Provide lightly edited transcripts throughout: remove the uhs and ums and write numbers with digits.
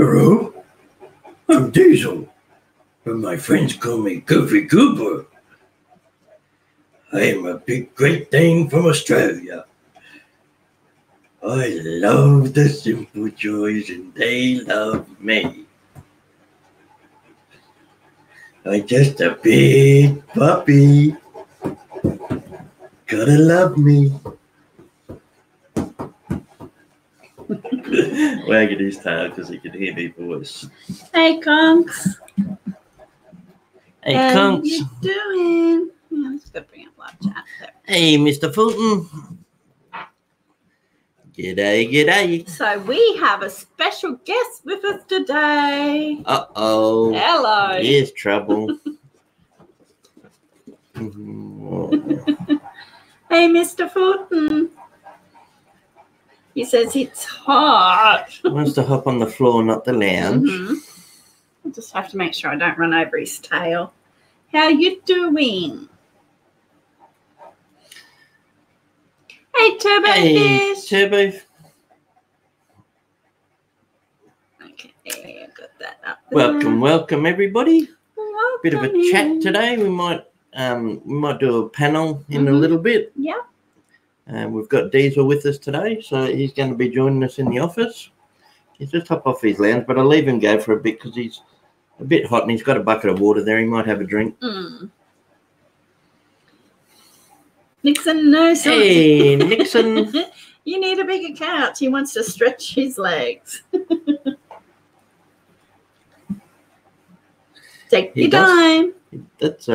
Hello, I'm Diesel, but my friends call me Goofy Cooper. I am a big Great Dane from Australia. I love the simple joys and they love me. I'm just a big puppy. Gotta love me. Wagging his tail because he can hear me voice. Hey, Conks. Hey, How Conks. you doing? Yeah, I'm just going to bring up live chat there. Hey, Mr. Fulton. G'day, g'day. So we have a special guest with us today. Uh-oh. Hello. Here's trouble. Hey, Mr. Fulton. He says it's hot. Wants to hop on the floor, not the lounge. I just have to make sure I don't run over his tail. How you doing? Hey, Turbo Hey, Fish. Turbo. Okay, I got that up there. Welcome, everybody. Welcome Bit of a chat today. We might do a panel in a little bit. Yeah. We've got Diesel with us today, so he's going to be joining us in the office. He's just hop off his lounge, but I'll leave him go for a bit because he's a bit hot and he's got a bucket of water there. He might have a drink. Nixon knows something. Hey, Nixon. You need a bigger couch. He wants to stretch his legs. Take He your does. time. That's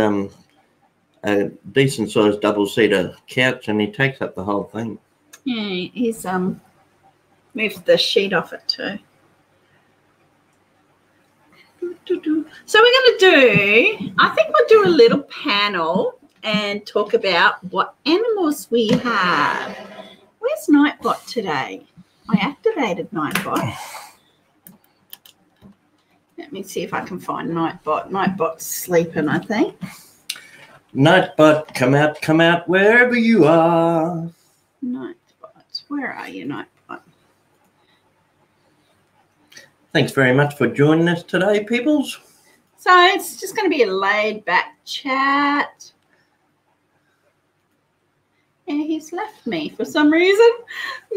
a decent sized double-seater couch and he takes up the whole thing. Yeah, he's moved the sheet off it too. So we're going to do, I think we'll do a little panel and talk about what animals we have. Where's Nightbot today? I activated Nightbot. Let me see if I can find Nightbot. Nightbot's sleeping, I think. Nightbot, come out wherever you are. Nightbot, where are you, Nightbot? Thanks very much for joining us today, peoples. So it's just going to be a laid-back chat. And he's left me for some reason.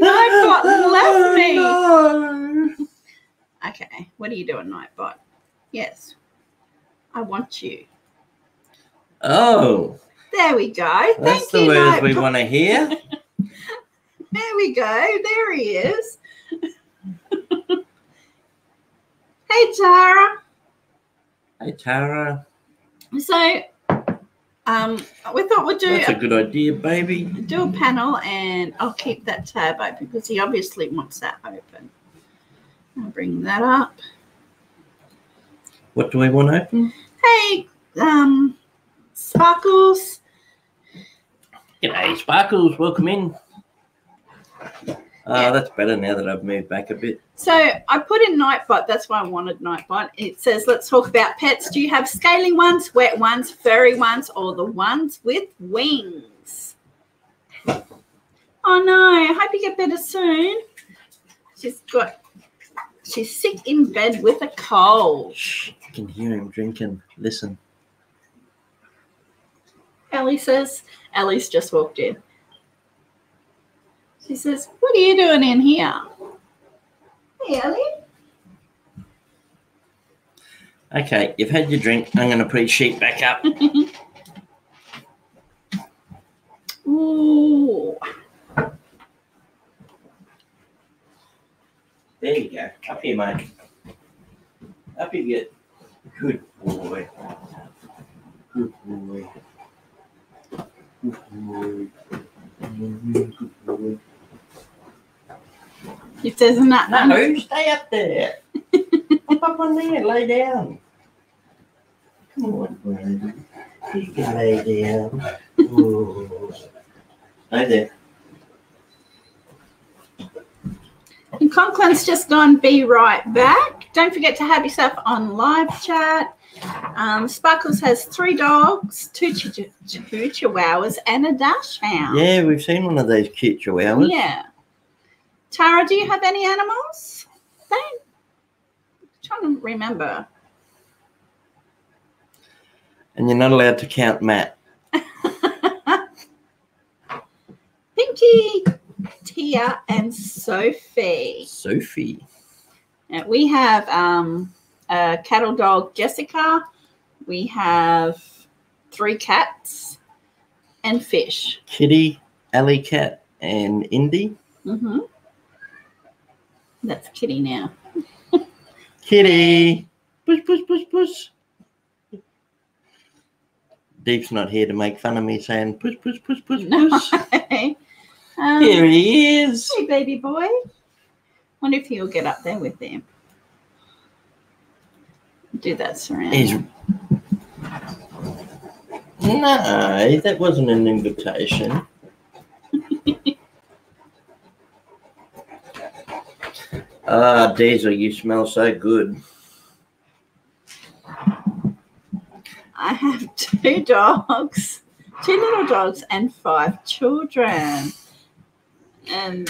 Nightbot left me. No. Okay, what are you doing, Nightbot? Yes, I want you. Oh, There we go. that's Thank the you, words we Nightbot. want to hear. There we go. There he is. Hey, Tara. Hey, Tara. So, we thought we'd That's a good idea, baby. do a panel, and I'll keep that tab open because he obviously wants that open. I'll bring that up. What do we want open? Hey, Sparkles. G'day, Sparkles. Welcome in. That's better now that I've moved back a bit. So I put in Nightbot. That's why I wanted Nightbot. It says, let's talk about pets. Do you have scaly ones, wet ones, furry ones, or the ones with wings? Oh, no. I hope you get better soon. She's sick in bed with a cold. Shh, I can hear him drinking. Listen. Ellie says, Ellie's just walked in. She says, what are you doing in here? Hey, Ellie. Okay, you've had your drink. I'm going to put your sheet back up. Ooh. There you go. Up here, mate. Up you get. Good boy. Good boy. Good boy. Good boy. It says not. No, stay up there. Hop up on there. Lay down. Come on, baby. You can lay down. Oh. Stay there. And Conklin's just gone, be right back. Don't forget to have yourself on live chat. Sparkles has 3 dogs, 2 chihuahuas, and a dachshund. Yeah, we've seen one of those cute chihuahuas. Yeah. Tara, do you have any animals? trying to remember. And you're not allowed to count Matt. Pinky, Tia, and Sophie. Sophie. Now, we have a cattle dog, Jessica. We have 3 cats and fish. Kitty, Alley Cat, and Indy. Mm-hmm. That's Kitty now. Kitty. Push, push, push, push. Deep's not here to make fun of me saying push, push, push, push, push. No. Here he is. Hey, baby boy. Wonder if he'll get up there with them. Do that surround. No, that wasn't an invitation. Ah, Diesel, you smell so good. I have 2 dogs, 2 little dogs, and 5 children. And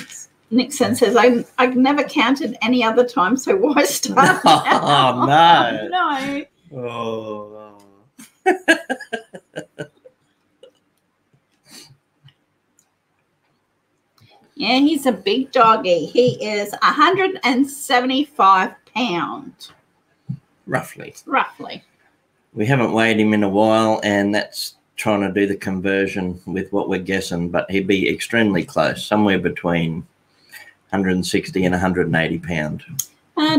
Nixon says, I've never counted any other time, so why start now? Oh, no. No. Oh. Yeah, he's a big doggy. He is 175 pounds. Roughly. Roughly. We haven't weighed him in a while, and that's trying to do the conversion with what we're guessing, but he'd be extremely close, somewhere between 160 and 180 pounds.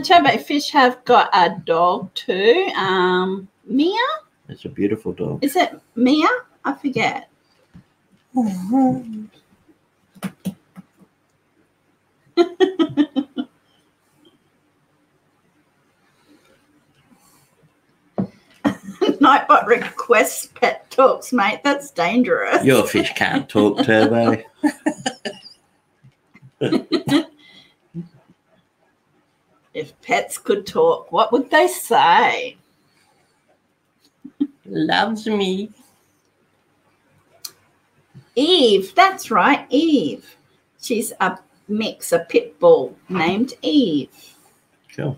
Turbo Fish have got a dog too. Mia? It's a beautiful dog. Is it Mia? I forget. Nightbot requests pet talks, mate. That's dangerous. Your fish can't talk, Turbo. If pets could talk, what would they say? Loves me. Eve, that's right, Eve. She's a mix, a pit bull named Eve. Cool.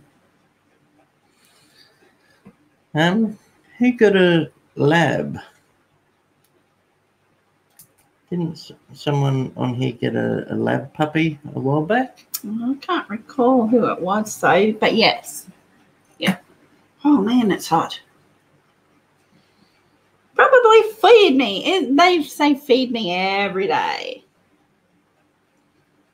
Who got a lab? Didn't someone on here get a lab puppy a while back? I can't recall who it was, though, but yes. Yeah. Oh, man, it's hot. Probably feed me. They say feed me every day.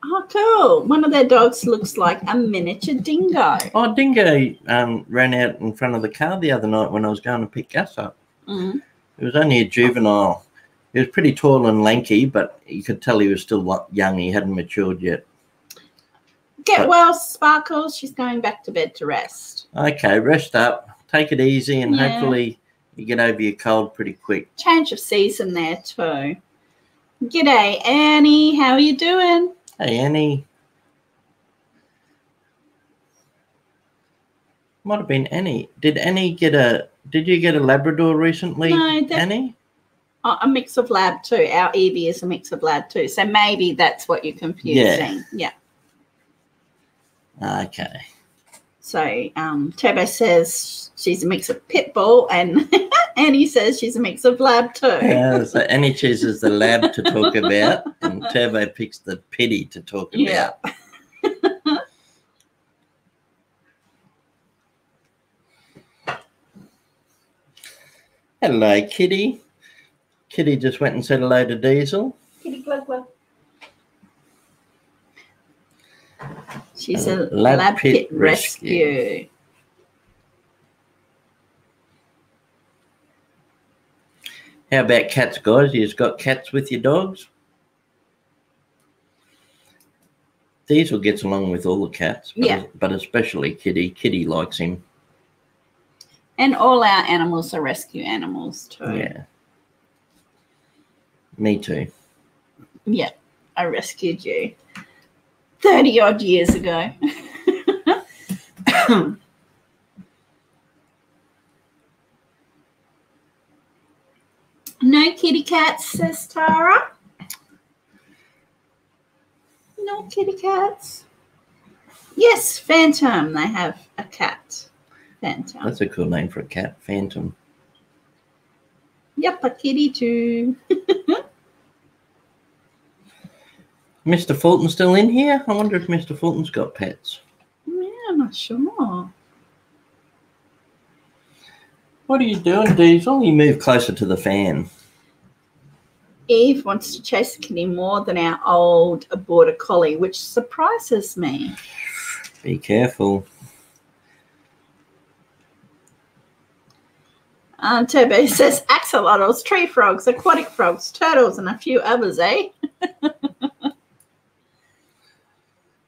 Oh, cool. One of their dogs looks like a miniature dingo. Oh, Dingo ran out in front of the car the other night when I was going to pick Gus up. Mm-hmm. It was only a juvenile. He was pretty tall and lanky, but you could tell he was still young. He hadn't matured yet. Well, Sparkles. She's going back to bed to rest. Okay, rest up. Take it easy, and hopefully you get over your cold pretty quick. Change of season there too. G'day, Annie. How are you doing? Hey, Annie. Might have been Annie. Did you get a Labrador recently, No, Annie? A mix of lab too. Our Evie is a mix of lab too. So maybe that's what you're confusing. Yeah. Okay. So Turbo says she's a mix of pit bull, and Annie says she's a mix of lab too. So Annie chooses the lab to talk about, and Turbo picks the pity to talk about. Yeah. Hello, Kitty. Kitty just went and said hello to Diesel. Kitty glug glug. She's a Lab pit Pit rescue. How about cats, guys? You've got cats with your dogs? Diesel gets along with all the cats, but especially Kitty. Kitty likes him. And all our animals are rescue animals too. Yeah. Me too. Yeah, I rescued you 30 odd years ago. No kitty cats, says Tara. No kitty cats. Yes, Phantom, they have a cat. Phantom. That's a cool name for a cat, Phantom. Yep, a kitty too. Mr. Fulton's still in here? I wonder if Mr. Fulton's got pets. Yeah, I'm not sure. What are you doing, Diesel? You move closer to the fan. Eve wants to chase the kitty more than our old border collie, which surprises me. Be careful. Turbo says axolotls, tree frogs, aquatic frogs, turtles, and a few others, eh?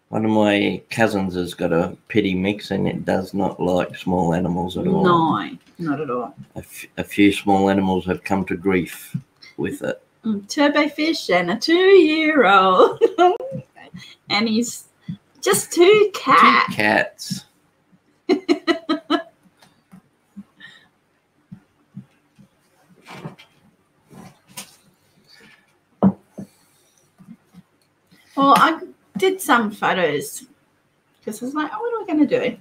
One of my cousins has got a pitty mix and it does not like small animals at all. No, not at all. A few small animals have come to grief with it. Turbo fish and a 2-year-old. And he's just 2 cats. 2 cats. Well, I did some photos because I was like, oh, what am I going to do?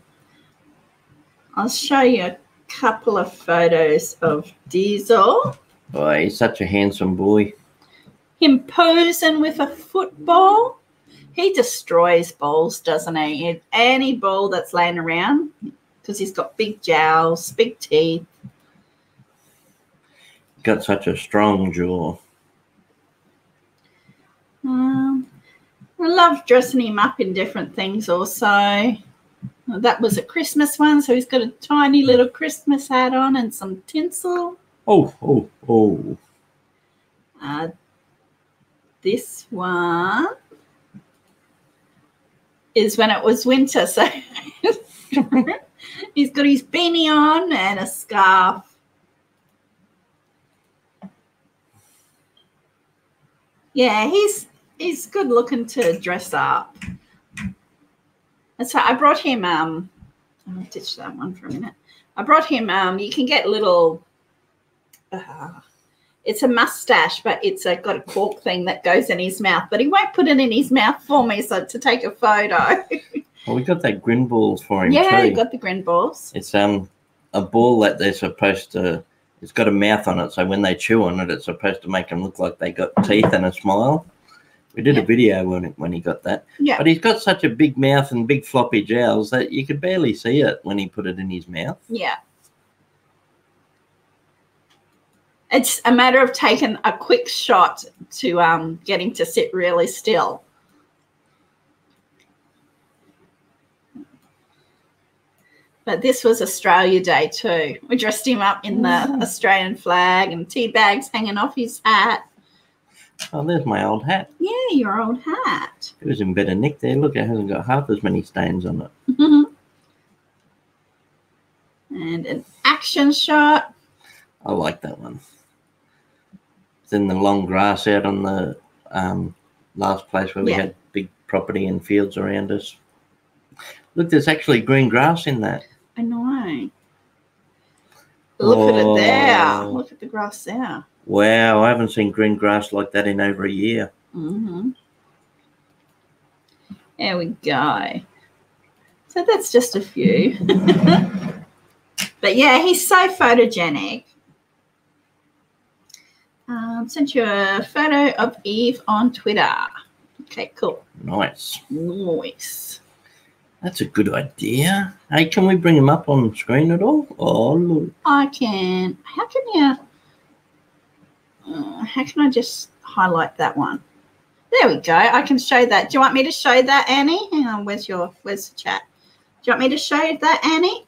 I'll show you a couple of photos of Diesel. Oh, he's such a handsome boy. Him posing with a football. He destroys balls, doesn't he? Any ball that's laying around because he's got big jowls, big teeth. Got such a strong jaw. I love dressing him up in different things also. That was a Christmas one, so he's got a tiny little Christmas hat on and some tinsel. Oh. This one is when it was winter, so he's got his beanie on and a scarf. Yeah, he's good looking to dress up. And so I brought him, I'll ditch that one for a minute. I brought him, you can get little, it's a mustache, but it's got a cork thing that goes in his mouth, but he won't put it in his mouth for me so to take a photo. Well, we got that grin balls for him too. Yeah, you got the grin balls. It's a ball that they're supposed to, it's got a mouth on it, so when they chew on it, it's supposed to make them look like they got teeth and a smile. We did a video when he got that. Yeah. But he's got such a big mouth and big floppy jowls that you could barely see it when he put it in his mouth. Yeah. It's a matter of taking a quick shot to get him to sit really still. But this was Australia Day too. We dressed him up in the Australian flag and tea bags hanging off his hat. Oh, there's my old hat. Yeah, your old hat. It was in better nick there. Look, it hasn't got half as many stains on it. And an action shot. I like that one. It's in the long grass out on the last place where we had big property and fields around us. Look, there's actually green grass in that. I know. Look at it there. Look at the grass there. Wow, I haven't seen green grass like that in over a year. There we go. So that's just a few. But yeah, he's so photogenic. Sent you a photo of Eve on Twitter. Okay, cool. Nice. Nice. That's a good idea. Hey, can we bring him up on screen at all? Oh, look. I can. How can you? How can I just highlight that one? There we go. I can show that. Do you want me to show that, Annie? Hang on. Where's the chat? Do you want me to show that, Annie?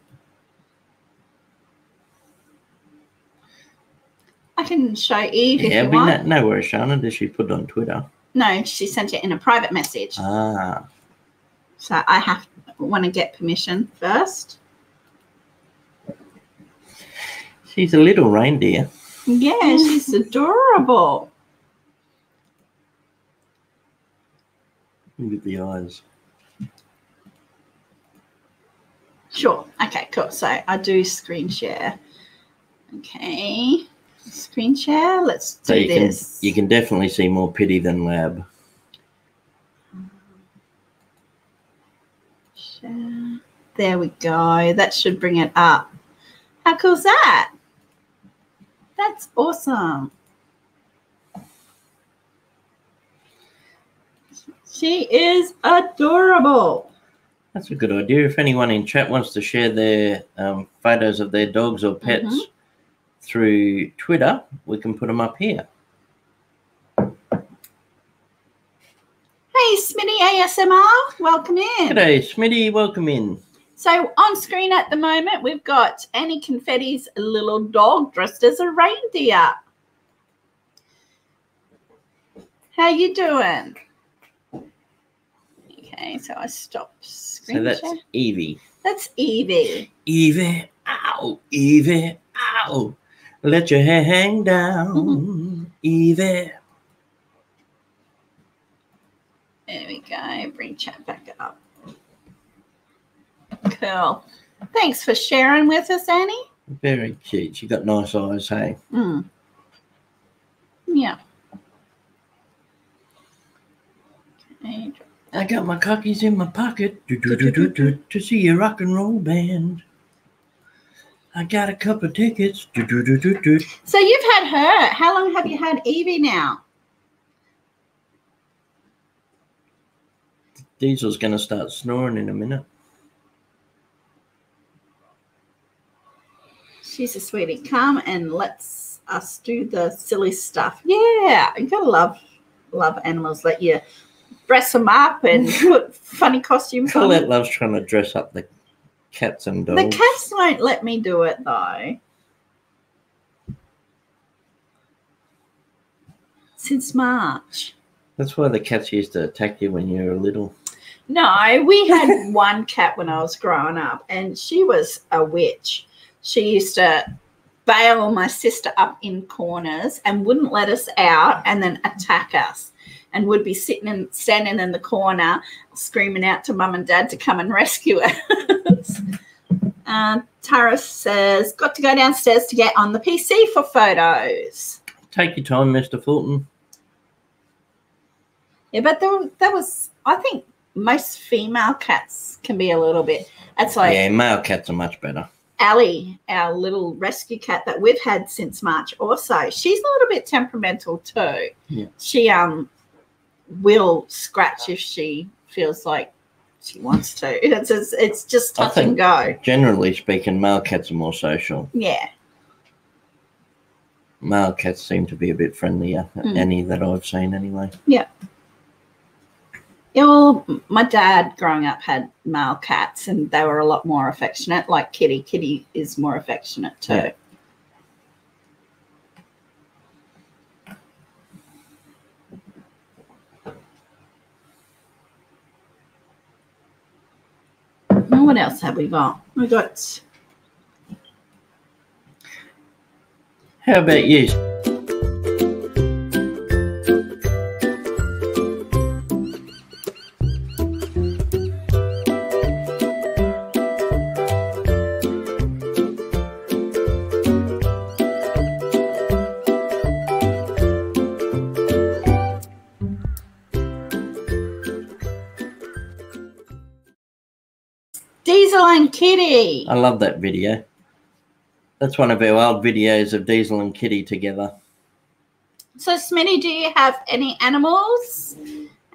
I can show Eve if you want. No worries, Shana. Did she put it on Twitter? No, she sent it in a private message. Ah. So I want to get permission first. She's a little reindeer. Yeah, she's adorable. Look at the eyes. Sure. Okay, cool. So I do screen share. Okay. Screen share. Let's do this. You can definitely see more pity than lab. Share. There we go. That should bring it up. How cool is that? That's awesome. She is adorable. That's a good idea. If anyone in chat wants to share their photos of their dogs or pets through Twitter, we can put them up here. Hey, Smitty ASMR, welcome in. G'day, Smitty, welcome in. So on screen at the moment, we've got Annie Confetti's little dog dressed as a reindeer. How you doing? Okay, so I stop screen So that's share. Evie. That's Evie. Evie, ow, Evie, ow. Let your hair hang down, Evie. There we go. Bring chat back up. Cool. Thanks for sharing with us, Annie. Very cute. She got nice eyes, hey? Mm. Yeah. Okay. I got my cookies in my pocket to see a rock and roll band. I got a couple of tickets. So you've had her. How long have you had Evie now? Diesel's going to start snoring in a minute. She's a sweetie. Come and let's us do the silly stuff. Yeah, you gotta love animals. Let you dress them up and put funny costumes on. Collette loves trying to dress up the cats and dogs. The cats won't let me do it though. Since March. That's why the cats used to attack you when you were little. No, we had one cat when I was growing up, and she was a witch. She used to bail my sister up in corners and wouldn't let us out, and then attack us, and would be standing in the corner screaming out to mum and dad to come and rescue us. Tara says, got to go downstairs to get on the PC for photos. Take your time, Mr. Fulton. Yeah, but that was, I think most female cats can be a little bit, it's like. Yeah, male cats are much better. Allie, our little rescue cat that we've had since March also, she's a little bit temperamental too. Yeah. She will scratch if she feels like she wants to. It's just touch and go. Generally speaking, male cats are more social. Yeah. Male cats seem to be a bit friendlier, any that I've seen anyway. Yeah. Yeah, well, my dad growing up had male cats and they were a lot more affectionate, like Kitty. Kitty is more affectionate too. Yeah. Now, what else have we got? We got. How about you? Diesel and Kitty. I love that video. That's one of our old videos of Diesel and Kitty together. So, Smitty, do you have any animals?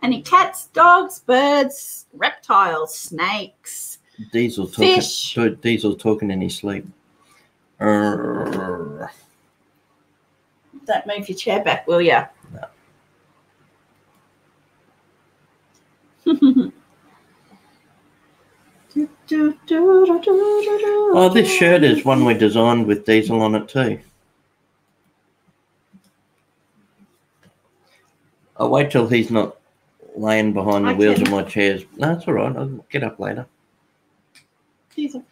Any cats, dogs, birds, reptiles, snakes, fish? Diesel's talking in his sleep. Don't move your chair back, will you? No. Oh, this shirt is one we designed with Diesel on it too. I'll wait till he's not laying behind the wheels of my chairs. No, it's all right. I'll get up later. Diesel,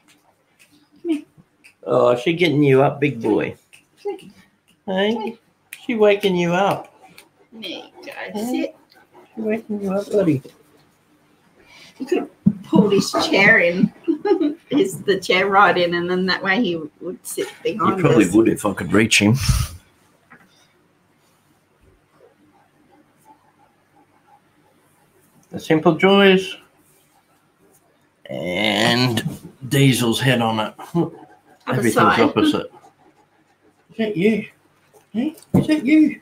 come here. Oh, she getting you up, big boy. Hey, she waking you up. There you go. Sit. She waking you up, buddy. You could have pulled his chair in, the chair right in, and then that way he would sit behind us. You probably would if I could reach him. The Simple Joys. And Diesel's head on it. Other Everything's side. opposite. Is that you? Hey, is that you?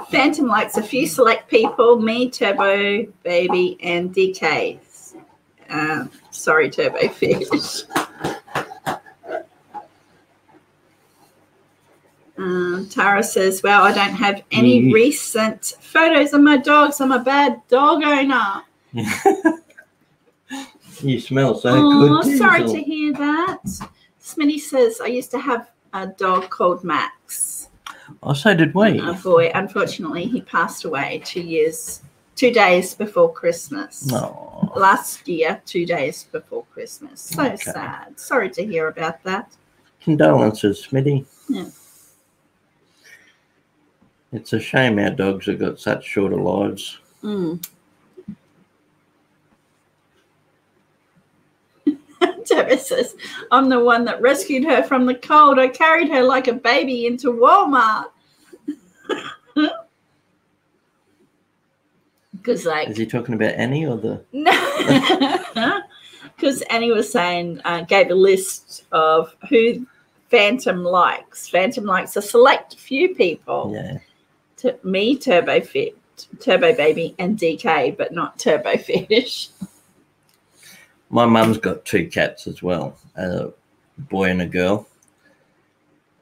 Phantom likes a few select people, me, Turbo, Baby, and DK. Sorry, Turbo Fish. Tara says, well, I don't have any recent photos of my dogs. I'm a bad dog owner. You smell so good. Oh, sorry Diesel. to hear that. Smitty says, I used to have a dog called Max. Oh, so did we. A boy. Unfortunately, he passed away 2 days before Christmas. Oh. Last year, 2 days before Christmas. So Okay. sad. Sorry to hear about that. Condolences, Smitty. Yeah. It's a shame our dogs have got such shorter lives. Mm. Deborah says, I'm the one that rescued her from the cold. I carried her like a baby into Walmart. Because, like, Is he talking about Annie or the? no, because Annie was saying, gave a list of who Phantom likes. Phantom likes a select few people. Yeah. Me, Turbo Baby, and DK, but not Turbo Fish. My mum's got 2 cats as well, a boy and a girl.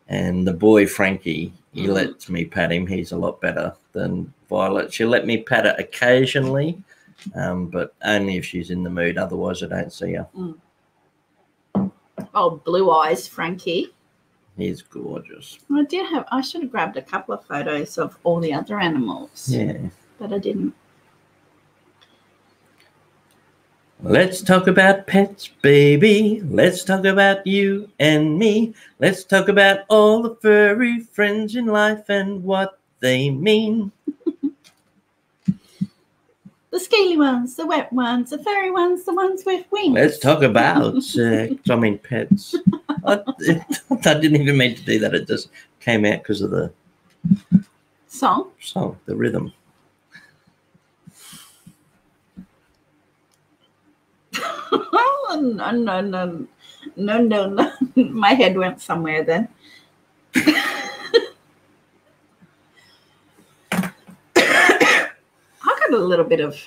And the boy, Frankie, he lets me pat him. He's a lot better than Violet. She'll let me pat her occasionally, but only if she's in the mood. Otherwise, I don't see her. Oh, Blue Eyes, Frankie. He's gorgeous. I should have grabbed a couple of photos of all the other animals. Yeah. But I didn't. Let's talk about pets, baby. Let's talk about you and me. Let's talk about all the furry friends in life and what they mean. The scaly ones, the wet ones, the furry ones, the ones with wings. Let's talk about sex. I mean, pets. I didn't even mean to do that. It just came out because of the Song. the rhythm. No. My head went somewhere then. I got a little bit of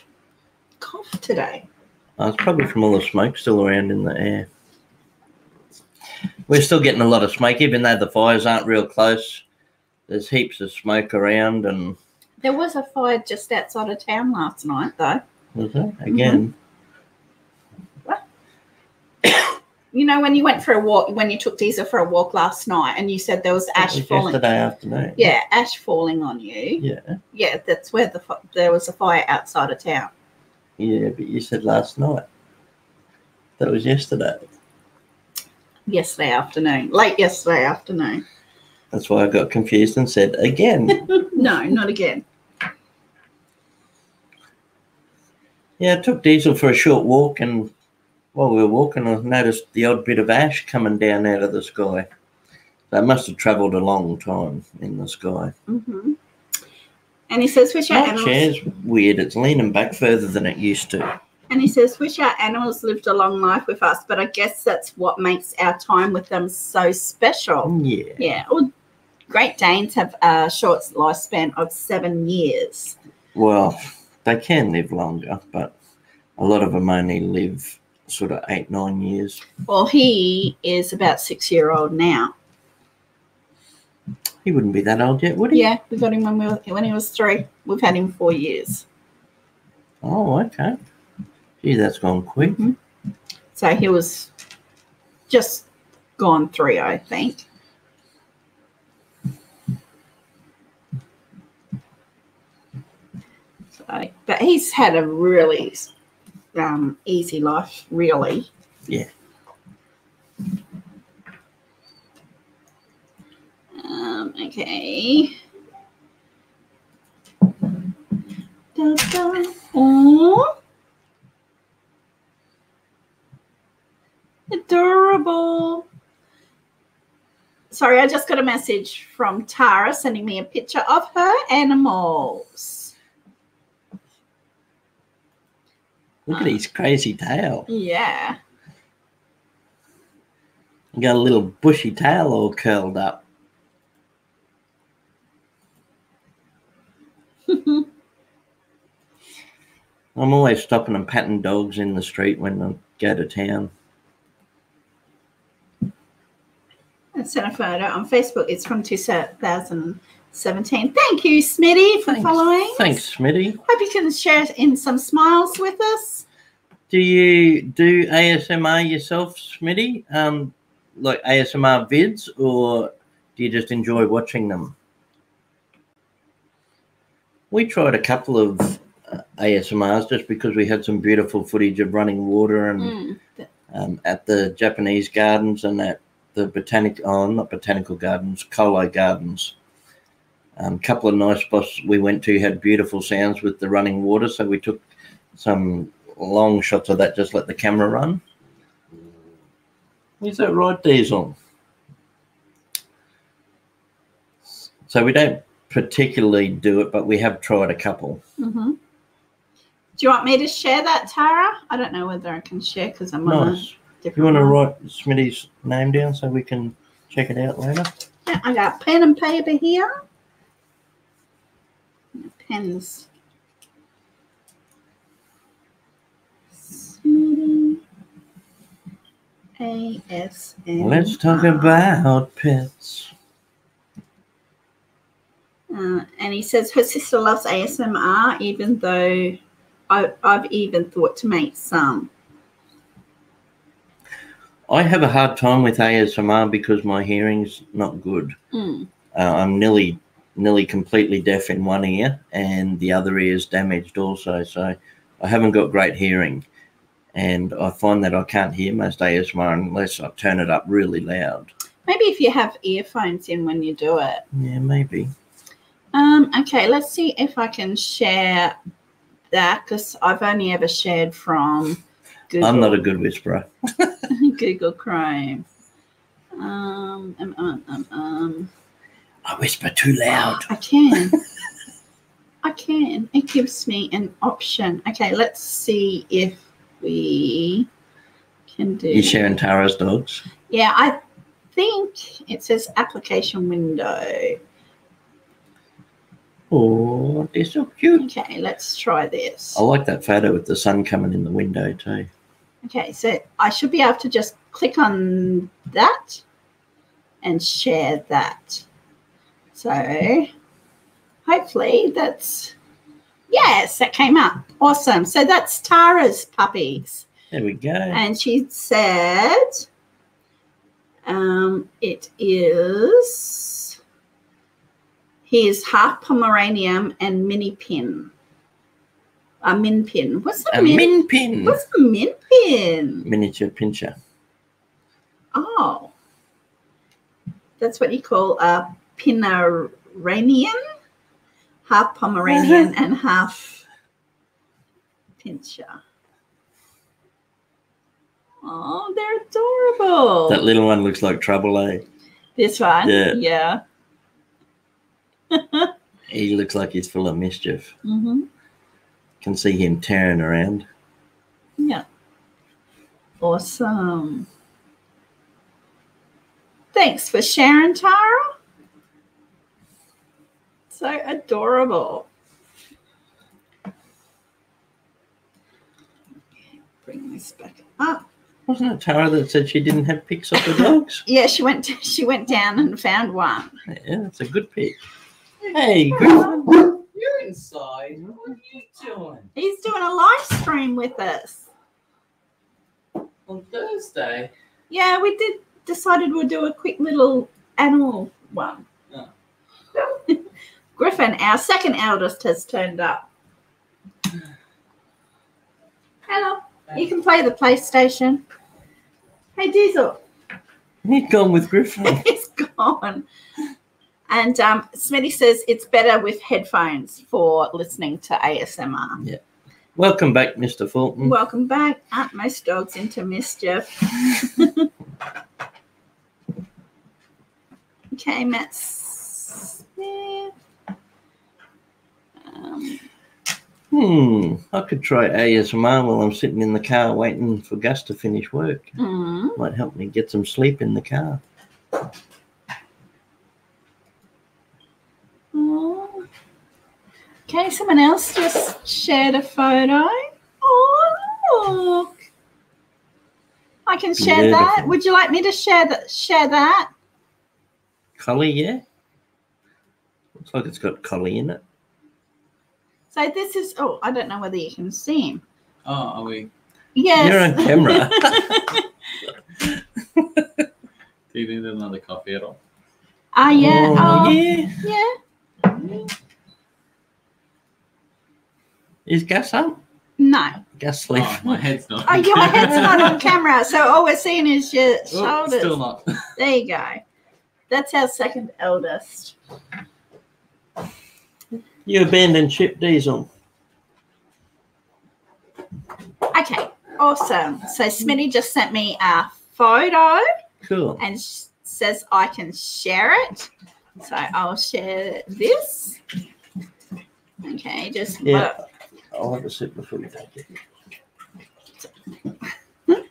cough today. It's probably from all the smoke still around in the air. We're still getting a lot of smoke, even though the fires aren't real close. There's heaps of smoke around, and There was a fire just outside of town last night, though. was there again? You know, when you went for a walk, when you took Diesel for a walk last night, and you said there was ash falling. Yesterday afternoon. Yeah, ash falling on you. Yeah. Yeah, that's where there was a fire outside of town. Yeah, but you said last night. That was yesterday. Yesterday afternoon, late yesterday afternoon. That's why I got confused and said again. No, not again. Yeah, I took Diesel for a short walk, and while we were walking, I noticed the odd bit of ash coming down out of the sky. So it must have travelled a long time in the sky. Mm-hmm. And he says, "Wish our My animals." chair's weird. It's leaning back further than it used to. And he says, "Wish our animals lived a long life with us." But I guess that's what makes our time with them so special. Yeah. Yeah. Well, Great Danes have a short lifespan of 7 years. Well, they can live longer, but a lot of them only live sort of 8-9 years. Well, he is about 6-year-old now. He wouldn't be that old yet, would he? Yeah, we got him when he was 3. We've had him 4 years. Oh, okay. Gee, that's gone quick. Mm-hmm. So he was just gone 3, I think. So, but he's had a really easy life, really. Yeah. Okay. Oh, adorable. Sorry, I just got a message from Tara sending me a picture of her animals. Look at his crazy tail. Yeah. You got a little bushy tail all curled up. I'm always stopping and patting dogs in the street when I go to town. I sent a photo on Facebook. It's from 2017. Thank you, Smitty, for following. Thanks, Smitty. Hope you can share in some smiles with us. Do you do ASMR yourself, Smitty? Like ASMR vids, or do you just enjoy watching them? We tried a couple of ASMRs just because we had some beautiful footage of running water and at the Japanese gardens and at the not botanical gardens, Collette gardens. A couple of nice spots we went to had beautiful sounds with the running water, so we took some long shots of that, just let the camera run. Is that right, Diesel? So we don't particularly do it, but we have tried a couple. Mm-hmm. Do you want me to share that, Tara? I don't know whether I can share because I'm on a different You want to one. write Smitty's name down so we can check it out later? Yeah, I got pen and paper here. Pens. Smitty. ASMR. Let's talk about pets. And he says her sister loves ASMR, even though I've even thought to make some. I have a hard time with ASMR because my hearing's not good. I'm nearly completely deaf in one ear, and the other ear is damaged also. So I haven't got great hearing, and I find that I can't hear most ASMR unless I turn it up really loud. Maybe if you have earphones in when you do it. Yeah, maybe. Okay, let's see if I can share that because I've only ever shared from Google. I'm not a good whisperer. Google Chrome. I whisper too loud. I can. I can. It gives me an option. Okay, let's see if we can do. You sharing Tara's dogs? Yeah, I think it says application window. Oh, they're so cute. Okay, let's try this. I like that photo with the sun coming in the window too. Okay, so I should be able to just click on that and share that. So hopefully that's, yes, that came up. Awesome. So that's Tara's puppies. There we go. And she said it is, he is half Pomeranian and mini pin. A min pin. What's a min pin? What's a min pin? Miniature pinscher. Oh, that's what you call a Pomeranian, half Pomeranian and half pinscher. Oh, they're adorable. That little one looks like trouble, eh? This one? Yeah. Yeah. He looks like he's full of mischief. Mm-hmm. Can see him tearing around. Yeah. Awesome. Thanks for sharing, Tara. So adorable. Bring this back up. Wasn't it Tara that said she didn't have pics of the dogs? Yeah, she went down and found one. Yeah, that's a good pic. Hey, Griffin. You're inside. What are you doing? He's doing a live stream with us. On Thursday? Yeah, we decided we'll do a quick little animal one. Oh. Griffin, our second eldest, has turned up. Hello. You can play the PlayStation. Hey, Diesel. He's gone with Griffin. He's gone. And Smitty says it's better with headphones for listening to ASMR. Yeah. Welcome back, Mr. Fulton. Welcome back. Aren't most dogs into mischief? Okay, Matt Smith. I could try ASMR while I'm sitting in the car waiting for Gus to finish work. Might help me get some sleep in the car. Oh. Okay, someone else just shared a photo. Oh, look. I can share that. Beautiful. Would you like me to share that? Collie, yeah? Looks like it's got collie in it. So this is, oh, I don't know whether you can see him. Oh, are we? Yes. You're on camera. Do you need another coffee at all? Yeah. Oh, yeah. Yeah. Is Gus up? No. Gus sleep. Oh, my head's not. Oh, your head's not on camera, so all we're seeing is your Oh, shoulders. still not. There you go. That's our second eldest. You abandoned ship, Diesel. Okay, awesome. So Smitty just sent me a photo Cool. and says I can share it. So I'll share this. Okay, just Yeah. I'll have a sip before you take it.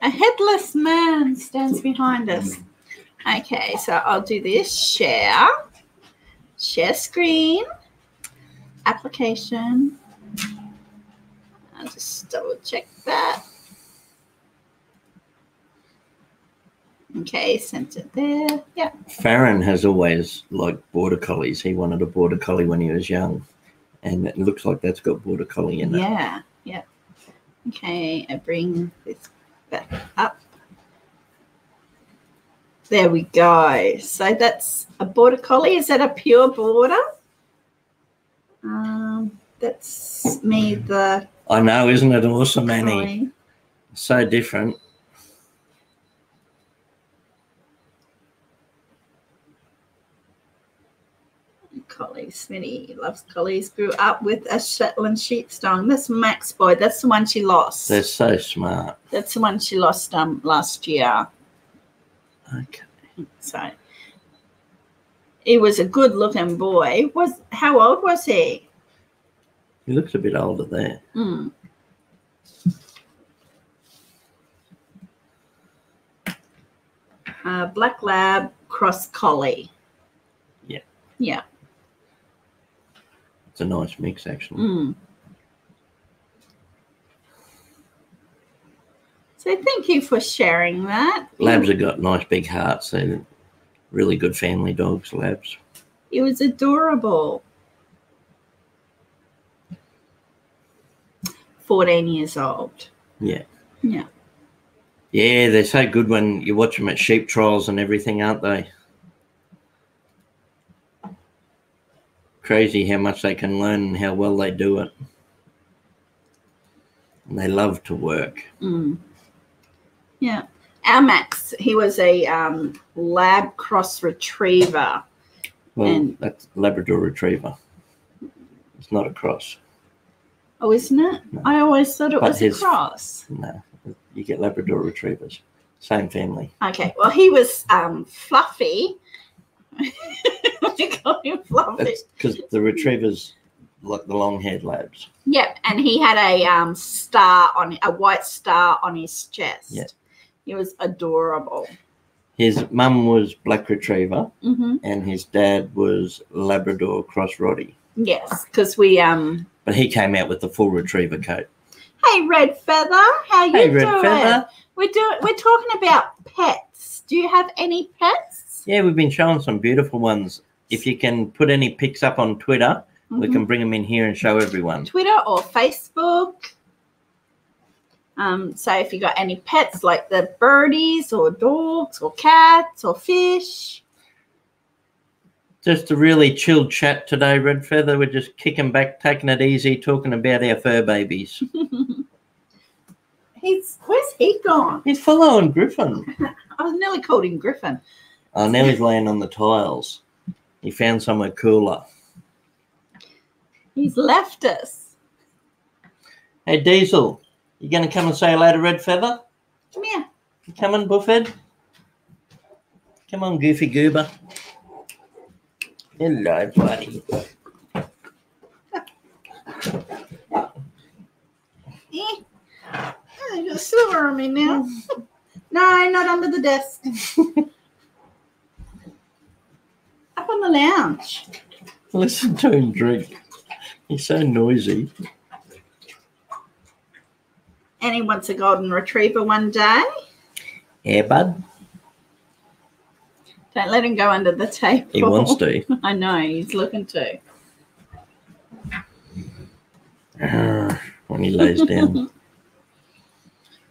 a headless man stands behind us. Okay, so I'll do this. Share screen, application. I'll just double check that. Okay, sent it there. Yeah. Farron has always liked border collies. He wanted a border collie when he was young. And it looks like that's got border collie in it. Yeah, yeah. Okay, I bring this back up. There we go. So that's a border collie. Is that a pure border? That's me, the I know, isn't it awesome, Annie? collie. So different. Collies. Smitty loves collies. Grew up with a Shetland sheepdog. That's Max Boy. That's the one she lost. They're so smart. That's the one she lost last year. Okay. So he was a good-looking boy. How old was he? He looks a bit older there. Black Lab cross collie. Yeah. Yeah. It's a nice mix, actually. So thank you for sharing that. Labs have got nice big hearts. They're really good family dogs, Labs. He was adorable. 14 years old. Yeah. Yeah. Yeah, they're so good when you watch them at sheep trials and everything, aren't they? Crazy how much they can learn and how well they do it. And they love to work. Yeah. Our Max, he was a lab cross retriever. Well, that's Labrador Retriever. It's not a cross. Oh, isn't it? No. I always thought it But was a cross. No, you get Labrador Retrievers. Same family. Okay. Well, he was fluffy. What do you call him, fluffy? That's because the Retrievers like the long-haired Labs. Yep, and he had a white star on his chest. Yeah. He was adorable. His mum was Black Retriever, Mm-hmm. and his dad was Labrador Cross Roddy. Yes, because we But he came out with the full Retriever coat. Hey, Red Feather, how you Hey, doing? Red Feather. We're talking about pets. Do you have any pets? Yeah, we've been showing some beautiful ones. If you can put any pics up on Twitter, we can bring them in here and show everyone. Twitter or Facebook. So if you got any pets like the birdies or dogs or cats or fish. Just a really chilled chat today, Red Feather. We're just kicking back, taking it easy, talking about our fur babies. Where's he gone? He's following Griffin. I was nearly called him Griffin. Oh, now he's laying on the tiles. He found somewhere cooler. He's left us. Hey, Diesel, you going to come and say hello to Red Feather? Come here. You coming, Buffhead? Come on, Goofy Goober. Hello, buddy. the silver on me now. No, not under the desk. Up on the lounge. Listen to him drink. He's so noisy. And he wants a golden retriever one day. Yeah, bud. Don't let him go under the table. He wants to. I know, he's looking to. When he lays down.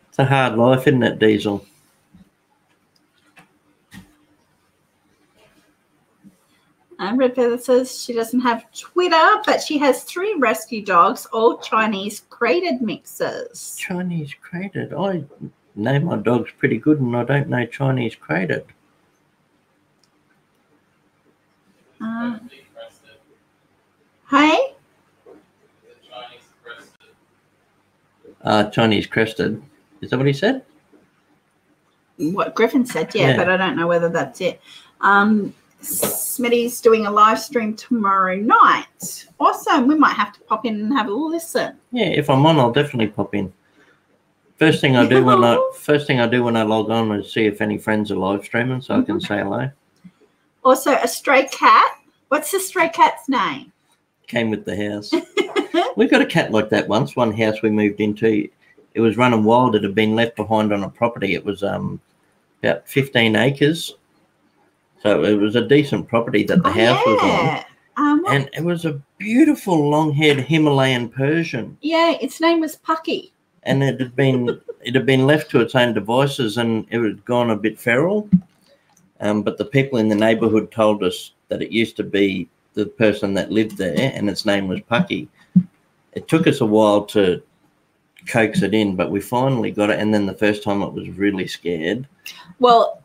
It's a hard life, isn't it, Diesel? Red Feather says she doesn't have Twitter, but she has 3 rescue dogs, all Chinese crated mixes. Chinese crated. I know my dog's pretty good and I don't know Chinese crated. Hey? Chinese crested. Is that what he said? What Griffin said, yeah, but I don't know whether that's it. Smitty's doing a live stream tomorrow night. Awesome. We might have to pop in and have a listen. Yeah, if I'm on, I'll definitely pop in. First thing I do when I log on is see if any friends are live streaming, so I can say hello. Also, a stray cat. What's the stray cat's name? Came with the house. We got a cat like that once. One house we moved into, it was running wild. It had been left behind on a property. It was about 15 acres. So it was a decent property that the house was on. And it was a beautiful long-haired Himalayan Persian. Yeah, its name was Pucky. And it had been left to its own devices and it had gone a bit feral. But the people in the neighbourhood told us that it used to be the person that lived there and its name was Pucky. It took us a while to coax it in, but we finally got it. And then the first time it was really scared. Well,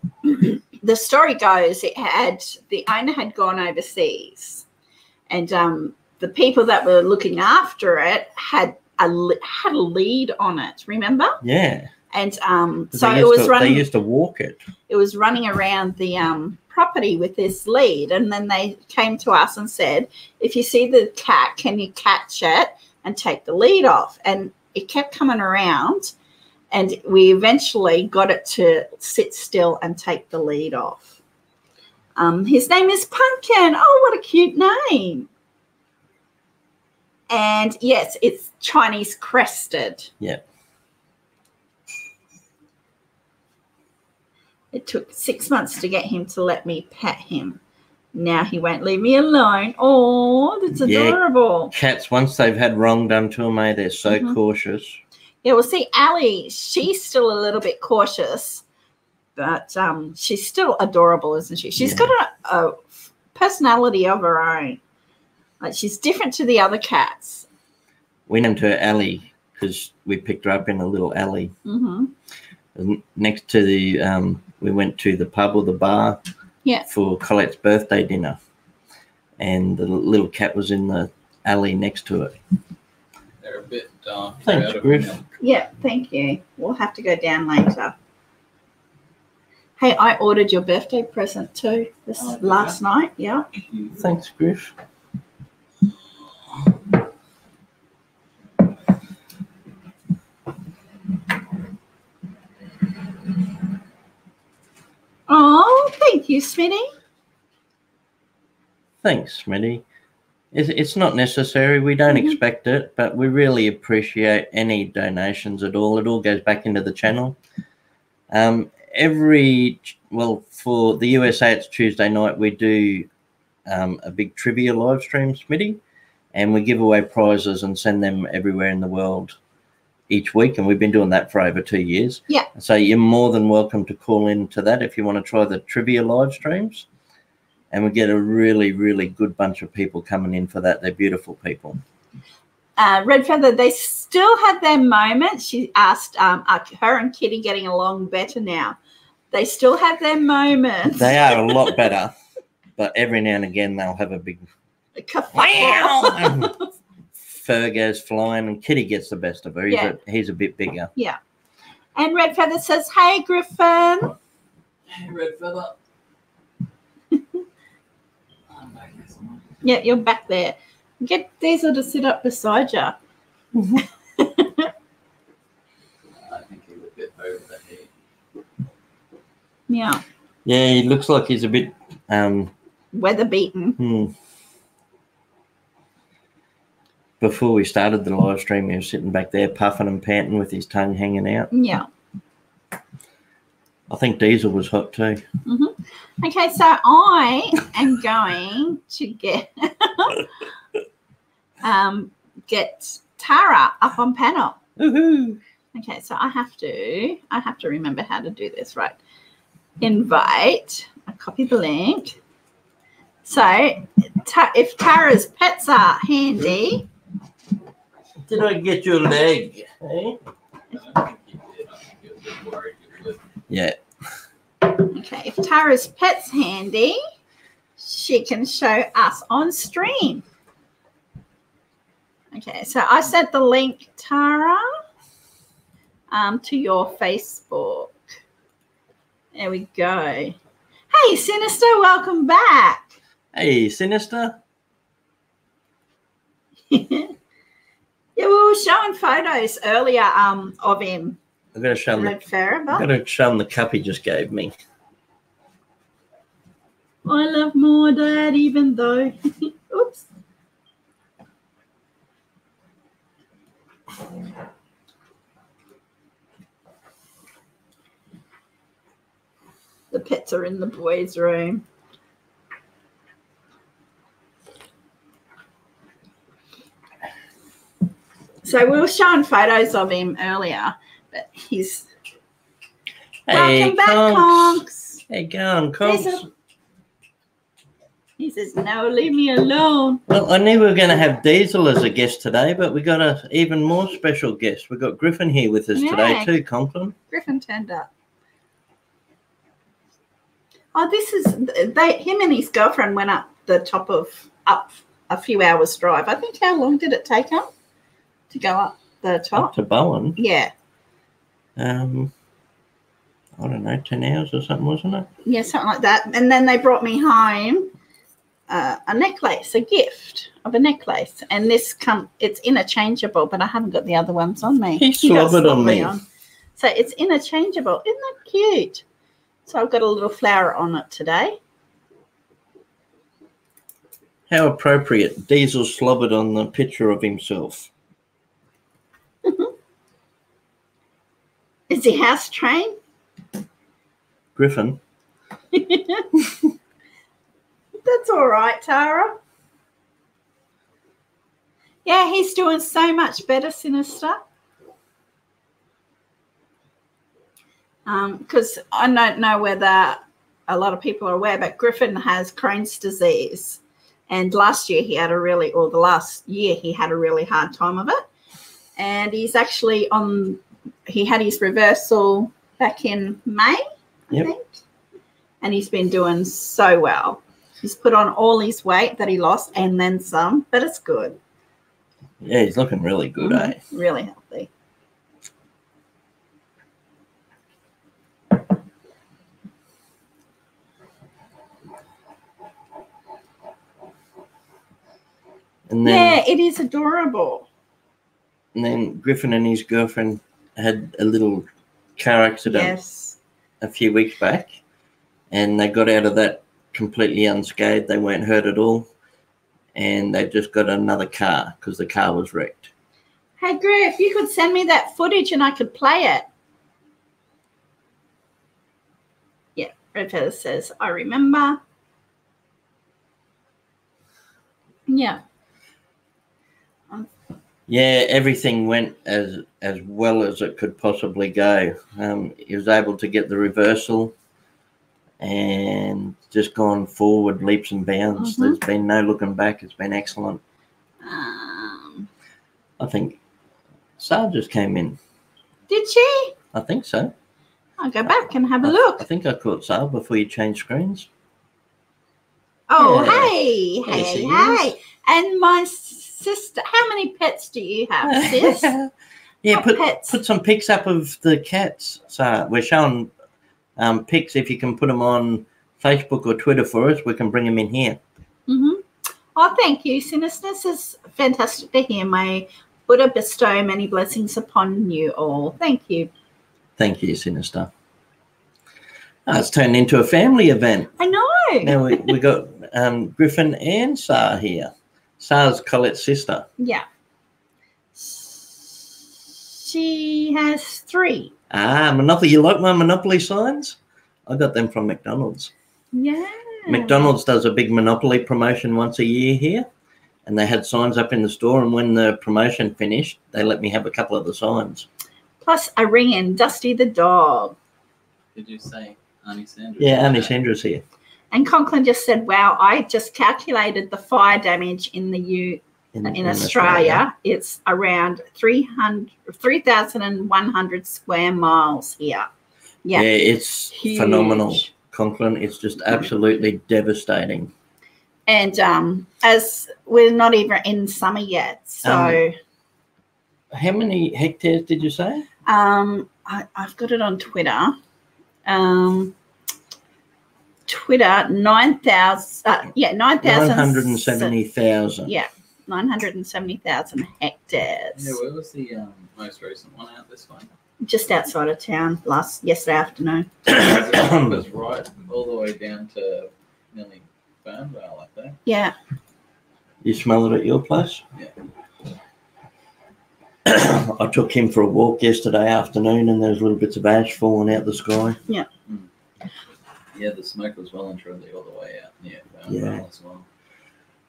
the story goes the owner had gone overseas and the people that were looking after it had a lead on it, remember? Yeah. And so they used to walk it. It was running around the property with this lead, and then they came to us and said, if you see the cat, can you catch it and take the lead off? And it kept coming around. And we eventually got it to sit still and take the lead off. His name is Pumpkin. Oh, what a cute name. And, yes, it's Chinese crested. Yeah. It took 6 months to get him to let me pet him. Now he won't leave me alone. Oh, that's adorable. Cats, once they've had wrong done to them, they're so cautious. Yeah, well, see, Allie, she's still a little bit cautious, but she's still adorable, isn't she? She's got a personality of her own. Like, she's different to the other cats. We named her Allie because we picked her up in a little alley. Mm-hmm. Next to the, we went to the pub or the bar for Colette's birthday dinner, and the little cat was in the alley next to it. They're a bit dark. Thanks, Griff. Yeah, thank you. We'll have to go down later. Hey, I ordered your birthday present too last night. Yeah. Thanks, Griff. Oh, thank you, Smitty. Thanks, Smitty. It's not necessary. We don't expect it, but we really appreciate any donations at all. It all goes back into the channel. For the USA, it's Tuesday night. We do a big trivia live stream, Smitty, and we give away prizes and send them everywhere in the world each week, and we've been doing that for over 2 years. Yeah. So you're more than welcome to call in to that if you want to try the trivia live streams. And we get a really, really good bunch of people coming in for that. They're beautiful people. Red Feather, they still have their moments. She asked, are her and Kitty getting along better now? They still have their moments. They are a lot better, but every now and again they'll have a big wow. Fur goes flying, and Kitty gets the best of her. He's a bit bigger. Yeah. And Red Feather says, "Hey, Griffin." Hey, Red Feather. Yeah, you're back there. Get Diesel to sit up beside you. I think he over the head. Yeah. Yeah, he looks like he's a bit Weather beaten. Before we started the live stream, he was sitting back there puffing and panting with his tongue hanging out. Yeah. I think Diesel was hot too. Okay, so I am going to get Tara up on panel. Woohoo! Okay, so I have to remember how to do this, right? Invite. I copy the link. So if Tara's pets are handy. Did I get your leg? Eh? Yeah. Okay, if Tara's pet's handy, she can show us on stream. Okay, so I sent the link, Tara, to your Facebook. There we go. Hey, Sinister, welcome back. Hey, Sinister. Yeah, we were showing photos earlier of him. I've got to show him. Red Ferrier. I've got to show him the cup he just gave me. I love my dad, even though. Oops. The pets are in the boys' room. So we were showing photos of him earlier, but he's welcome back, Conks. Hey, go on, Conks. He says, no, leave me alone. Well, I knew we were going to have Diesel as a guest today, but we got an even more special guest. We've got Griffin here with us today too, Conklin. Griffin turned up. Oh, this is him and his girlfriend went up a few hours drive. I think, how long did it take them to go up the top? Up to Bowen? Yeah. I don't know, 10 hours or something, wasn't it? Yeah, something like that. And then they brought me home a necklace, a gift of a necklace. And it's interchangeable, but I haven't got the other ones on me. He slobbered on me. So it's interchangeable. Isn't that cute? So I've got a little flower on it today. How appropriate. Diesel slobbered on the picture of himself. Is he house trained? Griffin. That's all right, Tara. Yeah, he's doing so much better, Sinister. Because I don't know whether a lot of people are aware, but Griffin has Crohn's disease. And last year he had the last year he had a really hard time of it. And he's actually he had his reversal back in May, I think. And he's been doing so well. He's put on all his weight that he lost and then some, but it's good. Yeah, he's looking really good, eh? Really healthy. And then, it is adorable. And then Griffin and his girlfriend had a little car accident a few weeks back, and they got out of that completely unscathed. They weren't hurt at all, and they just got another car because the car was wrecked. Hey, Griff, you could send me that footage and I could play it. Yeah, Red Feather says, I remember. Yeah. Yeah, everything went as well as it could possibly go. He was able to get the reversal and just gone forward leaps and bounds. There's been no looking back. It's been excellent. I think Sarah just came in. Did she? I think so. I'll go back and have a look. I think I caught Sarah before you changed screens. Oh, Yeah. hey. And my sister, how many pets do you have, sis? Yeah, What put some pics up of the cats. So we're showing pics. If you can put them on Facebook or Twitter for us, we can bring them in here. Oh, thank you, Sinister. This is fantastic to hear. May Buddha bestow many blessings upon you all. Thank you. Thank you, Sinister. It's turned into a family event. I know. Now we got Griffin and Sar here. Sar's Colette's sister. Yeah. She has 3. Monopoly. You like my Monopoly signs? I got them from McDonald's. Yeah. McDonald's does a big Monopoly promotion once a year here, and they had signs up in the store, and when the promotion finished, they let me have a couple of the signs. Plus a ring in Dusty the dog. Did you say Auntie Sandra? Yeah, Auntie Sandra's here. And Conklin just said, wow, I just calculated the fire damage in Australia. It's around 3,100 square miles here. Yeah, it's huge. Phenomenal, Conklin. It's just absolutely devastating. And as we're not even in summer yet, so... how many hectares did you say? I've got it on Twitter. Twitter, 9,000. 970,000. Yeah, 970,000 hectares. Yeah, where was the most recent one out this one? Just outside of town yesterday afternoon. It was right all the way down to nearly Fernvale, I think. Yeah. You smell it at your place? Yeah. I took him for a walk yesterday afternoon, and there's little bits of ash falling out the sky. Yeah. Yeah, the smoke was well and truly all the way out near Fernvale as well.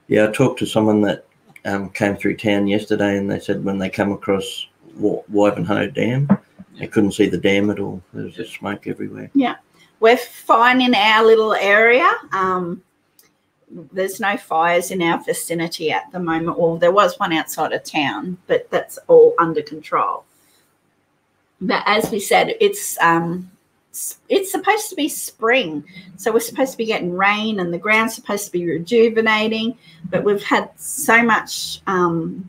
Yeah, I talked to someone that came through town yesterday, and they said when they come across Wivenhoe Dam, they couldn't see the dam at all. There was just smoke everywhere. Yeah. We're fine in our little area. There's no fires in our vicinity at the moment. Well, there was one outside of town, but that's all under control. But as we said, it's supposed to be spring. So we're supposed to be getting rain and the ground's supposed to be rejuvenating. But we've had so much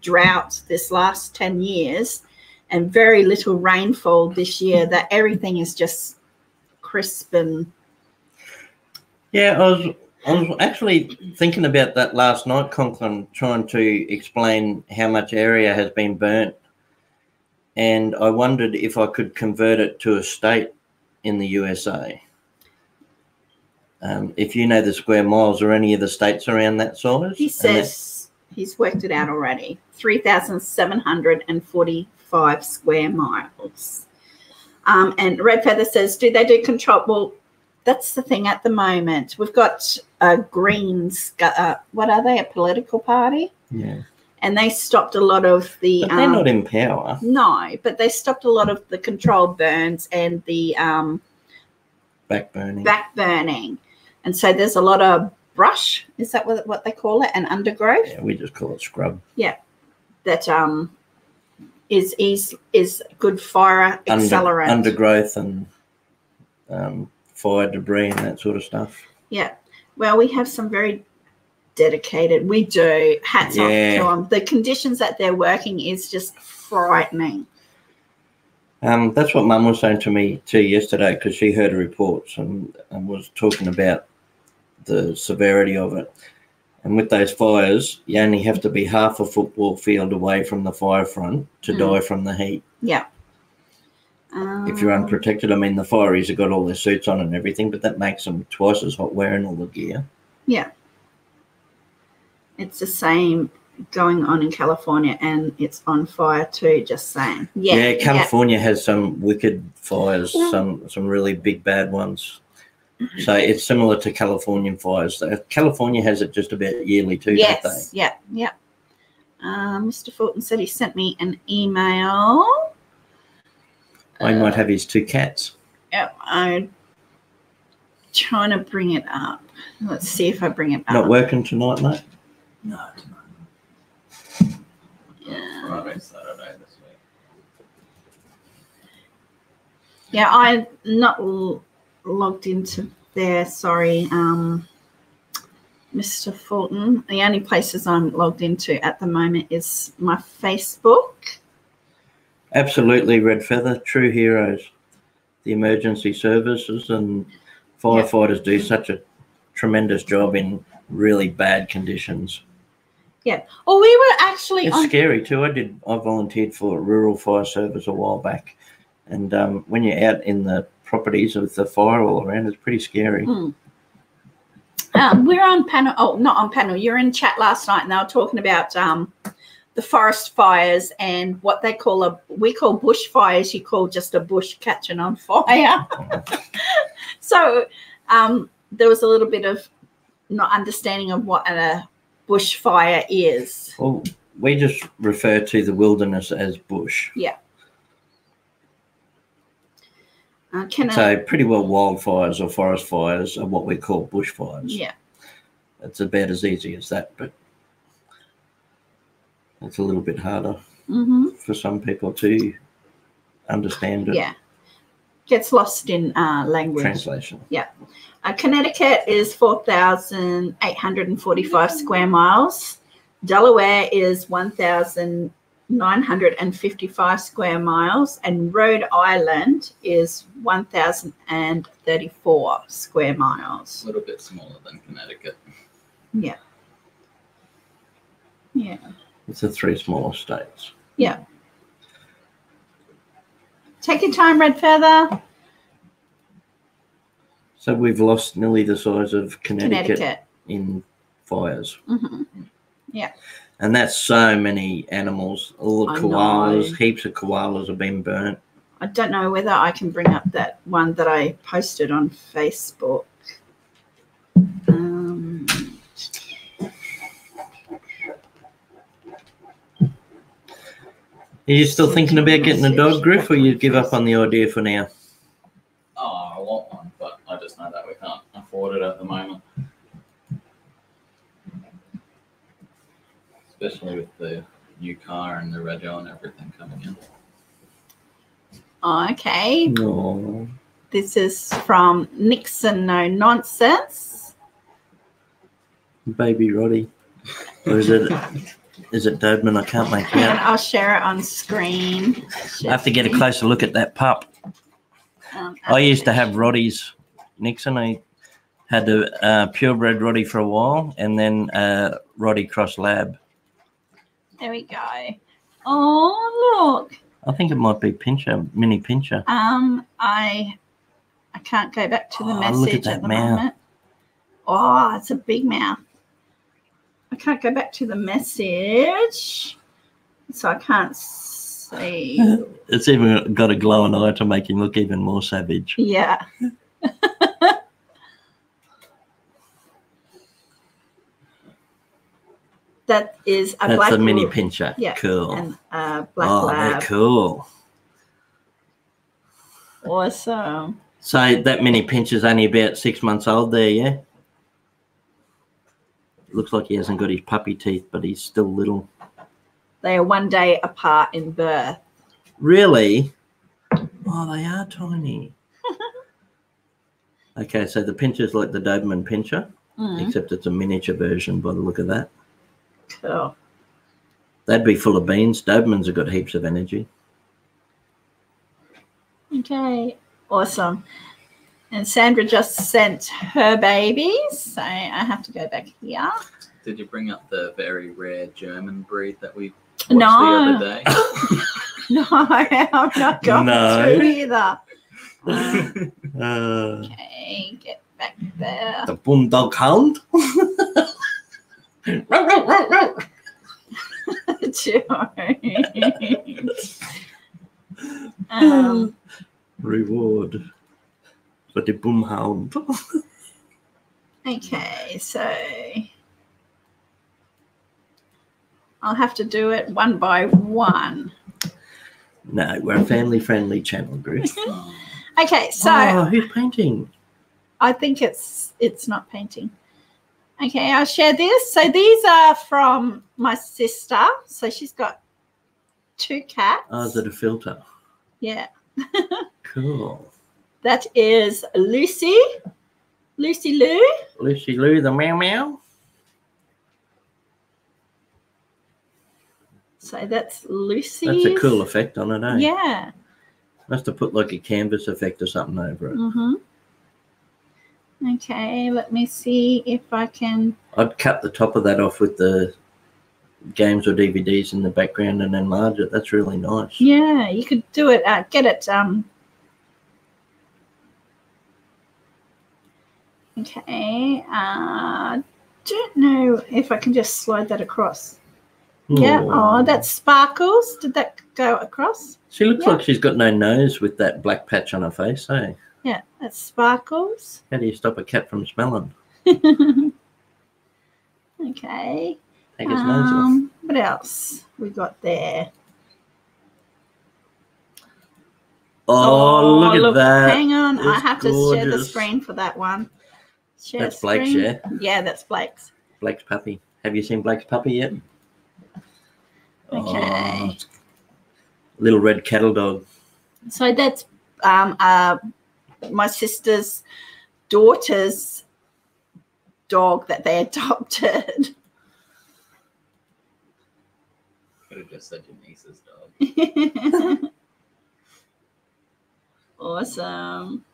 drought this last 10 years and very little rainfall this year that everything is just crisp and... Yeah, I was actually thinking about that last night, Conklin, trying to explain how much area has been burnt. And I wondered if I could convert it to a state in the USA. If you know the square miles or any of the states around that size. He says he's worked it out already. 3,745 square miles. And Red Feather says, do they do control? Well, that's the thing at the moment. We've got Greens. What are they? A political party? Yeah. And they stopped a lot of the... But they're not in power. No, but they stopped a lot of the controlled burns and the... Backburning. And so there's a lot of brush. Is that what they call it? And undergrowth? Yeah, we just call it scrub. Yeah. That is good fire accelerant. Undergrowth and fire debris and that sort of stuff. Yeah. Well, we have some very... dedicated. We do. Hats off to them. The conditions that they're working is just frightening. That's what Mum was saying to me too yesterday, because she heard reports and was talking about the severity of it. And with those fires, you only have to be half a football field away from the fire front to die from the heat. Yeah. If you're unprotected, I mean, the fireys have got all their suits on and everything, but that makes them twice as hot wearing all the gear. Yeah. It's the same going on in California, and it's on fire too, just saying. Yeah, California has some wicked fires, some really big bad ones. So it's similar to Californian fires. California has it just about yearly too, don't they? Yeah. Mr. Fulton said he sent me an email. I might have his 2 cats. Yeah, I'm trying to bring it up. Let's see if I bring it up. Not working tonight, mate? No, tonight. Friday, Saturday this week. Yeah, I'm not logged into there. Sorry, Mr. Fulton. The only places I'm logged into at the moment is my Facebook. Absolutely, Red Feather. True heroes. The emergency services and firefighters do such a tremendous job in really bad conditions. Yeah. Well, we were actually... It's scary too. I volunteered for a rural fire service a while back, And when you're out in the properties with the fire all around, it's pretty scary. We're on panel. Oh, not on panel. You're in chat last night, and they were talking about the forest fires and what they call we call bushfires. You call just a bush catching on fire. So there was a little bit of not understanding of what a bushfire is. Well, we just refer to the wilderness as bush. Yeah. So pretty well wildfires or forest fires are what we call bushfires. Yeah. It's about as easy as that, but it's a little bit harder for some people to understand it. Yeah. Gets lost in language. Translation. Yeah. Connecticut is 4,845 square miles. Delaware is 1,955 square miles, and Rhode Island is 1,034 square miles. A little bit smaller than Connecticut. Yeah. Yeah. It's the 3 smaller states. Yeah. Take your time, Red Feather. So we've lost nearly the size of Connecticut. In fires. Yeah. And that's so many animals. All the I koalas, know. heaps of koalas have been burnt. I don't know whether I can bring up that one that I posted on Facebook. Are you still thinking about getting a dog, Griff, or you give up on the idea for now? Oh, I want one, but I just know that we can't afford it at the moment. Especially with the new car and the rego and everything coming in. Okay. No. This is from Nixon No Nonsense. Baby Roddy. Or is it Doberman? I can't make And out. I'll share it on screen. I have to get a closer look at that pup. I used to have Roddies, Nixon. I had a purebred Roddy for a while, and then Roddy Cross Lab. There we go. Oh, look. I think it might be Pinscher, Mini Pinscher. I can't go back to the Oh, message look at that the mouth. moment. Oh, it's a big mouth. I can't go back to the message, so I can't see. It's even got a glowing eye to make him look even more savage. Yeah. That is a That's black the Mini lab. Pinscher. Yeah. Cool. And black Oh, lab. they're cool. Awesome. So that Mini Pinscher's only about 6 months old there, yeah? Looks like he hasn't got his puppy teeth, but he's still little. They are 1 day apart in birth. Really? Oh, they are tiny. Okay, so the Pinscher's like the Doberman Pinscher, except it's a miniature version by the look of that. Cool. They'd be full of beans. Dobermans have got heaps of energy. Okay. Awesome. And Sandra just sent her babies, so I have to go back here. Did you bring up the very rare German breed that we watched No. the other day? No, I'm not going No. to either. Uh, Okay, get back there. the Bulldog Hound. Reward for the Boomhound. Okay, so I'll have to do it one by one. No, we're a family-friendly channel, Bruce. Okay, so Oh, who's painting? I think it's not painting. Okay, I'll share this. So these are from my sister. So she's got 2 cats. Oh, is it a filter? Yeah. Cool. That is Lucy. Lucy Lou. Lucy Lou, the meow meow. So that's Lucy. That's a cool effect on it, eh? Yeah. Must have put like a canvas effect or something over it. Mm-hmm. Okay, let me see if I can. I'd cut the top of that off with the games or DVDs in the background and enlarge it. That's really nice. Yeah, you could do it. Get it. Okay. Don't know if I can just slide that across. Yeah. Oh, that's Sparkles. Did that go across? She looks like she's got no nose with that black patch on her face, eh? Yeah, that's Sparkles. How do you stop a cat from smelling? Okay. Take his nose off. What else we got there? Oh, look at that. Hang on. I It's have to share the gorgeous. screen for that one. Share That's Blake's, screen. yeah? Yeah, that's Blake's. Blake's puppy. Have you seen Blake's puppy yet? Okay. Oh, little red cattle dog. So that's my sister's daughter's dog that they adopted. Could have just said your niece's dog. Awesome.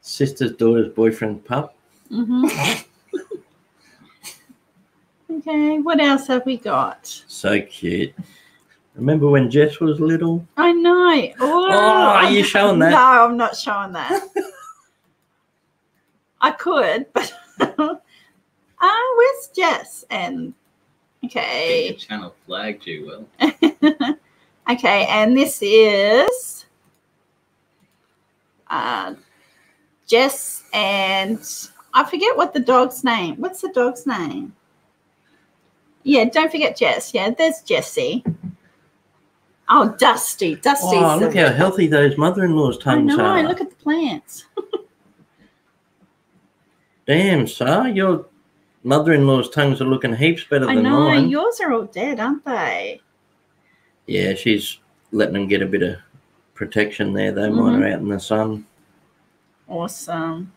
Sister's daughter's boyfriend pup. Okay, what else have we got? So cute. Remember when Jess was little? I know. Oh, are you showing that? No, I'm not showing that. I could, but where's Jess? And Get your okay. channel flagged, you will. Okay, and this is Jess and I forget what the dog's name. What's the dog's name? Yeah, don't forget Jess. Yeah, there's Jessie. Oh, Dusty. Dusty's Oh, look how healthy those mother-in-law's I tongues know. are. Look at the plants. Damn, sir, your mother-in-law's tongues are looking heaps better I than know. mine. Yours are all dead, aren't they? Yeah, she's letting them get a bit of protection there, though. Mine are out in the sun. Awesome.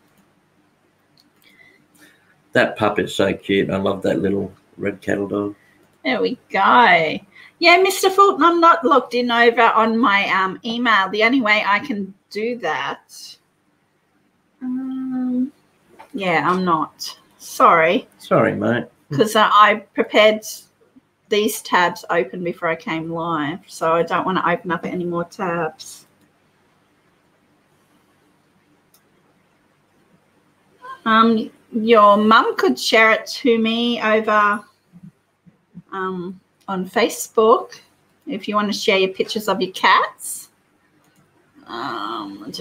That pup is so cute. I love that little red cattle dog. There we go. Yeah, Mr. Fulton, I'm not logged in over on my email. The only way I can do that. Yeah, I'm not. Sorry. Sorry, mate. Because I prepared these tabs open before I came live, so I don't want to open up any more tabs. Your mum could share it to me over on Facebook if you want to share your pictures of your cats. I'd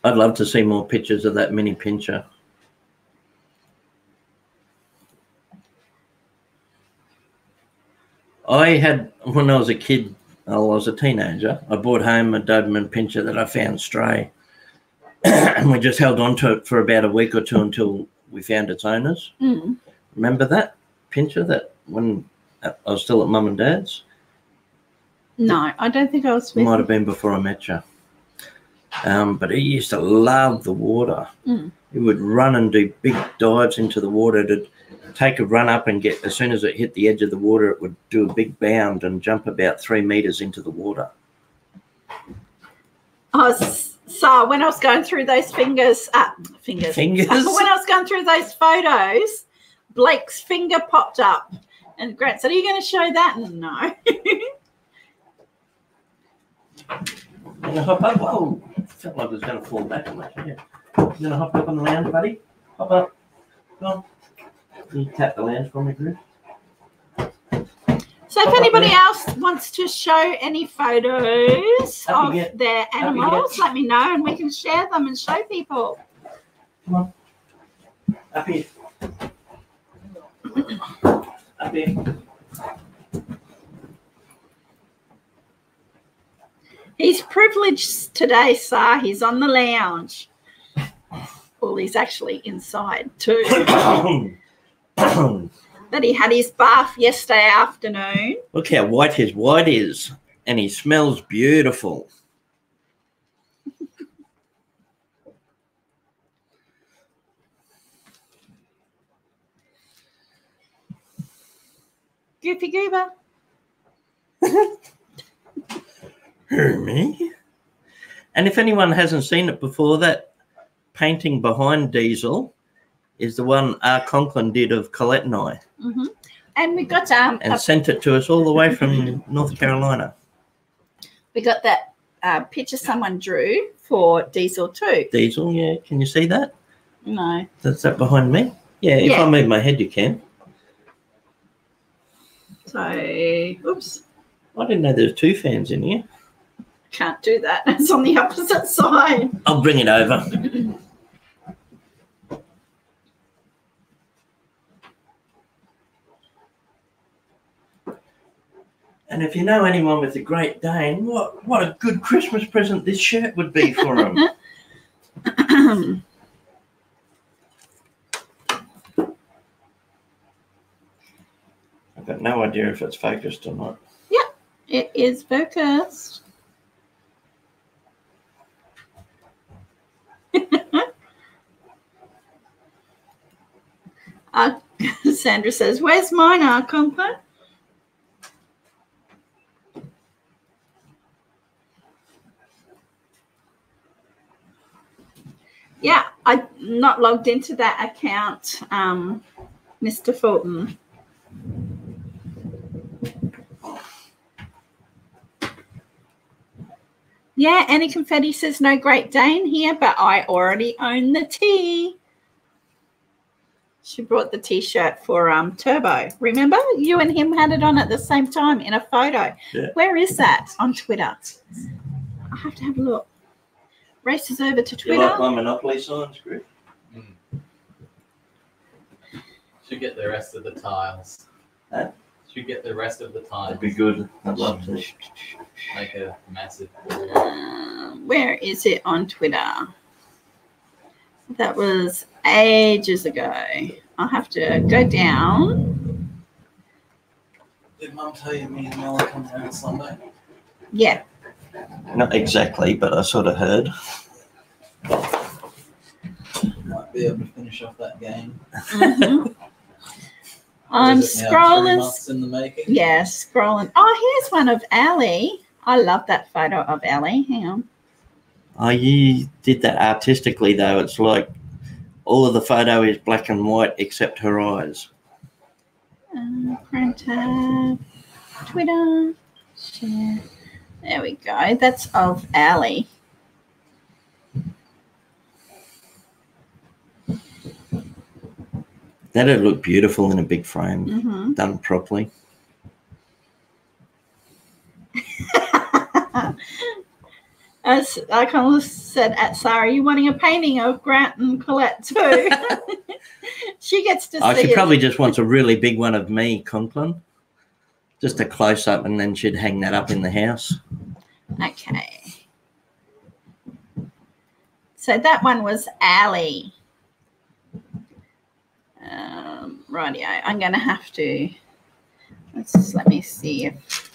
love to see more pictures of that mini pincher. I had, when I was a kid, I was a teenager, I brought home a Doberman pincher that I found stray. And we just held on to it for about a week or two until we found its owners. Remember that pincher that when I was still at Mum and Dad's? No, I don't think I was with Might have been before I met you. But he used to love the water. He would run and do big dives into the water. It'd take a run up and get, as soon as it hit the edge of the water, it would do a big bound and jump about 3 meters into the water. So when I was going through those fingers. When I was going through those photos, Blake's finger popped up. And Grant said, are you going to show that? No. You gonna hop up? Whoa! Felt like it was gonna fall back on my chair. You gonna hop up on the lounge, buddy? Hop up. Go on. Can you tap the lounge for me, Chris? So if anybody else wants to show any photos of their animals, let me know and we can share them and show people. Come on. Up here. Up here. He's privileged today, sir. He's on the lounge. Well, he's actually inside too. But he had his bath yesterday afternoon. Look how white his white is. And he smells beautiful. Goofy Goober. Who, me? And if anyone hasn't seen it before, that painting behind Diesel is the one R. Conklin did of Collette and I. And we got and sent it to us all the way from North Carolina. we got that picture someone drew for Diesel too. Diesel, yeah. Can you see that? No. That's that behind me? Yeah, if Yeah. I move my head, you can. So, oops, I didn't know there was 2 fans in here. can't do that. It's on the opposite side. I'll bring it over. And if you know anyone with a Great Dane, what a good Christmas present this shirt would be for them. I've got no idea if it's focused or not. Yeah, it is focused. Sandra says, where's mine, Conklin? Yeah, I'm not logged into that account, Mr. Fulton. Yeah, Annie Confetti says no Great Dane here, but I already own the tee. She brought the T-shirt for Turbo. Remember, you and him had it on at the same time in a photo. Yeah. Where is that on Twitter? I have to have a look. Races over to Twitter. You like my Monopoly signs, Griff? Should get the rest of the tiles. Huh? Should get the rest of the tiles. That'd be good. I'd love to. Make a massive ball. Where is it on Twitter? That was ages ago. I'll have to go down. Did Mum tell you me and Mel are coming out Sunday? Yeah. Not exactly, but I sort of heard. Might be able to finish off that game. Mm-hmm. I'm Is it now 3 scrolling. months in the making? Yeah, scrolling. Oh, here's one of Ali. I love that photo of Ali. Hang on. Oh, you did that artistically, though. It's like all of the photo is black and white except her eyes. Chrome tab, Twitter, share. There we go. That's of Ali. That'd look beautiful in a big frame, Mm-hmm. done properly. As I kind of said at Sarah, are you wanting a painting of Grant and Collette too? She gets to I see could it. probably just want a really big one of me, Conklin. Just a close-up, and then she'd hang that up in the house. Okay. So that one was Ali. Rightio. I'm going to have to. Let me see if.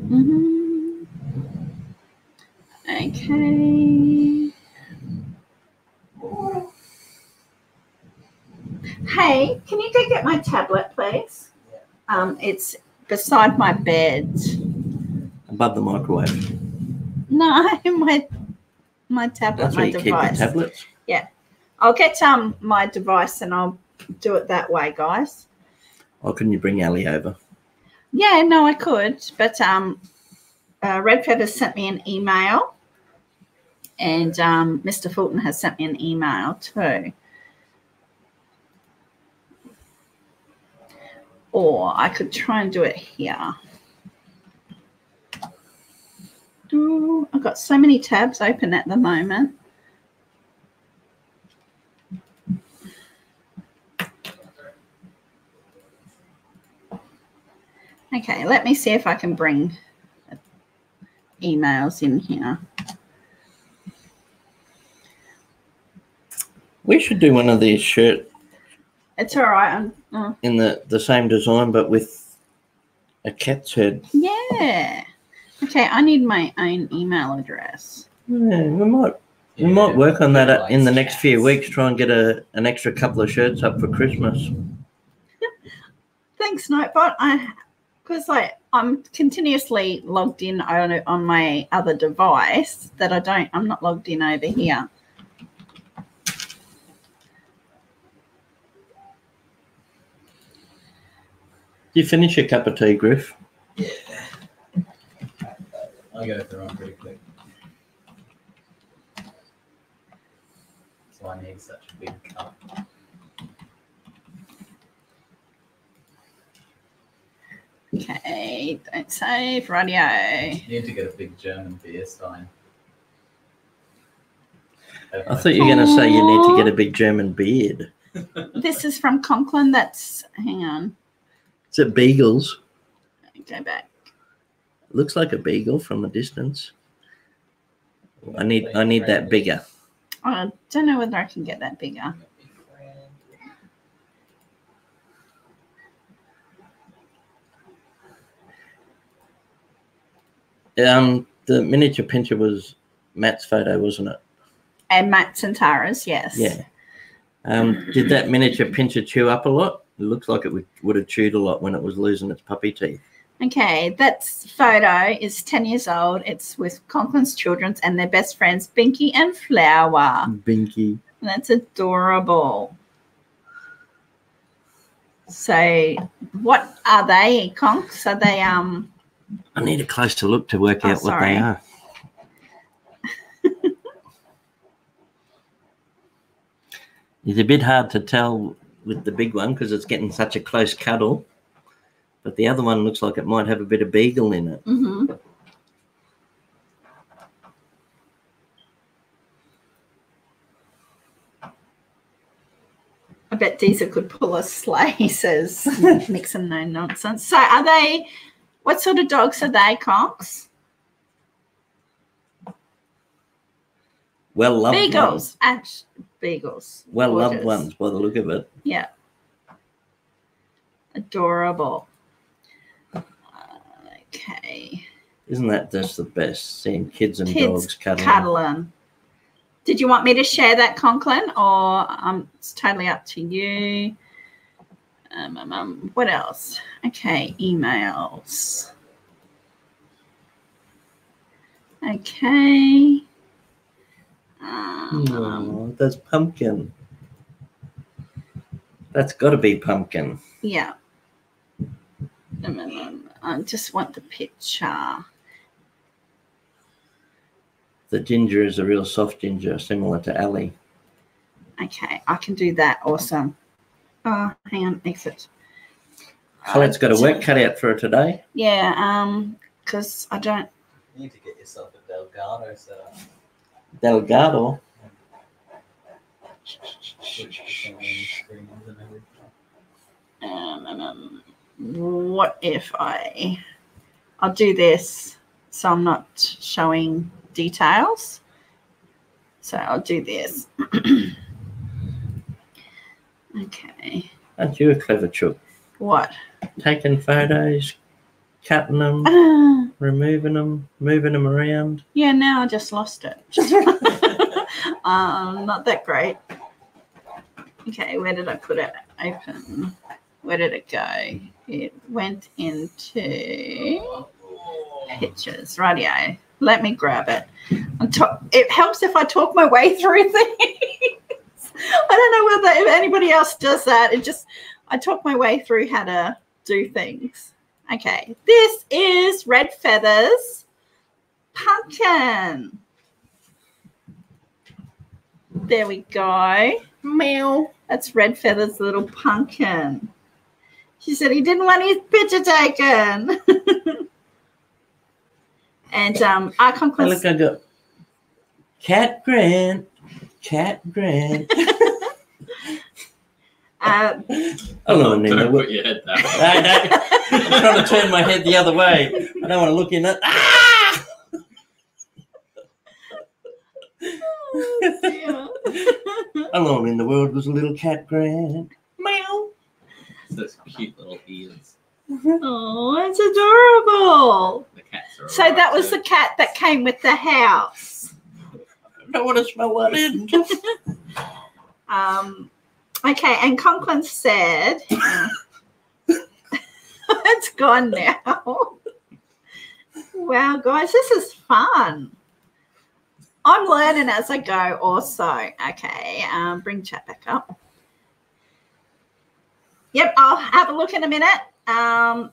Mm-hmm. Okay. Hey, can you go get my tablet, please? It's beside my bed. Above the microwave. No, my tablet, That's where my you keep device. the tablets. Yeah, I'll get my device and I'll do it that way, guys. Or couldn't you bring Ali over? Yeah, no, I could, but Red Feather sent me an email, and Mr. Fulton has sent me an email too. Or I could try and do it here. Ooh, I've got so many tabs open at the moment. Okay, let me see if I can bring emails in here. We should do one of these shirts It's all right. in the same design, but with a cat's head. Yeah. Okay, I need my own email address. Yeah, we might work on that in the next few weeks. Try and get an extra couple of shirts up for Christmas. Thanks, Notebot. Because I'm continuously logged in on my other device that I'm not logged in over here. You finish your cup of tea, Griff? Yeah. I'll go through them pretty quick. That's why I need such a big cup. Okay, don't save. Radio. You need to get a big German beer stein. I thought you were going to say you need to get a big German beard. This is from Conklin. That's, hang on. Is it beagles? Go back. Looks like a beagle from a distance. I need that bigger. I don't know whether I can get that bigger. The miniature pincher was Matt's photo, wasn't it? And Matt's and Tara's, yes. Yeah. Did that miniature pincher chew up a lot? It looks like it would have chewed a lot when it was losing its puppy teeth. Okay, that photo is 10 years old. It's with Conklin's children and their best friends, Binky and Flower. Binky. That's adorable. So what are they, Conks? Are they I need a closer look to work out what they are. It's a bit hard to tell with the big one because it's getting such a close cuddle. But the other one looks like it might have a bit of beagle in it. Mm-hmm. I bet Diesel could pull a sleigh, says Nixon, no nonsense. So are they, what sort of dogs are they, Conks? Well-loved Beagles. ones. Beagles. Well-loved Gorgeous. ones by the look of it. Yeah. Adorable. Okay. Isn't that just the best, seeing kids and dogs cuddling? Did you want me to share that, Conklin, or it's totally up to you? What else? Okay, emails. Okay. Oh, that's Pumpkin. That's got to be Pumpkin. Yeah. I just want the picture. The ginger is a real soft ginger, similar to Allie. Okay, I can do that. Awesome. Oh, hang on, exit. Colette's got a work cut out for her today. Yeah, because I don't. You need to get yourself a Delgado set up. Delgado. What if I'll do this so I'm not showing details. So I'll do this. Okay. Aren't you a clever chook? What? Taking photos, cutting them, removing them, moving them around. Yeah, now I just lost it. Not that great. Okay, where did I put it? Open. Where did it go? It went into pictures. Radio. Let me grab it. It helps if I talk my way through things. I don't know whether if anybody else does that. I talk my way through how to do things. Okay, this is Red Feather's pumpkin. There we go. Meow. That's Red Feather's little pumpkin. She said he didn't want his picture taken. And our conclusion. Look, I got Cat Grant. Hello, Nina. Don't put your head that way. I'm trying to turn my head the other way. I don't want to look in it. Ah! Alone in the world was a little cat Grant. Meow. Those cute little ears. Oh, it's adorable. The cats are So alright that was too. the cat that came with the house. I don't want to smell that in. Okay, and Conklin said, it's gone now. Wow, guys, this is fun. I'm learning as I go also. Okay, bring chat back up. Yep, I'll have a look in a minute.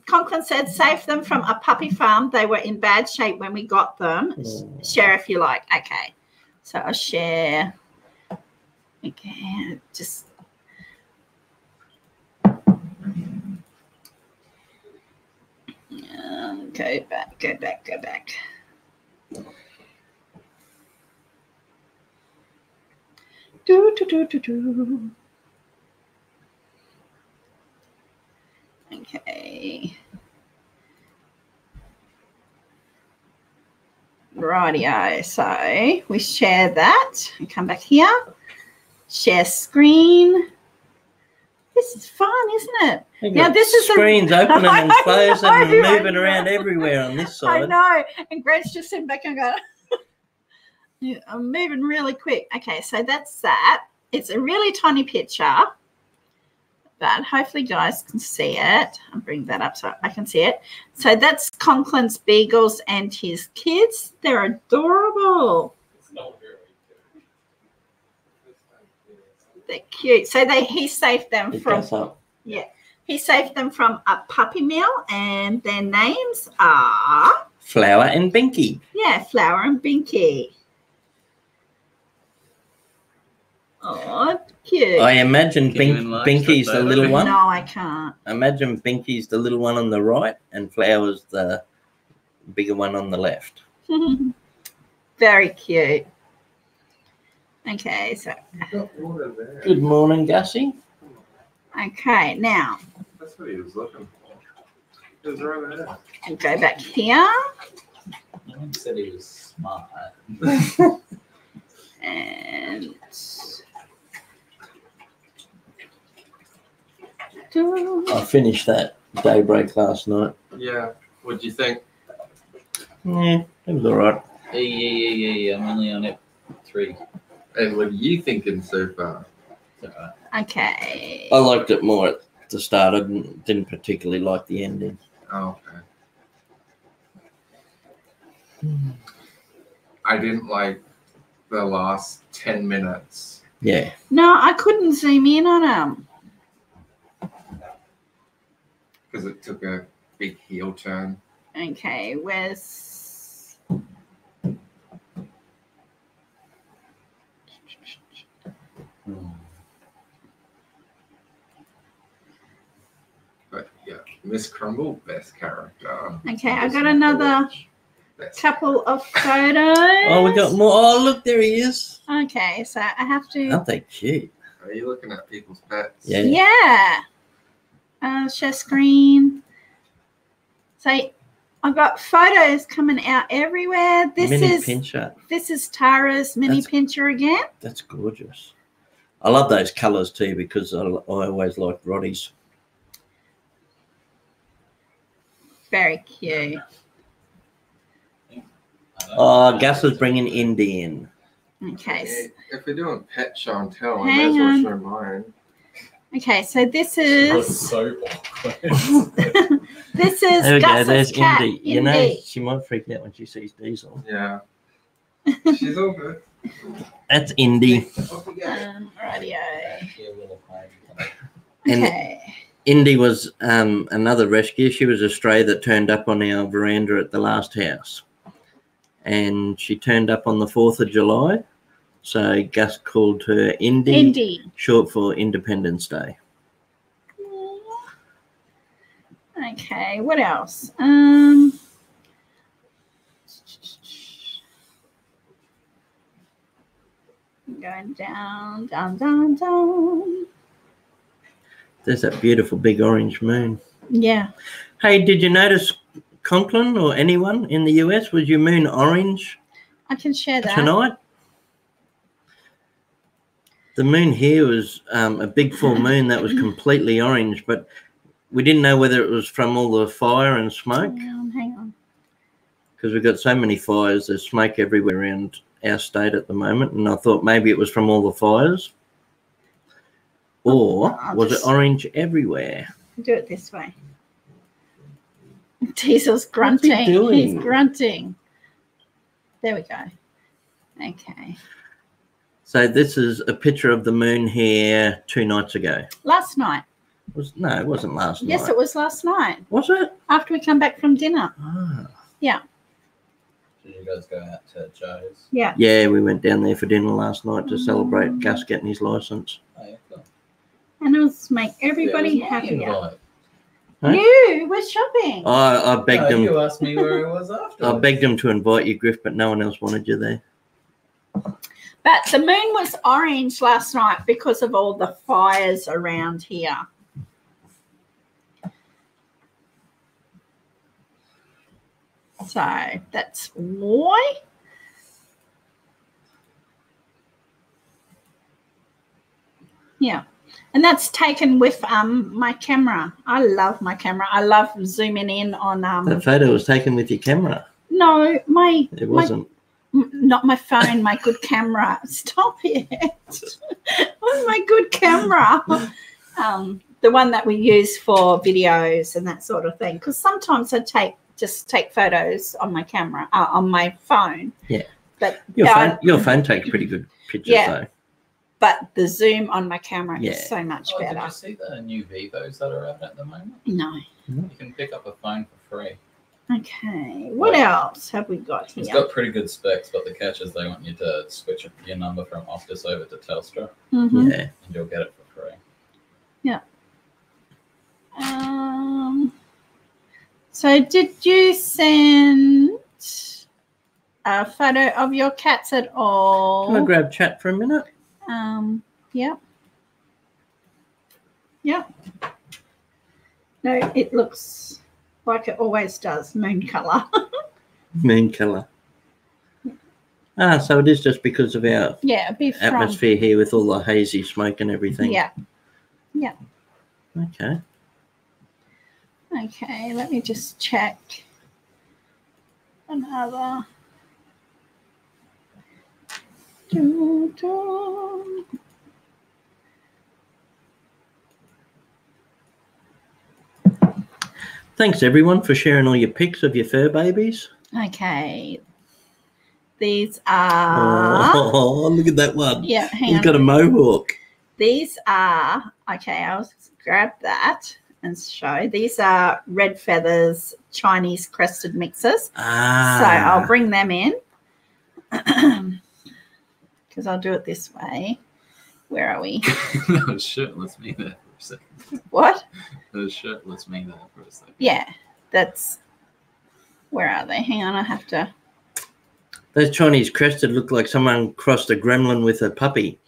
Conklin said, save them from a puppy farm. They were in bad shape when we got them. Share if you like. Okay. So I'll share. Okay. Just. Go back. Do. Okay. Rightio. So we share that and come back here. Share screen. This is fun, isn't it? Now this is screens opening and closing and moving around everywhere on this side. I know. And Greg's just sitting back and going, yeah, I'm moving really quick. Okay, so that's that. It's a really tiny picture, but hopefully you guys can see it. I'll bring that up so I can see it. So that's Conklin's beagles and his kids. They're adorable. They're cute. So he saved them from he saved them from a puppy mill, and their names are Flower and Binky. Yeah, Flower and Binky. Oh, cute. I imagine Binky's the little one. No, I can't. Imagine Binky's the little one on the right and Flower's the bigger one on the left. Very cute. Okay, so. Good morning, Gussie. Okay, now. That's what he was looking for. He was right there. And go back here. No one said he was smart. And. I finished that daybreak last night. Yeah. What'd you think? Yeah, it was all right. Yeah. I'm only on it 3. And what are you thinking so far? It's all right. Okay. I liked it more at the start. I didn't particularly like the ending. Oh, okay. I didn't like the last 10 minutes. Yeah. No, I couldn't zoom in on them. Because it took a big heel turn. Okay, where's. But yeah, Miss Crumble, best character. Okay, I got another couple of photos. Oh, we got more. Oh, look, there he is. Okay, so I have to. Aren't they cute? Are you looking at people's pets? Yeah. Yeah. Share screen. So I've got photos coming out everywhere. Mini pincher. This is Tara's mini pincher again. That's gorgeous. I love those colours too because I always liked Roddy's. Very cute. Oh, Gus is bringing Indy in. Okay. If we're doing pet show and tell, I Hang may as well on. show mine. Okay, so this is so awkward. this is There we go. Gus's There's cat, Indy. You know, she might freak out when she sees Diesel. Yeah. She's all good. That's Indy. Radio. And Okay. Indy was another rescue. She was a stray that turned up on our veranda at the last house. And she turned up on the 4th of July. So Gus called her Indy. Short for Independence Day. Okay, what else? Going down. There's that beautiful big orange moon. Yeah. Hey, did you notice Conklin or anyone in the US? Was your moon orange I can share that. tonight? The moon here was a big full moon that was completely orange, but we didn't know whether it was from all the fire and smoke. Hang on. Because we've got so many fires, there's smoke everywhere around our state at the moment, and I thought maybe it was from all the fires. Or was it orange everywhere? Do it this way. Diesel's grunting. What's he doing? He's grunting. There we go. Okay. So this is a picture of the moon here 2 nights ago. Last night. No, it wasn't last night. Yes, it was last night Was it? after we come back from dinner. Ah. Did you guys go out to Joe's? Yeah. Yeah, we went down there for dinner last night to celebrate Gus getting his license. Oh, yeah, cool. And it was make everybody Yeah, it was my happier. invite. Huh? You were shopping. I begged No, him. you asked me where it was after. I begged him to invite you, Griff, but no one else wanted you there. But the moon was orange last night because of all the fires around here. So that's why. Yeah. And that's taken with my camera. I love my camera. I love zooming in on That photo was taken with your camera. no, It wasn't. not my phone, my good camera. Stop it. Oh, my good camera. The one that we use for videos and that sort of thing. Because sometimes I just take photos on my camera, on my phone. Yeah. But Your phone takes pretty good pictures, Yeah. though. But the zoom on my camera Yeah. is so much Oh, did better. you see the new Vivos that are out at the moment? No. You can pick up a phone for free. Okay. What else have we got here? It's got pretty good specs, but the catch is they want you to switch your number from Optus over to Telstra, Mhm. Yeah. and you'll get it for free. So did you send a photo of your cats at all? Can I grab chat for a minute? Yep. Yep. No, it looks like it always does, moon colour. Moon colour. Ah, so it is just because of our Yeah, it'd be from. atmosphere here with all the hazy smoke and everything. Yeah. Okay. Okay, let me just check another. Thanks, everyone, for sharing all your pics of your fur babies. Okay. These are. Oh, look at that one. Yeah, hang He's on. got a mohawk. These are. Okay, I'll grab that and show. These are red feathers Chinese crested mixes. Ah. So I'll bring them in because I'll do it this way. Where are we? That was shirtless me there for a second. What? That was shirtless me there for a second. Yeah, that's. Where are they? Hang on, I have to. Those Chinese crested look like someone crossed a gremlin with a puppy.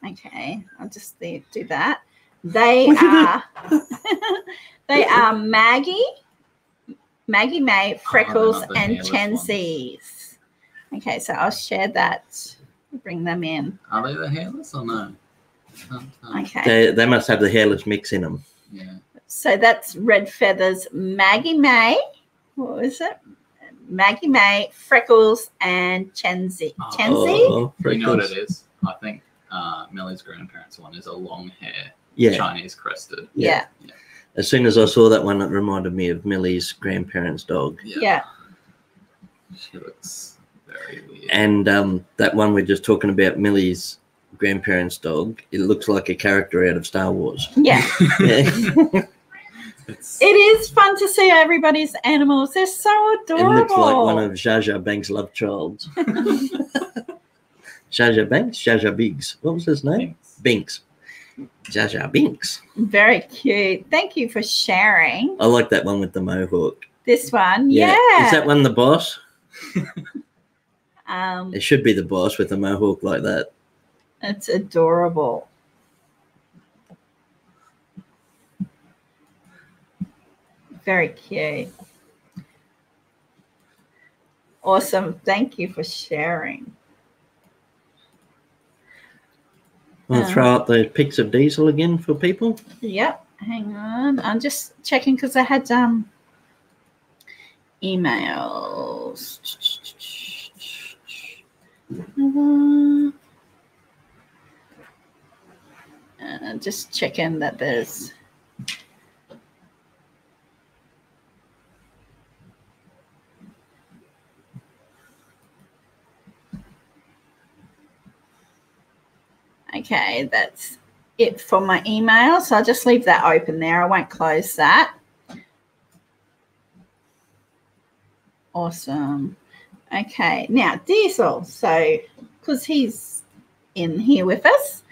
Okay, I'll just do that. They are. They are Maggie May, Freckles, not the and hairless Chensies. Okay, so I'll share that. Bring them in. Are they the hairless or no? Can't tell. Okay. They must have the hairless mix in them. Yeah. So that's Red Feathers, Maggie May. What was it? Maggie May, Freckles, and Chensi. Chensi? Oh, You know what freckles. it is? I think Millie's grandparents' one is a long hair Yeah. Chinese crested. Yeah. As soon as I saw that one, it reminded me of Millie's grandparents' dog. Yeah. She looks very weird. And that one we're just talking about, Millie's grandparents' dog, it looks like a character out of Star Wars. Yeah. Yeah. It's, It is fun to see everybody's animals. They're so It adorable. looks like one of Jar Jar Banks' love childs. Jar Jar Banks? Jar Jar Biggs. What was his name? Binks. Jar Jar Binks. Very cute. Thank you for sharing I like that one with the mohawk. this one. Is Yeah. that one the boss? Um, It should be the boss with the mohawk like that. it's adorable. Very cute. Awesome. Thank you for sharing. I'll throw up those pics of Diesel again for people. Yep. Hang on. I'm just checking because I had emails. Just checking that there's. Okay, that's it for my email. So I'll just leave that open there. I won't close that. Awesome. Okay, now Diesel. So because he's in here with us,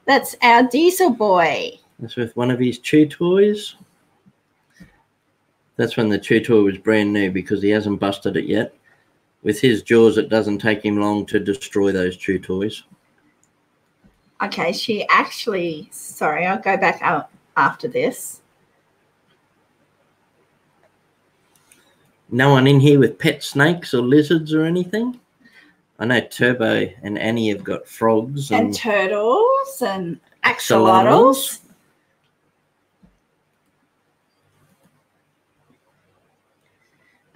that's our Diesel boy. That's with one of his chew toys. That's when the chew toy was brand new because he hasn't busted it yet. With his jaws, it doesn't take him long to destroy those chew toys. Okay, she actually, sorry, I'll go back out after this. No one in here with pet snakes or lizards or anything? I know Turbo and Annie have got frogs. And turtles and axolotls.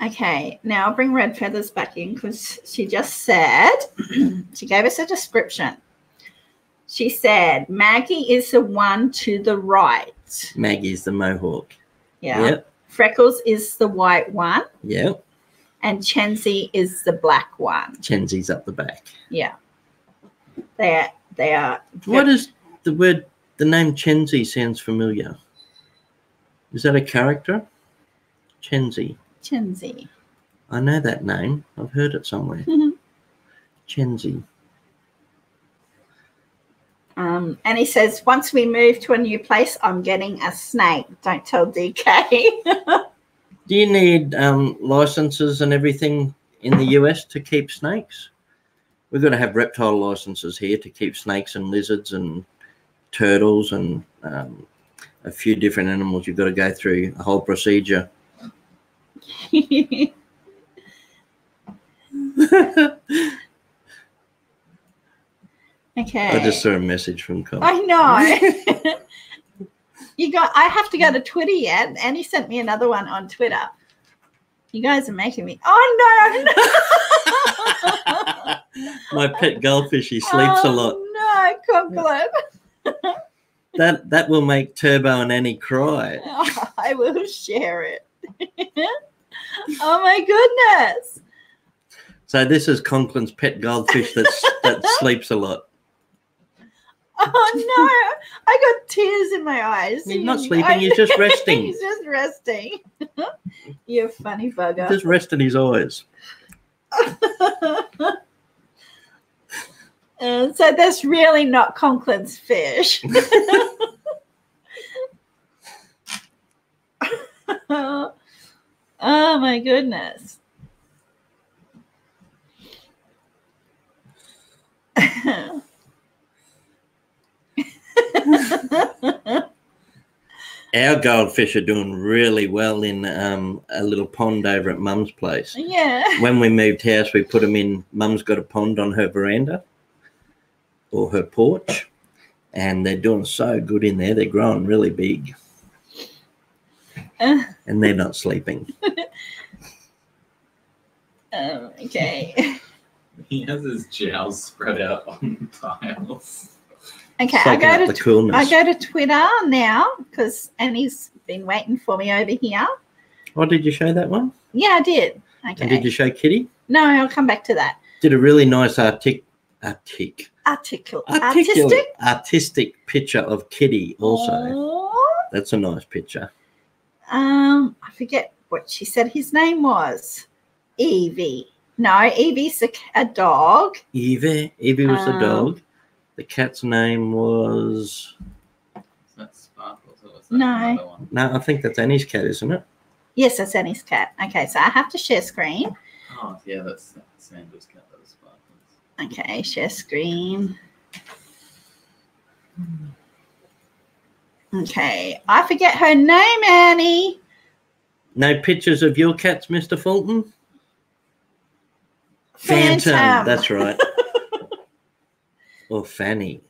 Okay, now I'll bring Red Feathers back in because she just said, she gave us a description. She said, Maggie is the one to the right. Maggie's the mohawk. Yeah. Yep. Freckles is the white one. Yep. And Chenzi is the black one. Chenzi's up the back. Yeah. They are. What is the name Chenzi sounds familiar? Is that a character? Chenzi. Chenzi. I know that name. I've heard it somewhere. Chenzi. And he says, once we move to a new place, I'm getting a snake. Don't tell DK. Do you need licenses and everything in the US to keep snakes? We've got to have reptile licenses here to keep snakes and lizards and turtles and a few different animals. You've got to go through a whole procedure. Okay. I just saw a message from Collette. I know. I have to go to Twitter yet, and he sent me another one on Twitter. You guys are making me. Oh no! My pet goldfish, he sleeps a lot. No, Collette. That will make Turbo and Annie cry. Oh, I will share it. Oh my goodness! So this is Conklin's pet goldfish that sleeps a lot. Oh no! I got tears in my eyes. He's not sleeping. He's just resting. He's just resting. You funny bugger. Just resting his eyes. So that's really not Conklin's fish. Oh my goodness. Our goldfish are doing really well in a little pond over at Mum's place. Yeah. When we moved house, we put them in. Mum's got a pond on her veranda or her porch, and they're doing so good in there. They're growing really big, and they're not sleeping. Okay. He has his jowls spread out on the tiles. Okay, Soaking up the coolness. I go to Twitter now because Annie's been waiting for me over here. Oh, did you show that one? Yeah, I did. Okay. And did you show Kitty? No, I'll come back to that. Did a really nice artistic picture of Kitty also. Oh. That's a nice picture. I forget what she said his name was. Evie. No, Evie's a dog. Evie was the dog. The cat's name was... Is that Sparkles or was that No. another one? No, I think that's Annie's cat, isn't it? Yes, that's Annie's cat. Okay, so I have to share screen. Oh, yeah, that's Sandra's cat. That was Sparkles. Okay, share screen. Okay, I forget her name, Annie. No pictures of your cats, Mr. Fulton? Phantom. That's right. Or Fanny.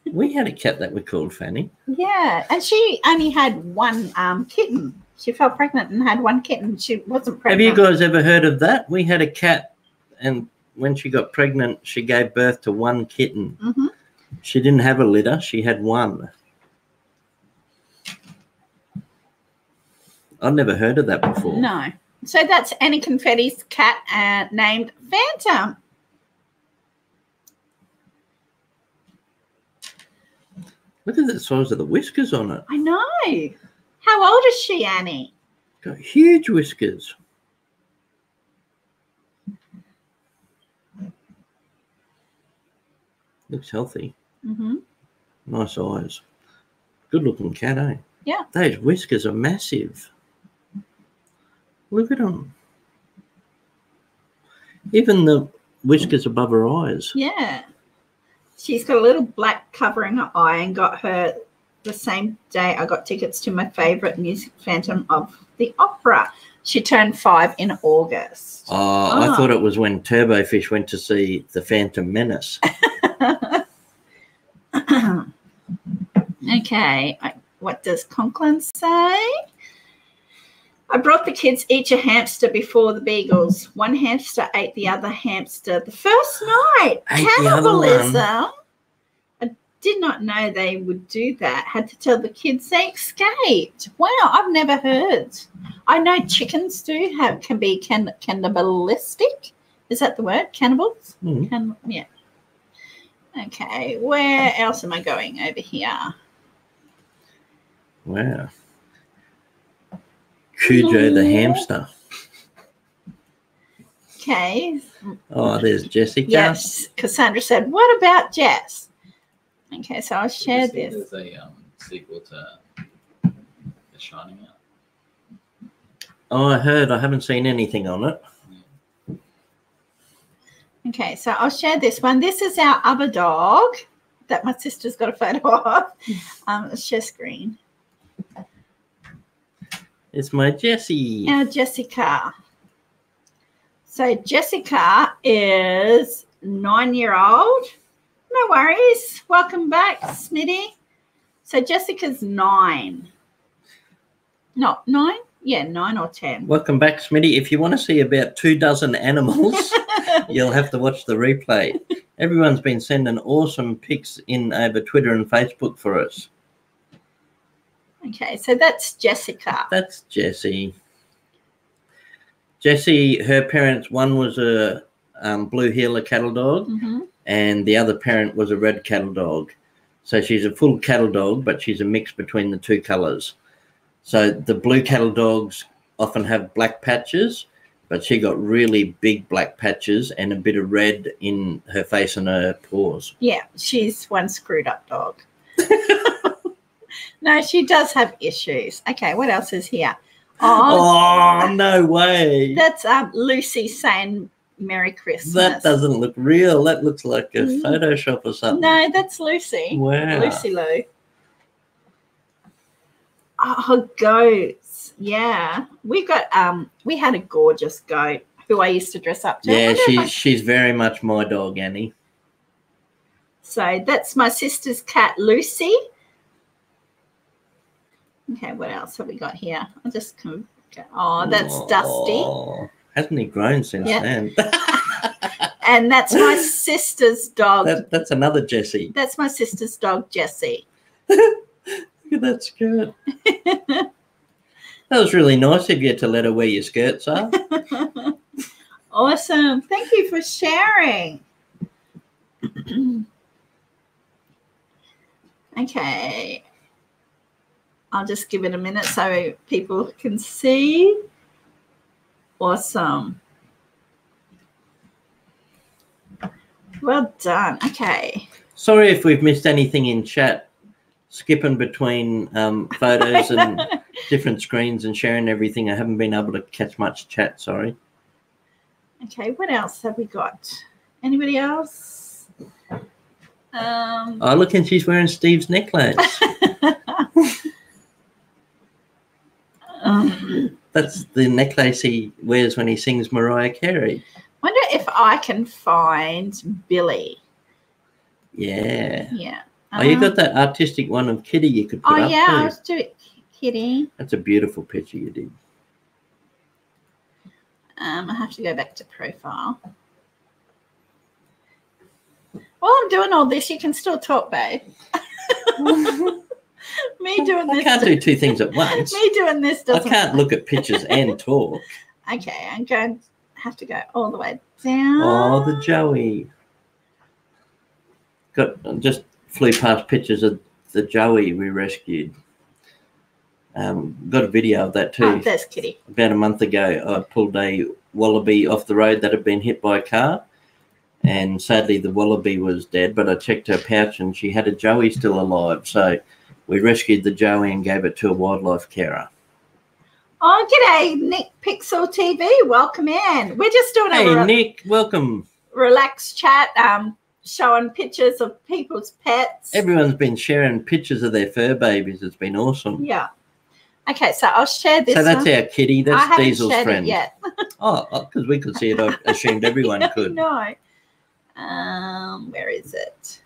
We had a cat that we called Fanny. Yeah, and she only had one kitten. She fell pregnant and had one kitten. She wasn't pregnant. Have you guys ever heard of that? We had a cat, and when she got pregnant, she gave birth to one kitten. Mm-hmm. She didn't have a litter. She had one. I've never heard of that before. No. So that's Annie Confetti's cat named Phantom. Look at the size of the whiskers on it. I know. How old is she, Annie? Got huge whiskers. Looks healthy. Mm-hmm. Nice eyes. Good looking cat, eh? Yeah. Those whiskers are massive. Look at them. Even the whiskers above her eyes. Yeah. She's got a little black covering her eye and got her the same day I got tickets to my favourite music, Phantom of the Opera. She turned 5 in August. Oh, I thought it was when Turbofish went to see the Phantom Menace. Okay. What does Conklin say? I brought the kids each a hamster before the Beagles. One hamster ate the other hamster the first night. Ate the other one. Cannibalism. I did not know they would do that. Had to tell the kids they escaped. Wow, I've never heard. I know chickens can be cannibalistic. Is that the word? Cannibals? Mm. Yeah. Okay, where else am I going over here? Wow. Cujo the hamster. Okay. Oh, there's Jessica. Yes, Cassandra said, what about Jess? Okay, so I'll share Did you see this. There's a sequel to The Shining out. Oh, I heard. I haven't seen anything on it. Okay, so I'll share this one. This is our other dog that my sister's got a photo of. Let's share screen. It's my Jessie. Our Jessica. So Jessica is 9-year-old. No worries. Welcome back, Smitty. So Jessica's 9. No, 9? Yeah, 9 or 10. Welcome back, Smitty. If you want to see about 24 animals, you'll have to watch the replay. Everyone's been sending awesome pics in over Twitter and Facebook for us. Okay, so that's Jessica. That's Jessie. Jessie, her parents, one was a blue heeler cattle dog, and the other parent was a red cattle dog. So she's a full cattle dog, but she's a mix between the two colours. So the blue cattle dogs often have black patches, but she got really big black patches and a bit of red in her face and her paws. Yeah, she's one screwed up dog. No, she does have issues. Okay, what else is here? Oh, no way. That's Lucy saying Merry Christmas. That doesn't look real. That looks like a Photoshop or something. No, that's Lucy. Wow. Lucy Lou. Oh, goats. Yeah. We had a gorgeous goat who I used to dress up to. Yeah, she's very much my dog, Annie. So that's my sister's cat, Lucy. Okay, what else have we got here? I'll just come. Oh, that's Dusty. Hasn't he grown since then? And that's my sister's dog. That's another Jessie. That's my sister's dog, Jessie. Look at that skirt. That was really nice of you to let her wear your skirts up. Awesome. Thank you for sharing. Okay. I'll just give it a minute so people can see. Awesome. Well done. Okay. Sorry if we've missed anything in chat. Skipping between photos and different screens and sharing everything. I haven't been able to catch much chat, sorry. Okay, what else have we got? Anybody else? Oh, look, and she's wearing Steve's necklace. That's the necklace he wears when he sings Mariah Carey. Wonder if I can find Billy. Yeah. Yeah. Oh, you got that artistic one of Kitty you could put up yeah, too. I was doing Kitty. That's a beautiful picture you did. I have to go back to profile. While I'm doing all this, you can still talk, babe. Me doing this. I can't do two things at once. Me doing this doesn't. I can't look at pictures and talk. Okay, I'm going to have to go all the way down. Oh, the Joey. Just flew past pictures of the Joey we rescued. Got a video of that too. Oh, there's Kitty. About a month ago, I pulled a wallaby off the road that had been hit by a car, and sadly the wallaby was dead, but I checked her pouch and she had a Joey still alive. So we rescued the Joey and gave it to a wildlife carer. Oh, g'day, Nick Pixel TV. Welcome in. We're just doing Hey, Nick, welcome. Relaxed chat, showing pictures of people's pets. Everyone's been sharing pictures of their fur babies. It's been awesome. Yeah. Okay, so I'll share this. So that's one. our kitty. That's I haven't Diesel's shared friend. it yet. Oh, because we could see it. I assumed everyone could. No. Where is it?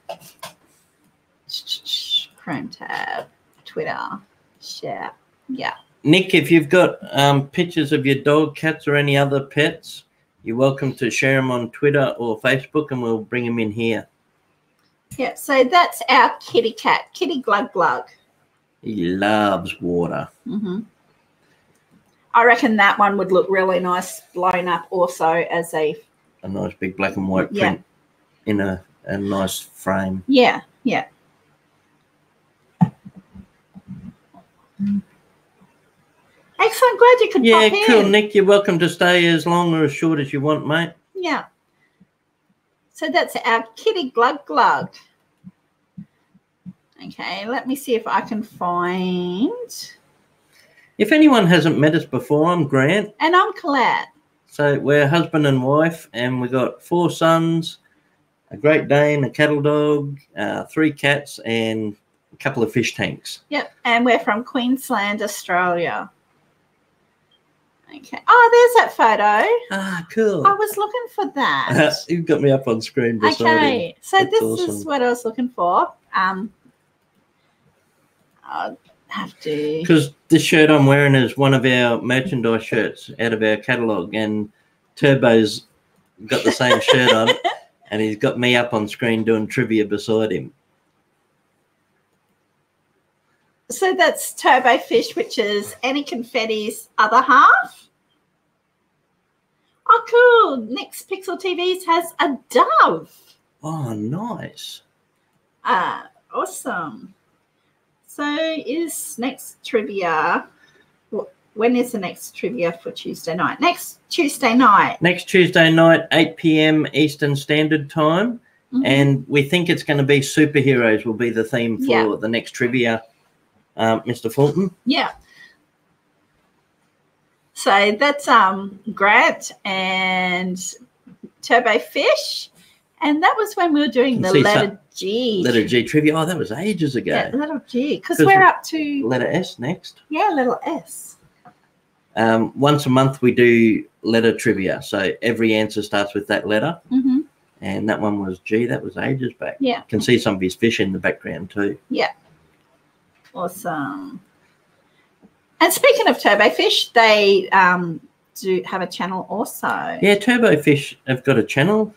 Chrome tab, Twitter, share. Yeah. Nick, if you've got pictures of your dog, cats, or any other pets, you're welcome to share them on Twitter or Facebook, and we'll bring them in here. Yeah, so that's our kitty cat, Kitty Glug Glug. He loves water. Mm-hmm. I reckon that one would look really nice blown up also as a nice big black and white print in a nice frame. Yeah, yeah. Excellent. Glad you could pop in. Yeah, cool, Nick. You're welcome to stay as long or as short as you want, mate. Yeah. So that's our Kitty Glug Glug. Okay, let me see if I can find. If anyone hasn't met us before, I'm Grant. And I'm Collette. So we're husband and wife, and we've got 4 sons, a Great Dane, a cattle dog, 3 cats, and a couple of fish tanks. Yep, and we're from Queensland, Australia. Okay. Oh, there's that photo. Ah, cool. I was looking for that. You've got me up on screen beside him. Okay, so That's this awesome. is what I was looking for. I'll have to. Because this shirt I'm wearing is one of our merchandise shirts out of our catalogue, and Turbo's got the same shirt on, and he's got me up on screen doing trivia beside him. So that's Turbo Fish, which is Annie Confetti's other half. Oh, cool. Next Pixel TVs has a dove. Oh, nice. Awesome. So is next trivia, when is the next trivia for Tuesday night? Next Tuesday night. Next Tuesday night, 8 p.m. Eastern Standard Time. Mm-hmm. And we think it's going to be superheroes will be the theme for the next trivia, Mr. Fulton. Yeah. So that's Grant and Turbo Fish. And that was when we were doing the letter G. Letter G trivia. Oh, that was ages ago. Yeah, letter G. Because we're up to... Letter S next. Yeah, letter S. Once a month we do letter trivia. So every answer starts with that letter. Mm-hmm. And that one was G. That was ages back. Yeah. You can see some of his fish in the background too. Yeah. Awesome. And speaking of Turbo Fish, they do have a channel also. Yeah, Turbo Fish have got a channel.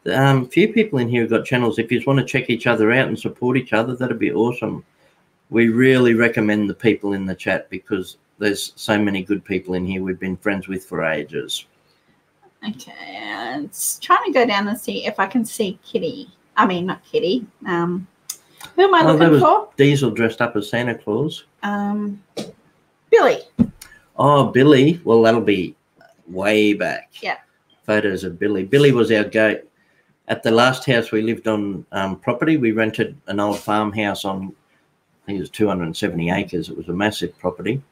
Few people in here have got channels. If you just want to check each other out and support each other, that'd be awesome. We really recommend the people in the chat because there's so many good people in here we've been friends with for ages. Okay, and trying to go down and see if I can see Kitty. I mean, not Kitty. Who am I looking for? Diesel dressed up as Santa Claus. Billy. Oh, Billy. Well, that'll be way back. Yeah. Photos of Billy. Billy was our goat. At the last house we lived on property, we rented an old farmhouse on, I think it was 270 acres. It was a massive property.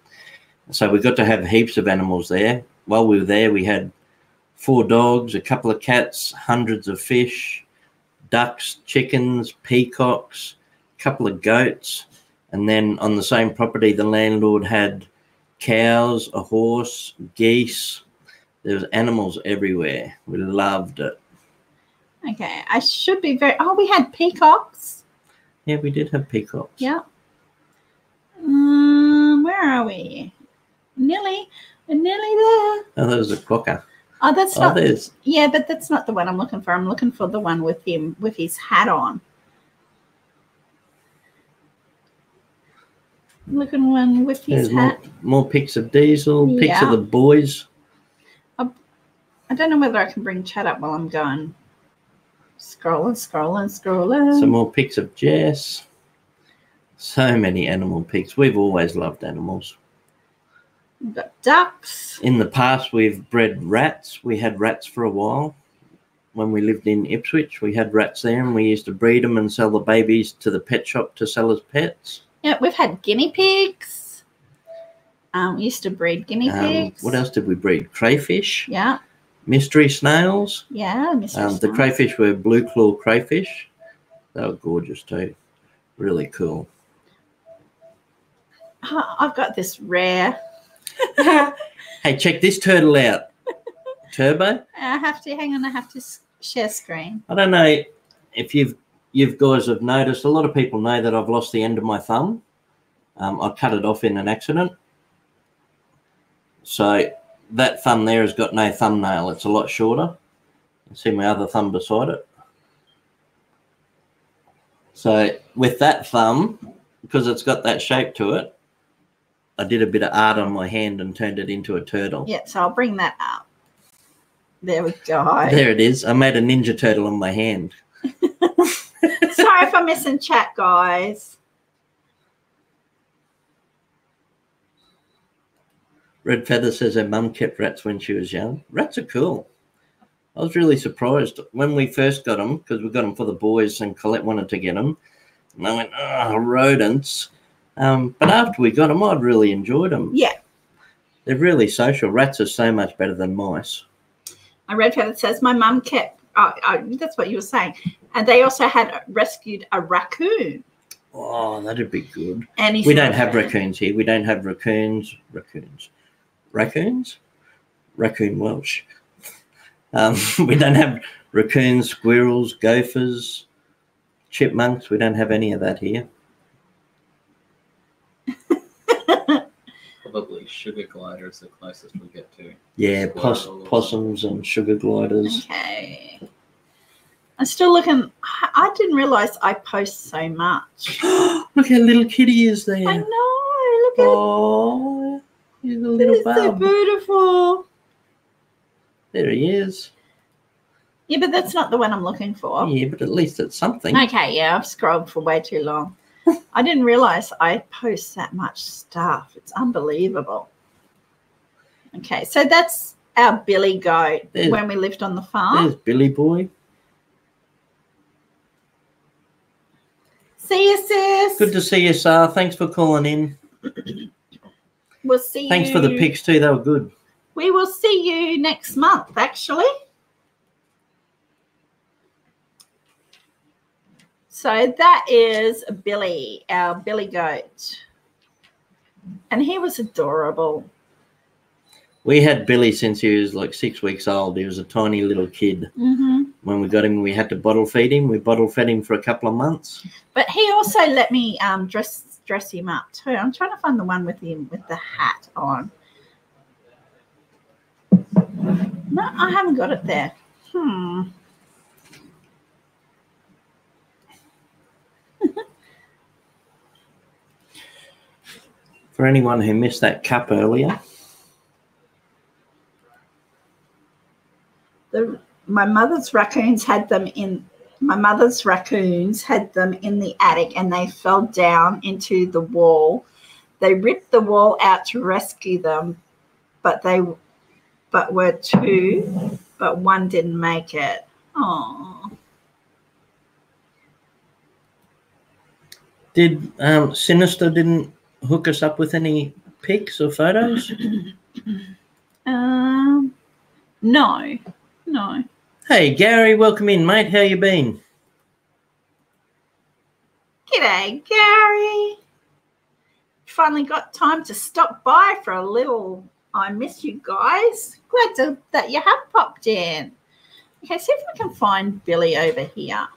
So we got to have heaps of animals there. While we were there, we had 4 dogs, a couple of cats, hundreds of fish, ducks, chickens, peacocks, a couple of goats. And then on the same property, the landlord had cows, a horse, geese. There was animals everywhere. We loved it. Okay, I should be very... Oh, we had peacocks. Yeah, we did have peacocks. Yeah. Where are we? We're nearly there. Oh, that was a quokka. Oh, that's not... There's... Yeah, but that's not the one I'm looking for. I'm looking for the one with him, with his hat on. I'm looking one with his hat. More pics of Diesel, pics of the boys. I don't know whether I can bring chat up while I'm going. Scrolling. Some more pics of Jess. So many animal pics. We've always loved animals. We've got ducks. In the past, we've bred rats. We had rats for a while. When we lived in Ipswich, we had rats there, and we used to breed them and sell the babies to the pet shop to sell as pets. Yeah, we've had guinea pigs. We used to breed guinea pigs. What else did we breed? Crayfish. Yeah. Mystery snails. Yeah, mystery snails. The crayfish were blue claw crayfish. They were gorgeous too. Really cool. I've got this rare. Hey, check this turtle out. Turbo. I have to share screen. I don't know if you guys have noticed. A lot of people know that I've lost the end of my thumb. I cut it off in an accident. So that thumb there has got no thumbnail. It's a lot shorter. You can see my other thumb beside it. So with that thumb, because it's got that shape to it, I did a bit of art on my hand and turned it into a turtle. Yeah, so I'll bring that up. There we go. There it is. I made a Ninja Turtle on my hand. Sorry if I'm missing chat, guys. Red Feather says her mum kept rats when she was young. Rats are cool. I was really surprised when we first got them, because we got them for the boys and Collette wanted to get them. And I went, oh, rodents. But after we got them, I'd really enjoyed them. Yeah. They're really social. Rats are so much better than mice. A Red Feather says, my mum kept, that's what you were saying. And they also had rescued a raccoon. Oh, that'd be good. And we don't have raccoons here. We don't have raccoons. Raccoons? Raccoon Welsh. We don't have raccoons, squirrels, gophers, chipmunks. We don't have any of that here. Probably sugar glider is the closest we get to. Yeah, possums and sugar gliders. Okay. I'm still looking. I didn't realise I post so much. Look how little kitty is there. I know. Look at Oh, he's a little He's so bub. beautiful. There he is. Yeah, but that's not the one I'm looking for. Yeah, but at least it's something. Okay, yeah, I've scrolled for way too long. I didn't realise I post that much stuff. It's unbelievable. Okay, so that's our Billy goat when we lived on the farm. There's Billy Boy. See you, sis. Good to see you, Sarah. Thanks for calling in. We'll see you. Thanks for the pics too. They were good. We will see you next month, actually. So that is Billy, our Billy goat. And he was adorable. We had Billy since he was like 6 weeks old. He was a tiny little kid. Mm-hmm. When we got him, we had to bottle feed him. We bottle fed him for a couple of months. But he also let me dress him up too. I'm trying to find the one with him with the hat on. No, I haven't got it there. For anyone who missed that cup earlier. My mother's raccoons had them in the attic, and they fell down into the wall. They ripped the wall out to rescue them, but one didn't make it. Oh. Did Sinister didn't hook us up with any pics or photos? No. Hey, Gary, welcome in, mate. How you been? G'day, Gary. Finally got time to stop by for a little. I miss you guys. Glad that you have popped in. Okay, see if we can find Billy over here.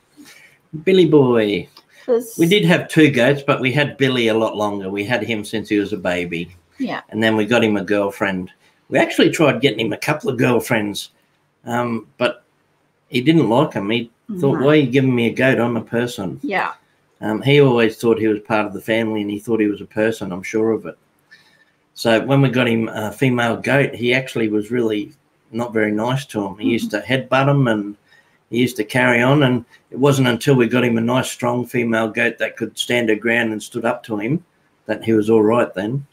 Billy boy. 'Cause We did have two goats, but we had Billy a lot longer. We had him since he was a baby. Yeah. And then we got him a girlfriend. We actually tried getting him a couple of girlfriends, but he didn't like them. He thought, why are you giving me a goat? I'm a person. Yeah. He always thought he was part of the family, and he thought he was a person, I'm sure of it. So when we got him a female goat, he actually was really not very nice to him. He used to headbutt him, and he used to carry on, and it wasn't until we got him a nice, strong female goat that could stand her ground and stood up to him that he was all right then.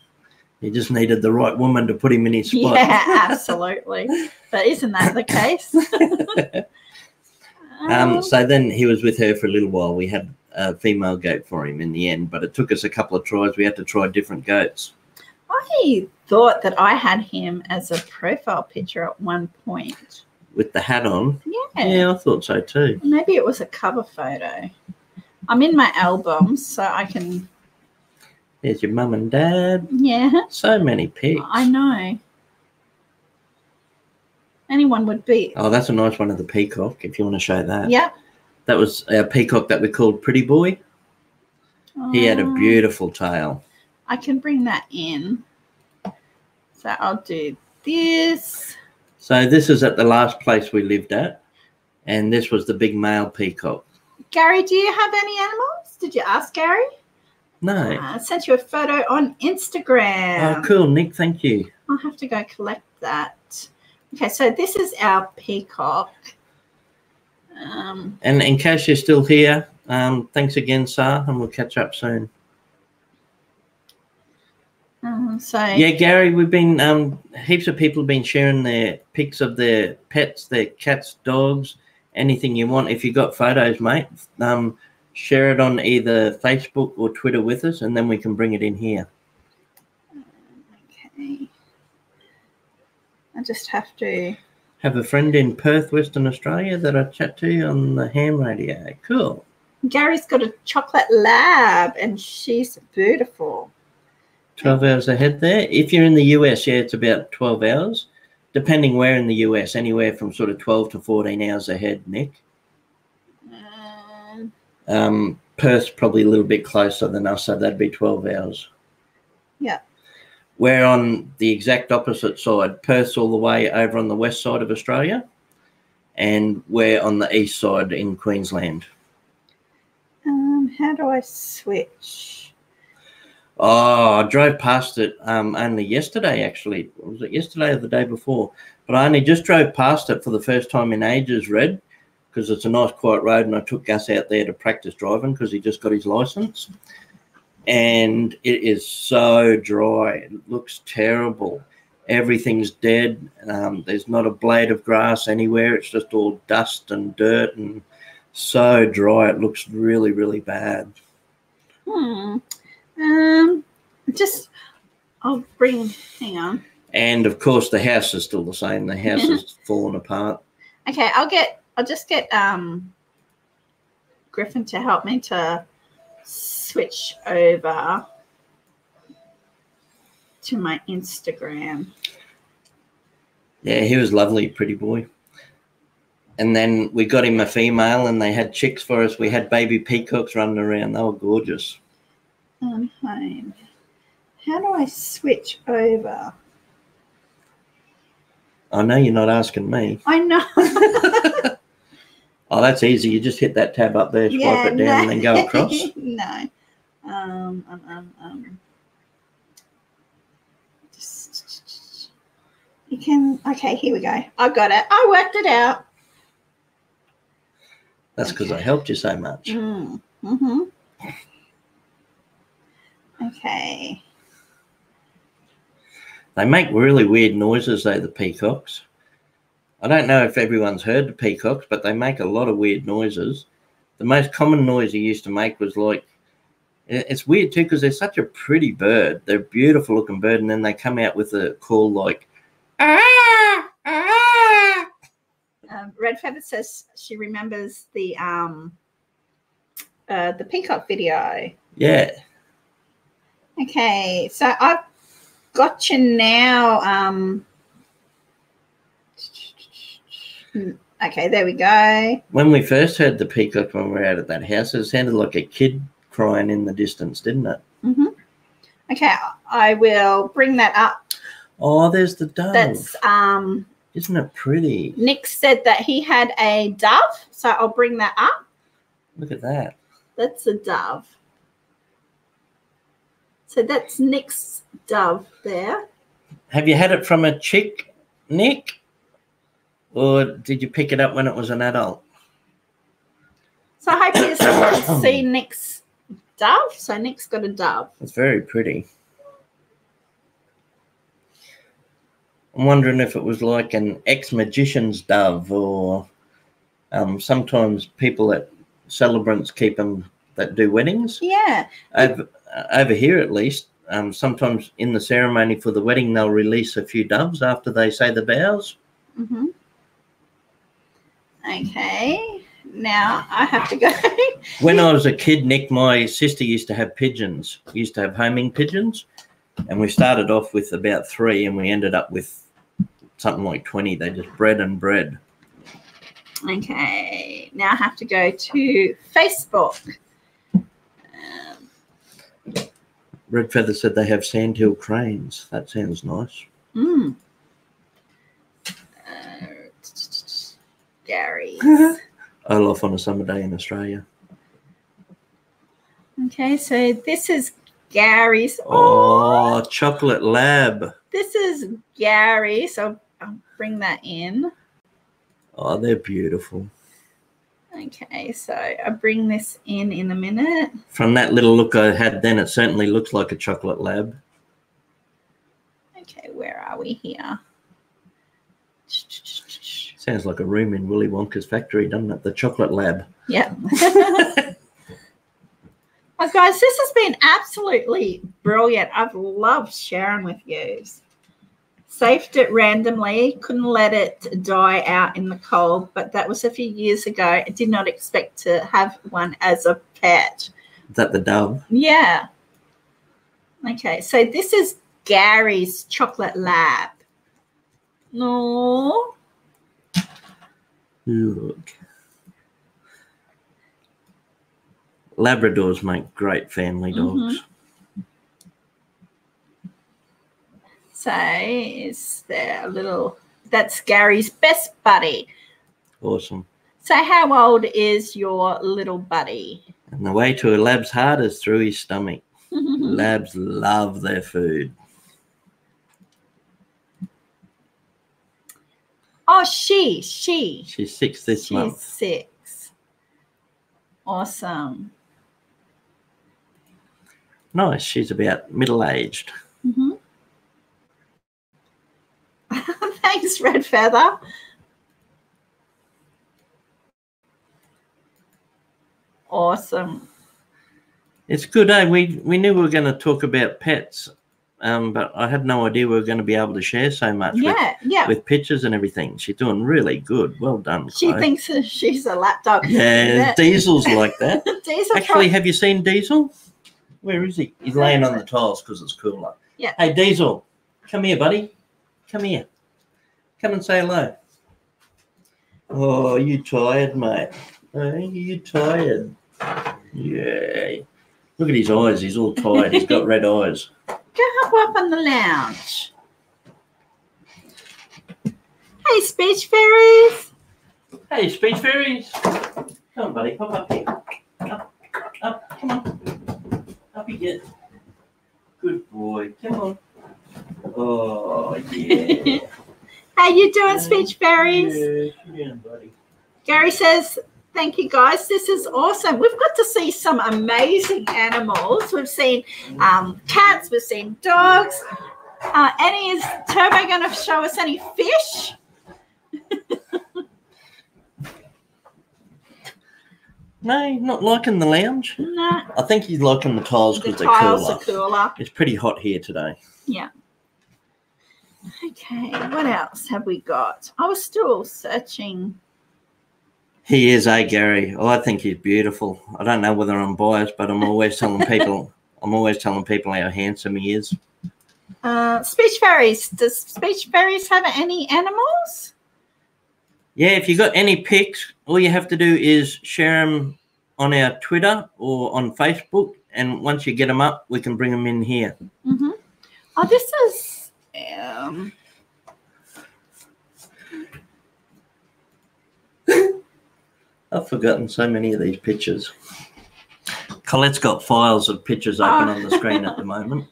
He just needed the right woman to put him in his spot. Yeah, absolutely. But isn't that the case? So then he was with her for a little while. We had a female goat for him in the end, but it took us a couple of tries. We had to try different goats. I thought that I had him as a profile picture at one point. With the hat on? Yeah. Yeah, I thought so too. Maybe it was a cover photo. I'm in my albums, so I can... There's your mum and dad. Yeah. So many pics. I know. Anyone would be... Oh, that's a nice one of the peacock, if you want to show that. Yeah. That was our peacock that we called Pretty Boy. He had a Oh, beautiful tail. I can bring that in. So I'll do this. So this is at the last place we lived at, and this was the big male peacock. Gary, do you have any animals? Did you ask Gary? No. I sent you a photo on Instagram. Oh, cool, Nick. Thank you. I'll have to go collect that. Okay, so this is our peacock. And in case you're still here, thanks again, Sar, and we'll catch up soon. Yeah, Gary, we've been heaps of people have been sharing their pics of their pets, their cats, dogs, anything you want. If you got photos, mate, share it on either Facebook or Twitter with us, and then we can bring it in here. Okay. I just have to... Have a friend in Perth, Western Australia that I chat to on the ham radio. Cool. Gary's got a chocolate lab, and she's beautiful. 12 hours ahead there. If you're in the US, yeah, it's about 12 hours, depending where in the US, anywhere from sort of 12 to 14 hours ahead, Nick. Perth's probably a little bit closer than us, so that'd be 12 hours. Yeah. We're on the exact opposite side. Perth's all the way over on the west side of Australia, and we're on the east side in Queensland. How do I switch? Oh, I drove past it only yesterday, actually. Was it yesterday or the day before? But I only just drove past it for the first time in ages, Red, because it's a nice quiet road, and I took Gus out there to practice driving because he just got his license. And it is so dry. It looks terrible. Everything's dead. There's not a blade of grass anywhere. It's just all dust and dirt and so dry. It looks really, really bad. I'll bring, hang on. And of course the house is still the same. The house is fallen apart. Okay, I'll just get Griffin to help me to switch over to my Instagram. Yeah, he was lovely, Pretty Boy. And then we got him a female, and they had chicks for us. We had baby peacocks running around. They were gorgeous. Home. How do I switch over? I know you're not asking me. I know. Oh, that's easy. You just hit that tab up there, swipe it down, and then go across. No. You can. Okay, here we go. I got it. I worked it out. That's because I helped you so much. Okay. They make really weird noises, though, the peacocks. I don't know if everyone's heard the peacocks, but they make a lot of weird noises. The most common noise he used to make was like, it's weird too, because they're such a pretty bird. They're a beautiful looking bird, and then they come out with a call like, ah, ah. Red Feather says she remembers the peacock video. Yeah. Okay, so I've got you now. Okay, there we go. When we first heard the peacock when we were out at that house, it sounded like a kid crying in the distance, didn't it? Okay, I will bring that up. Oh, there's the dove. That's Isn't it pretty? Nick said that he had a dove, so I'll bring that up. Look at that. That's a dove. So that's Nick's dove there. Have you had it from a chick, Nick? Or did you pick it up when it was an adult? So I hope you can see Nick's dove. So Nick's got a dove. It's very pretty. I'm wondering if it was like an ex-magician's dove, or sometimes people at celebrants keep them that do weddings. Yeah. Over here, at least, sometimes in the ceremony for the wedding, they'll release a few doves after they say the vows. Mm-hmm. Okay. Now I have to go. When I was a kid, Nick, my sister used to have pigeons. We used to have homing pigeons, and we started off with about 3, and we ended up with something like 20. They just bred and bred. Okay. Now I have to go to Facebook. Red Feather said they have sandhill cranes. That sounds nice. Gary. I love on a summer day in Australia. Okay, so this is Gary's. Oh, chocolate lab. This is Gary, so I'll bring that in. Oh, they're beautiful. Okay, so I'll bring this in a minute. From that little look I had then, it certainly looks like a chocolate lab. Okay, where are we here? Sounds like a room in Willy Wonka's factory, doesn't it? The chocolate lab. Yeah. Well, guys, this has been absolutely brilliant. I've loved sharing with you. Saved it randomly, couldn't let it die out in the cold, but that was a few years ago. I did not expect to have one as a pet. Is that the dove? Yeah. Okay, so this is Gary's chocolate lab. No. Look. Labradors make great family dogs. So is there a little, that's Gary's best buddy. Awesome. So how old is your little buddy? And the way to a lab's heart is through his stomach. Labs love their food. Oh, she's She's 6 this month. 6. Awesome. Nice. She's about middle-aged. Thanks, Red Feather. Awesome. It's good, eh? We knew we were going to talk about pets, but I had no idea we were going to be able to share so much with pictures and everything. She's doing really good. Well done, She Chloe. thinks she's a lapdog. Yeah, Diesel's like that. Diesel Actually, have you seen Diesel? Where is he? He's laying on the tiles because it's cooler. Yeah. Hey, Diesel, come here, buddy. Come here. Come and say hello. Oh, you tired, mate? Are you tired? Yeah. Look at his eyes. He's all tired. He's got red eyes. Go hop up on the lounge. Hey, speech fairies. Hey, speech fairies. Come on, buddy. Pop up here. Up. Come on. Up you get. Good boy. Come on. Oh, yeah. How you doing, speech fairies? Yeah, yeah, buddy. Gary says, thank you, guys. This is awesome. We've got to see some amazing animals. We've seen cats. We've seen dogs. Annie, is Turbo going to show us any fish? No, not liking the lounge. No. I think he's liking the tiles The because they're tiles cooler. are cooler. It's pretty hot here today. Yeah. Okay, what else have we got? I was still searching. He is, Gary? Oh, I think he's beautiful. I don't know whether I'm biased, but I'm always telling people how handsome he is. Speech fairies. Does speech fairies have any animals? Yeah, if you got any pics, all you have to do is share them on our Twitter or on Facebook, and once you get them up, we can bring them in here. Mm-hmm. Oh, this is... I've forgotten so many of these pictures. Colette's got files of pictures open on the screen at the moment.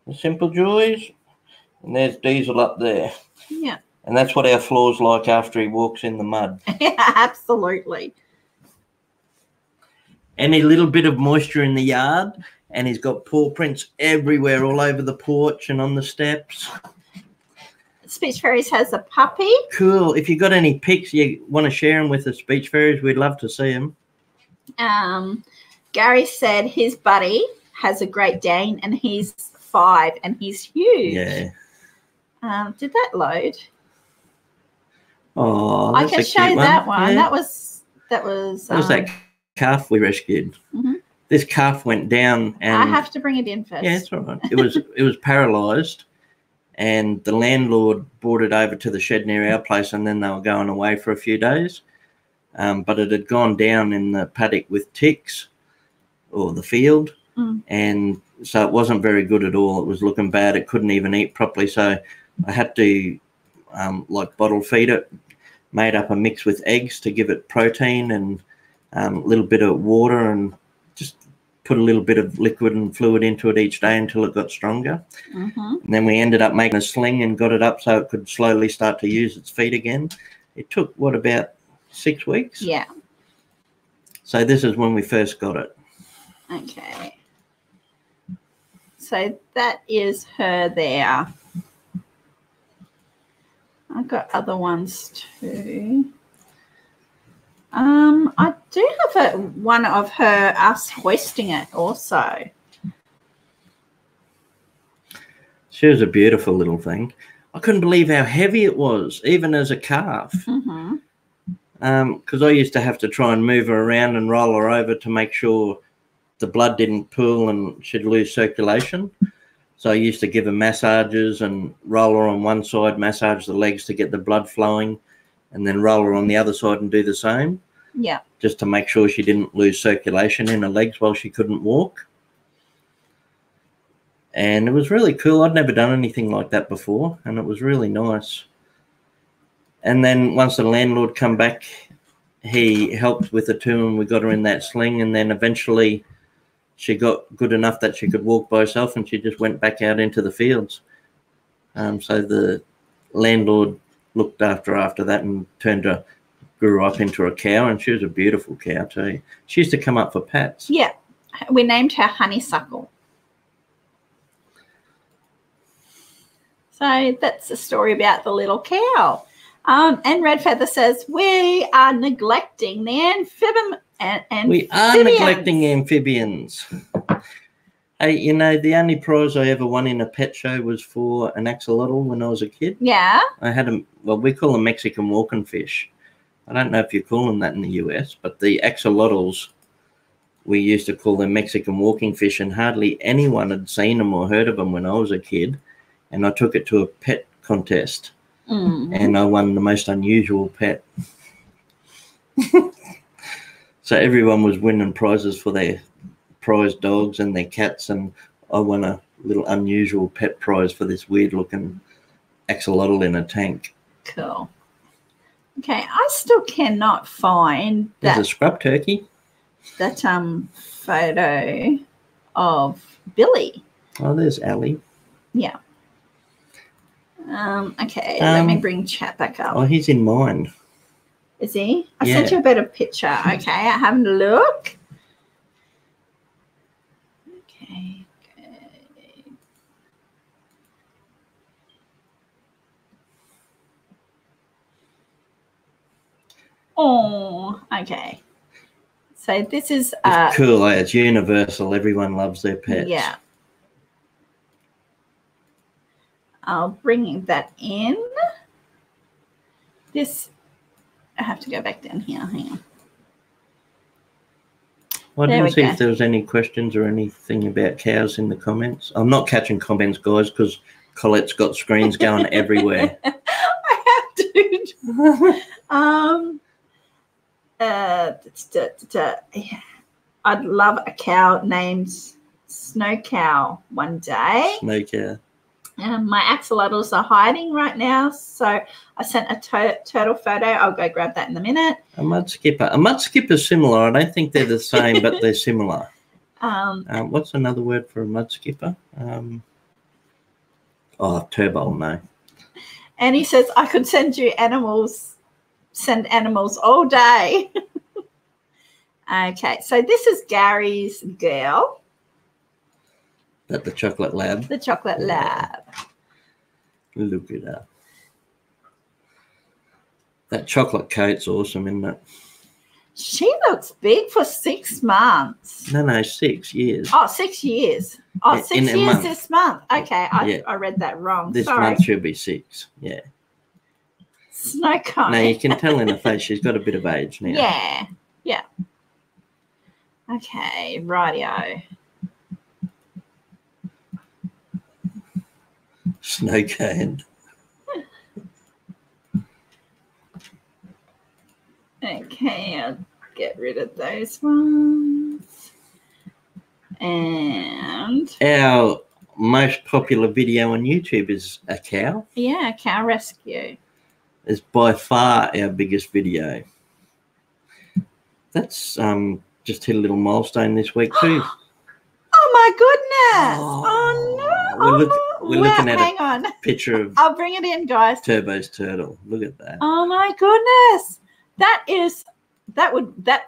The Simple Joys, and there's Diesel up there. Yeah. And that's what our floor's like after he walks in the mud. Yeah, absolutely. Any little bit of moisture in the yard, and he's got paw prints everywhere, all over the porch and on the steps. Speech Fairies has a puppy. Cool. If you got any pics you want to share them with the Speech Fairies, we'd love to see them. Gary said his buddy has a Great Dane, and he's 5, and he's huge. Yeah. Did that load? Oh, I that's can a show cute that one. Yeah. That was That was that calf we rescued. Mhm. This calf went down, and I have to bring it in first. yeah, it's all right. It was paralysed, and the landlord brought it over to the shed near our place, and then they were going away for a few days. But it had gone down in the paddock with ticks, or the field, and so it wasn't very good at all. It was looking bad. It couldn't even eat properly, so I had to like bottle feed it. Made up a mix with eggs to give it protein, and a little bit of water, and just put a little bit of liquid and fluid into it each day until it got stronger. And then we ended up making a sling and got it up so it could slowly start to use its feet again. It took, about 6 weeks? Yeah. So this is when we first got it. Okay. So that is her there. I've got other ones too. I do have one of us hoisting it also. She was a beautiful little thing. I couldn't believe how heavy it was, even as a calf. Because I used to have to try and move her around and roll her over to make sure the blood didn't pool and she'd lose circulation. So I used to give her massages and roll her on one side, massage the legs to get the blood flowing, and then roll her on the other side and do the same. Yeah. Just to make sure she didn't lose circulation in her legs while she couldn't walk. And it was really cool. I'd never done anything like that before, and it was really nice. And then once the landlord come back, he helped with the two, and we got her in that sling, and then eventually she got good enough that she could walk by herself, and she just went back out into the fields. So the landlord looked after that and grew up into a cow, and she was a beautiful cow too. She used to come up for pats. Yeah. We named her Honeysuckle. So that's a story about the little cow. And Red Feather says, we are neglecting the amphibians. We are neglecting amphibians. Hey, the only prize I ever won in a pet show was for an axolotl when I was a kid. Yeah. I had we call them Mexican walking fish. I don't know if you call them that in the US, but the axolotls, we used to call them Mexican walking fish, and hardly anyone had seen them or heard of them when I was a kid. And I took it to a pet contest, and I won the most unusual pet. So everyone was winning prizes for their prize dogs and their cats, and I won a little unusual pet prize for this weird-looking axolotl in a tank. Cool. Okay, I still cannot find There's a scrub turkey. That photo of Billy. Oh, there's Allie. Yeah. Okay, let me bring chat back up. Oh, he's in mine. Is he? I Yeah. sent you a better picture. Okay, I'm having a look. Okay. Oh, okay. So this is It's cool. It's universal. Everyone loves their pets. Yeah. I'll bring that in. This, I have to go back down here. Hang on. I There didn't we see go. if there was any questions or anything about cows in the comments. I'm not catching comments, guys, because Colette's got screens going everywhere. I have to. I'd love a cow named Snow Cow one day. No cow. My axolotls are hiding right now, so I sent a turtle photo. I'll go grab that in a minute. A mud skipper. A mud skipper's similar. I don't think they're the same, but they're similar. What's another word for a mud skipper? Turbo, no. And he says, I could send animals all day. Okay, so this is Gary's girl. That the chocolate lab. The chocolate lab. Look at that. That chocolate coat's awesome, isn't it? She looks big for 6 months. No, 6 years. Oh, 6 years. Oh, In 6 a years month. this month. Okay, Yeah. I read that wrong. This Sorry. month she'll be 6. Yeah. Snow cone. Now you can tell in her face she's got a bit of age now. Yeah. Yeah. Okay, rightio. Snow cone. Okay, I'll get rid of those ones. And Our most popular video on YouTube is a cow. yeah, cow rescue. It's by far our biggest video. That's just hit a little milestone this week too. Oh my goodness! Oh no! We're looking at hang on. a picture of I'll bring it in, guys. Turbo's turtle. Look at that. Oh my goodness! That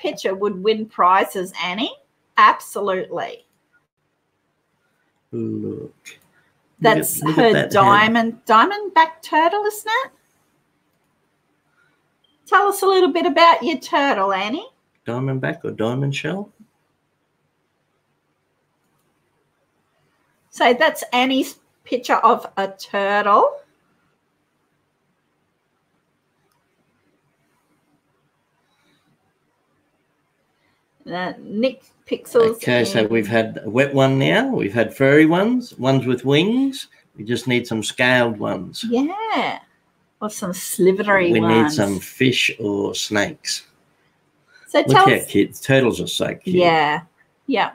picture would win prizes, Annie. Absolutely. Look. That's Look at her that diamondback turtle, isn't it? Tell us a little bit about your turtle, Annie. Diamondback or diamond shell? So that's Annie's picture of a turtle. Nick Pixels. Okay, so we've had a wet one now. We've had furry ones with wings. We just need some scaled ones. Yeah. Or some slivery We ones. need some fish or snakes. So Look tell how us. cute. Turtles are so cute. Yeah. Yeah.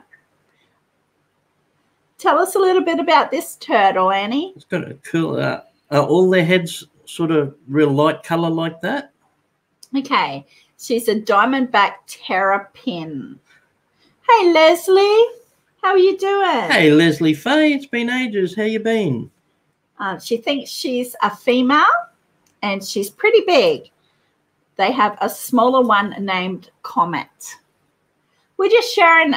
Tell us a little bit about this turtle, Annie. It's got a cool, are all their heads sort of real light colour like that? Okay. She's a diamondback terrapin. Hey, Leslie. How are you doing? Hey, Leslie Faye, it's been ages. How you been? She thinks she's a female and she's pretty big. They have a smaller one named Comet. We're just sharing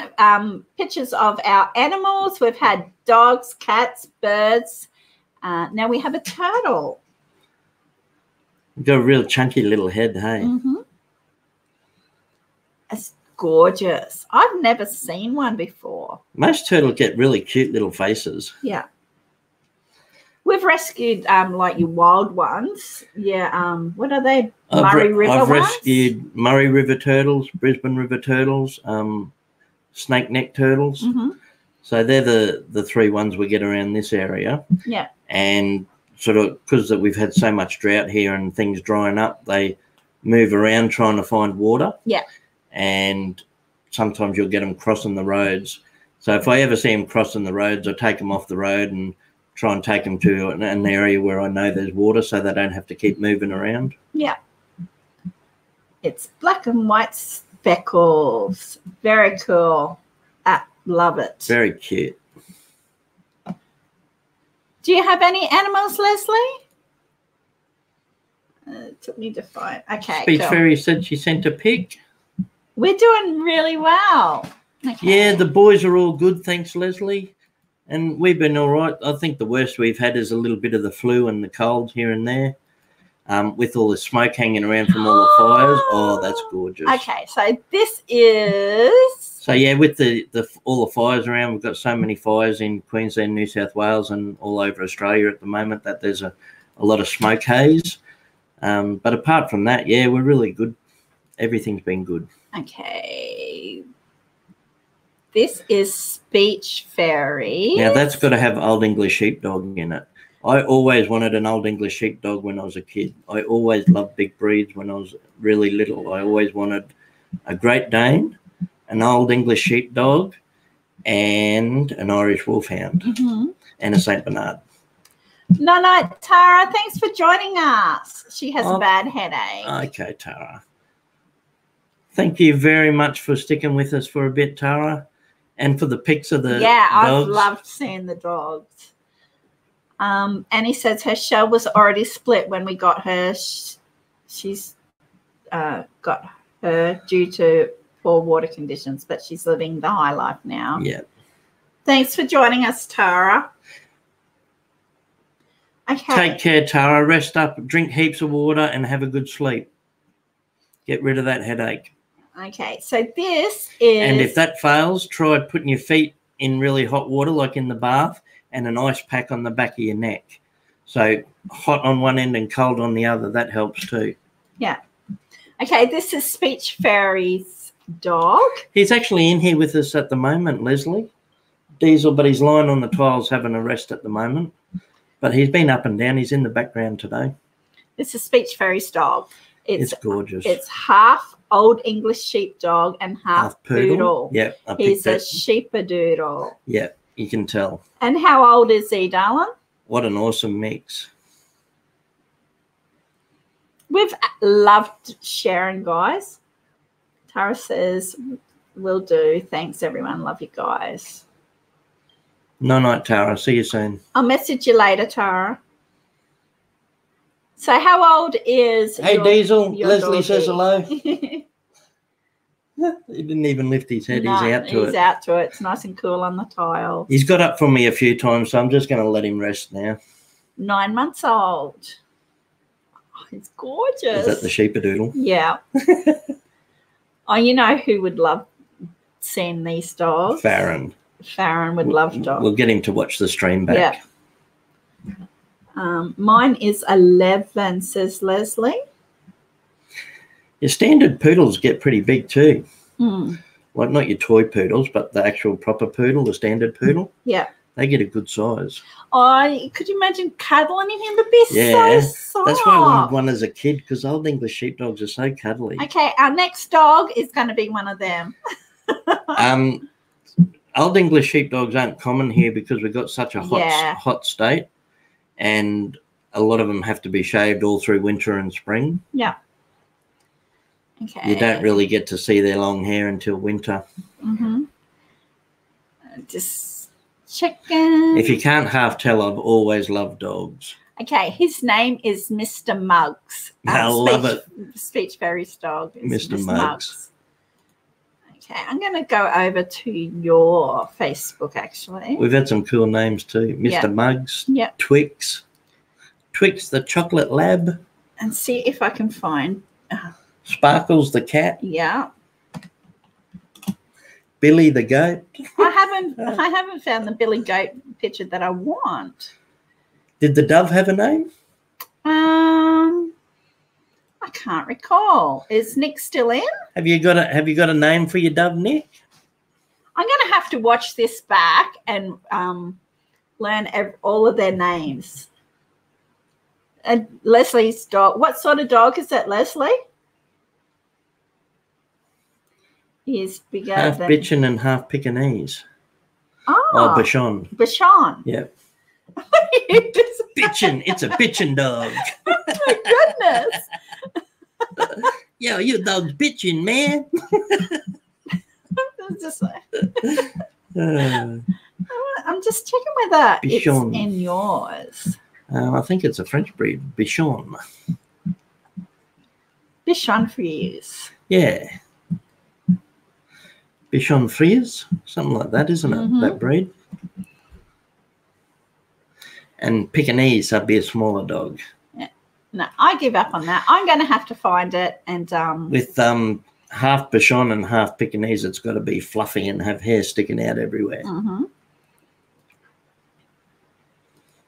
pictures of our animals. We've had dogs, cats, birds. Now we have a turtle. You've got a real chunky little head, hey? Mm-hmm. It's gorgeous. I've never seen one before. Most turtles get really cute little faces. Yeah. We've rescued like your wild ones. Yeah. What are they? Murray River I've ones? rescued Murray River turtles, Brisbane River turtles, snake neck turtles. Mm-hmm. So they're the 3 ones we get around this area. Yeah. And sort of because we've had so much drought here and things drying up, they move around trying to find water. Yeah. And sometimes you'll get them crossing the roads. So if I ever see them crossing the roads, I take them off the road and try and take them to an area where I know there's water so they don't have to keep moving around. Yeah. It's black and white speckles. Very cool. Love it. Very cute. Do you have any animals, Leslie? It took me to find. Okay. Speech cool. Fairy said she sent a pic. We're doing really well. Okay. Yeah, the boys are all good, thanks, Leslie. And we've been all right. I think the worst we've had is a little bit of the flu and the cold here and there. With all the smoke hanging around from all the fires. Oh, that's gorgeous. Okay, so this is... So, yeah, with all the fires around, we've got so many fires in Queensland, New South Wales and all over Australia at the moment that there's a lot of smoke haze. But apart from that, yeah, we're really good. Everything's been good. Okay. This is Speech Fairy. Now, that's got to have Old English Sheepdog in it. I always wanted an Old English Sheepdog when I was a kid. I always loved big breeds when I was really little. I always wanted a Great Dane, an Old English Sheepdog, and an Irish Wolfhound, and a St. Bernard. No, Tara, thanks for joining us. She has a bad headache. Okay, Tara. Thank you very much for sticking with us for a bit, Tara, and for the pics of the dogs. I've loved seeing the dogs. Annie says her shell was already split when we got her. She's got her due to poor water conditions, but she's living the high life now. Yeah. Thanks for joining us, Tara. Okay. Take care, Tara. Rest up, drink heaps of water, and have a good sleep. Get rid of that headache. Okay, so this is... And if that fails, try putting your feet in really hot water, like in the bath, and an ice pack on the back of your neck. So hot on one end and cold on the other. That helps too. Yeah. Okay, this is Speech Fairy's dog. He's actually in here with us at the moment, Leslie. Diesel, but he's lying on the tiles having a rest at the moment. But he's been up and down. He's in the background today. This is Speech Fairy's dog. It's gorgeous. It's half Old English sheepdog and half poodle. Yeah, he's a sheepadoodle. Yeah, you can tell. And how old is he, darling? What an awesome mix. We've loved sharing, guys. Tara says, will do. Thanks, everyone. Love you guys. Night, Tara. See you soon. I'll message you later, Tara. So how old is Diesel, your Leslie doggy? says hello. He didn't even lift his head. No, he's out to it. He's out to it. It's nice and cool on the tile. He's got up for me a few times, so I'm just going to let him rest now. 9 months old. Oh, it's gorgeous. Is that the sheepadoodle? Yeah. Oh, you know who would love seeing these dogs? Farron. Farron would love dogs. We'll get him to watch the stream back. Yeah. Mine is 11, says Leslie. Your standard poodles get pretty big too. Hmm. Like not your toy poodles, but the actual proper poodle, the standard poodle. Yeah. They get a good size. Oh, could you imagine cuddling him? It'd be Yeah, so soft. that's why I wanted one as a kid, because Old English sheepdogs are so cuddly. Okay, our next dog is going to be one of them. Old English sheepdogs aren't common here because we've got such a hot state, and a lot of them have to be shaved all through winter and spring. Yeah. Okay. You don't really get to see their long hair until winter. Mm-hmm. Just checking. If you can't half tell, I've always loved dogs. Okay, his name is Mr. Muggs. I love it. Speech Fairy's dog is Mr. Muggs. Okay, I'm going to go over to your Facebook, actually. We've had some cool names too. Mr. Muggs. Yep. Twix. Twix the chocolate lab. And see if I can find... Sparkles the cat. Yeah. Billy the goat. I haven't found the Billy Goat picture that I want. Did the dove have a name? I can't recall. Is Nick still in? Have you got a name for your dove, Nick? I'm going to have to watch this back and learn all of their names. And Leslie's dog. What sort of dog is that, Leslie? He is bigger Half than... Bichon and half Pekingese. Oh, Bichon. Bichon. Yeah. Bichon. It's a Bichon dog. Oh, my goodness. Yo, your dog's bitching, man. It's just like... I'm just checking whether Bichon. It's in yours. I think it's a French breed, Bichon. Bichon Frise. Yeah. Bichon Frise, something like that, isn't it? Mm-hmm. That breed. And Pekingese, that'd be a smaller dog. Yeah. No, I give up on that. I'm going to have to find it. And with half Bichon and half Pekingese, it's got to be fluffy and have hair sticking out everywhere. Mm-hmm.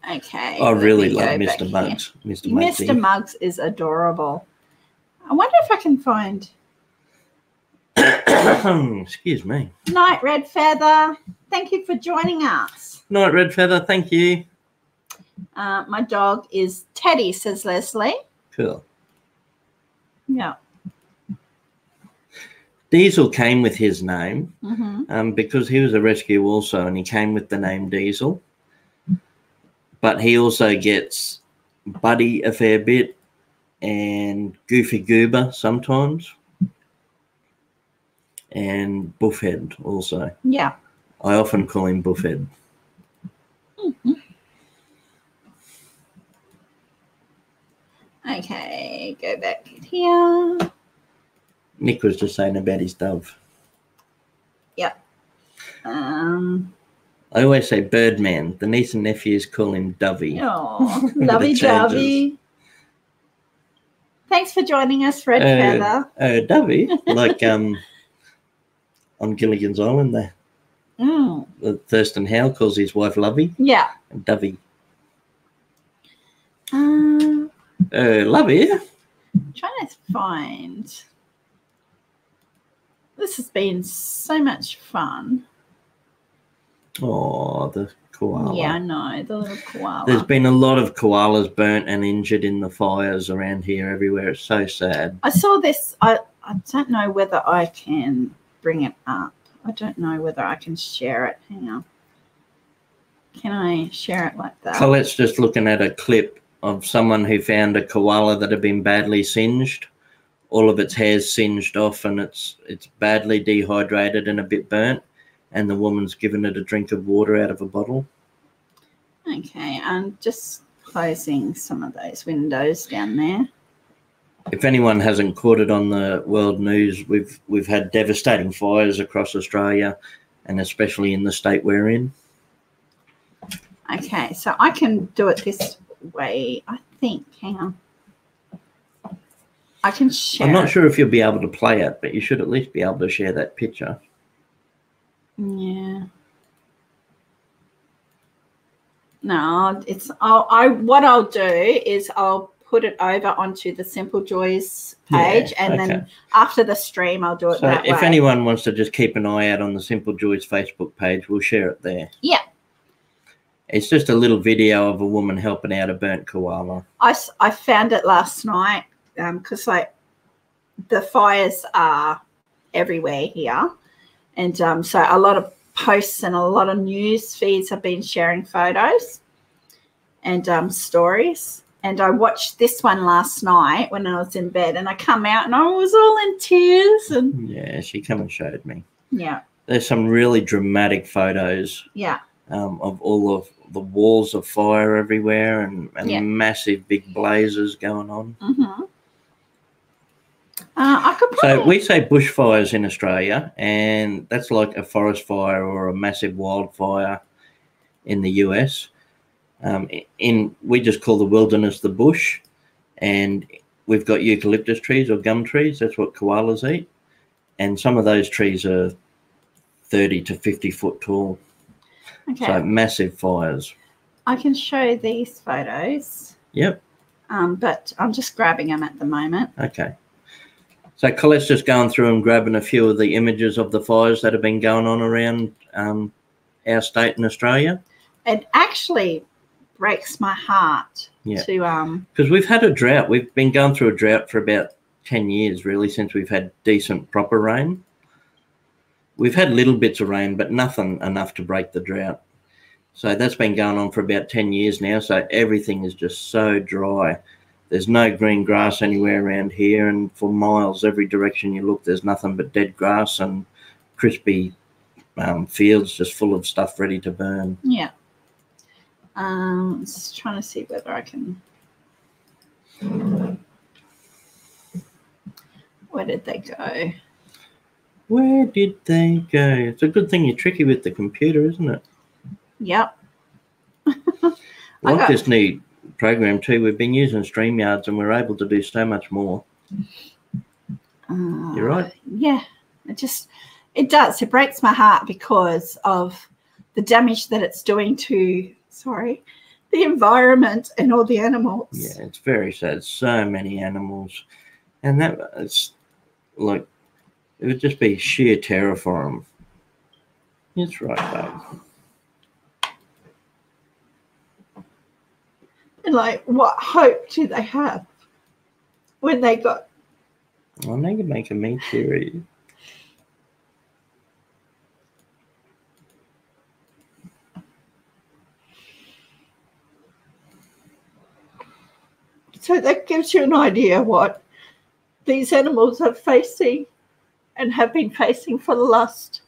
Okay. I really love Mr. Muggs. Mr. Muggs is adorable. I wonder if I can find... Excuse me. Night, Red Feather. Thank you for joining us. Night, Red Feather. Thank you. My dog is Teddy, says Leslie. Cool. Yeah. Diesel came with his name Mm-hmm. because he was a rescue also, and he came with the name Diesel. But he also gets Buddy a fair bit and Goofy Goober sometimes. And Buffhead also. Yeah. I often call him Buffhead. Mm-hmm. Okay, go back here. Nick was just saying about his dove. Yep. I always say Birdman. The niece and nephews call him Dovey. Oh, With the lovey changes. dovey. Thanks for joining us, Red Feather. Dovey, like on Gilligan's Island there. Thurston Howe calls his wife Lovey. Yeah. And Dovey. Lovey. I'm trying to find. This has been so much fun. Oh, the koala. Yeah, I know, the little koala. There's been a lot of koalas burnt and injured in the fires around here everywhere. It's so sad. I saw this. I don't know whether I can bring it up. I don't know whether I can share it. Hang on. Can I share it like that? Colette's just looking at a clip of someone who found a koala that had been badly singed. All of its hair's singed off and it's badly dehydrated and a bit burnt. And the woman's given it a drink of water out of a bottle. Okay, I'm just closing some of those windows down there. If anyone hasn't caught it on the world news, we've had devastating fires across Australia and especially in the state we're in. Okay, so I can do it this way, I think. Hang on. I can share. I'm not sure if you'll be able to play it, but you should at least be able to share that picture. Yeah. No, it's what I'll do is I'll put it over onto the Simple Joys page, and then after the stream I'll do it that way. So if anyone wants to just keep an eye out on the Simple Joys Facebook page, we'll share it there. Yeah. It's just a little video of a woman helping out a burnt koala. I found it last night because the fires are everywhere here. And so a lot of posts and a lot of news feeds have been sharing photos and stories. And I watched this one last night when I was in bed, and I come out and I was all in tears. And yeah, she come and showed me. Yeah. There's some really dramatic photos. Yeah. Of all of the walls of fire everywhere and massive big blazes going on. Mm-hmm. I could So we say bushfires in Australia, and that's like a forest fire or a massive wildfire in the US. We just call the wilderness the bush, and we've got eucalyptus trees or gum trees. That's what koalas eat, and some of those trees are 30 to 50 foot tall. Okay. So massive fires. I can show these photos. Yep. But I'm just grabbing them at the moment. Okay. So Colette's just going through and grabbing a few of the images of the fires that have been going on around our state in Australia. It actually breaks my heart to because we've had a drought. We've been going through a drought for about 10 years, really, since we've had decent proper rain. We've had little bits of rain, but nothing enough to break the drought. So that's been going on for about 10 years now. So everything is just so dry. There's no green grass anywhere around here. And for miles, every direction you look, there's nothing but dead grass and crispy fields just full of stuff ready to burn. Yeah. Just trying to see whether I can. Where did they go? Where did they go? It's a good thing you're tricky with the computer, isn't it? Yep. I like this new program too. We've been using StreamYards and we're able to do so much more. You're right. Yeah. It does. It breaks my heart because of the damage that it's doing to, the environment and all the animals. Yeah, it's very sad. So many animals. And it's like, it would just be sheer terror for them. That's right, babe. And what hope do they have when they got? I need to make a meat series. So that gives you an idea what these animals are facing and have been facing for the last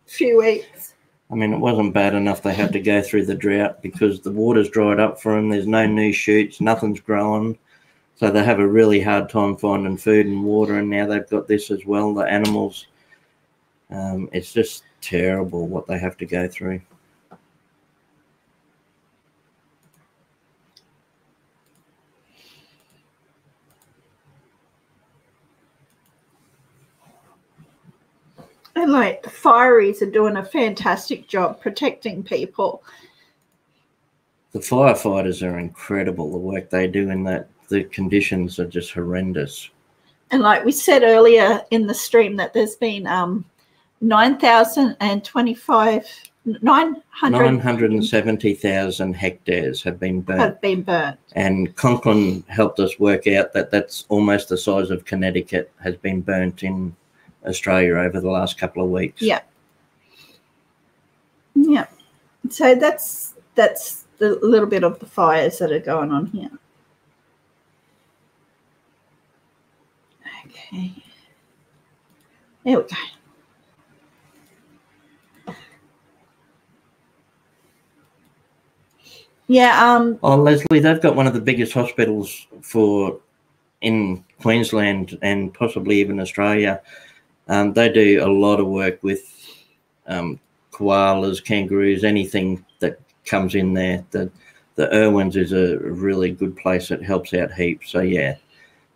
few weeks. I mean, it wasn't bad enough they had to go through the drought because the water's dried up for them. There's no new shoots. Nothing's growing. So they have a really hard time finding food and water, and now they've got this as well, the animals. It's just terrible what they have to go through. And like the fireys are doing a fantastic job protecting people. The firefighters are incredible. The work they do in that, the conditions are just horrendous. And like we said earlier in the stream that there's been 970,000 hectares have been burnt. And Conklin helped us work out that that's almost the size of Connecticut has been burnt in Australia over the last couple of weeks. Yeah. Yeah. So that's the little bit of the fires that are going on here. Okay. There we go. Yeah. Oh, Leslie, they've got one of the biggest hospitals in Queensland and possibly even Australia. They do a lot of work with koalas, kangaroos, anything that comes in there. The Irwins is a really good place that helps out heaps. So yeah,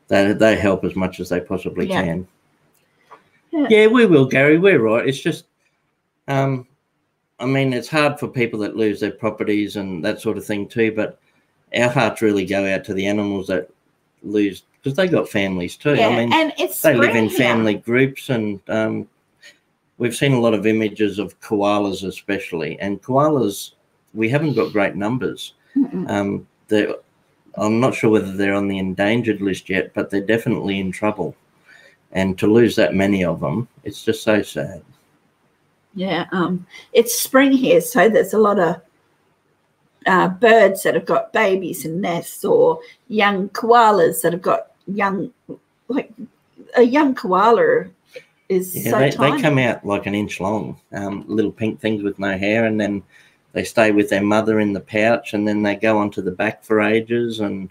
they help as much as they possibly can. Yeah, we will, Gary. We're right. It's just, I mean, it's hard for people that lose their properties and that sort of thing too. But our hearts really go out to the animals that lose, because they got families too. Yeah, I mean, and it's they live in family groups, and we've seen a lot of images of koalas, especially. And koalas, we haven't got great numbers. I'm not sure whether they're on the endangered list yet, but they're definitely in trouble. And to lose that many of them, it's just so sad. Yeah, it's spring here, so there's a lot of birds that have got babies in nests, or young koalas that have got young, like a young koala is so tiny. They come out like an inch long, little pink things with no hair, and then they stay with their mother in the pouch, and then they go onto the back for ages, and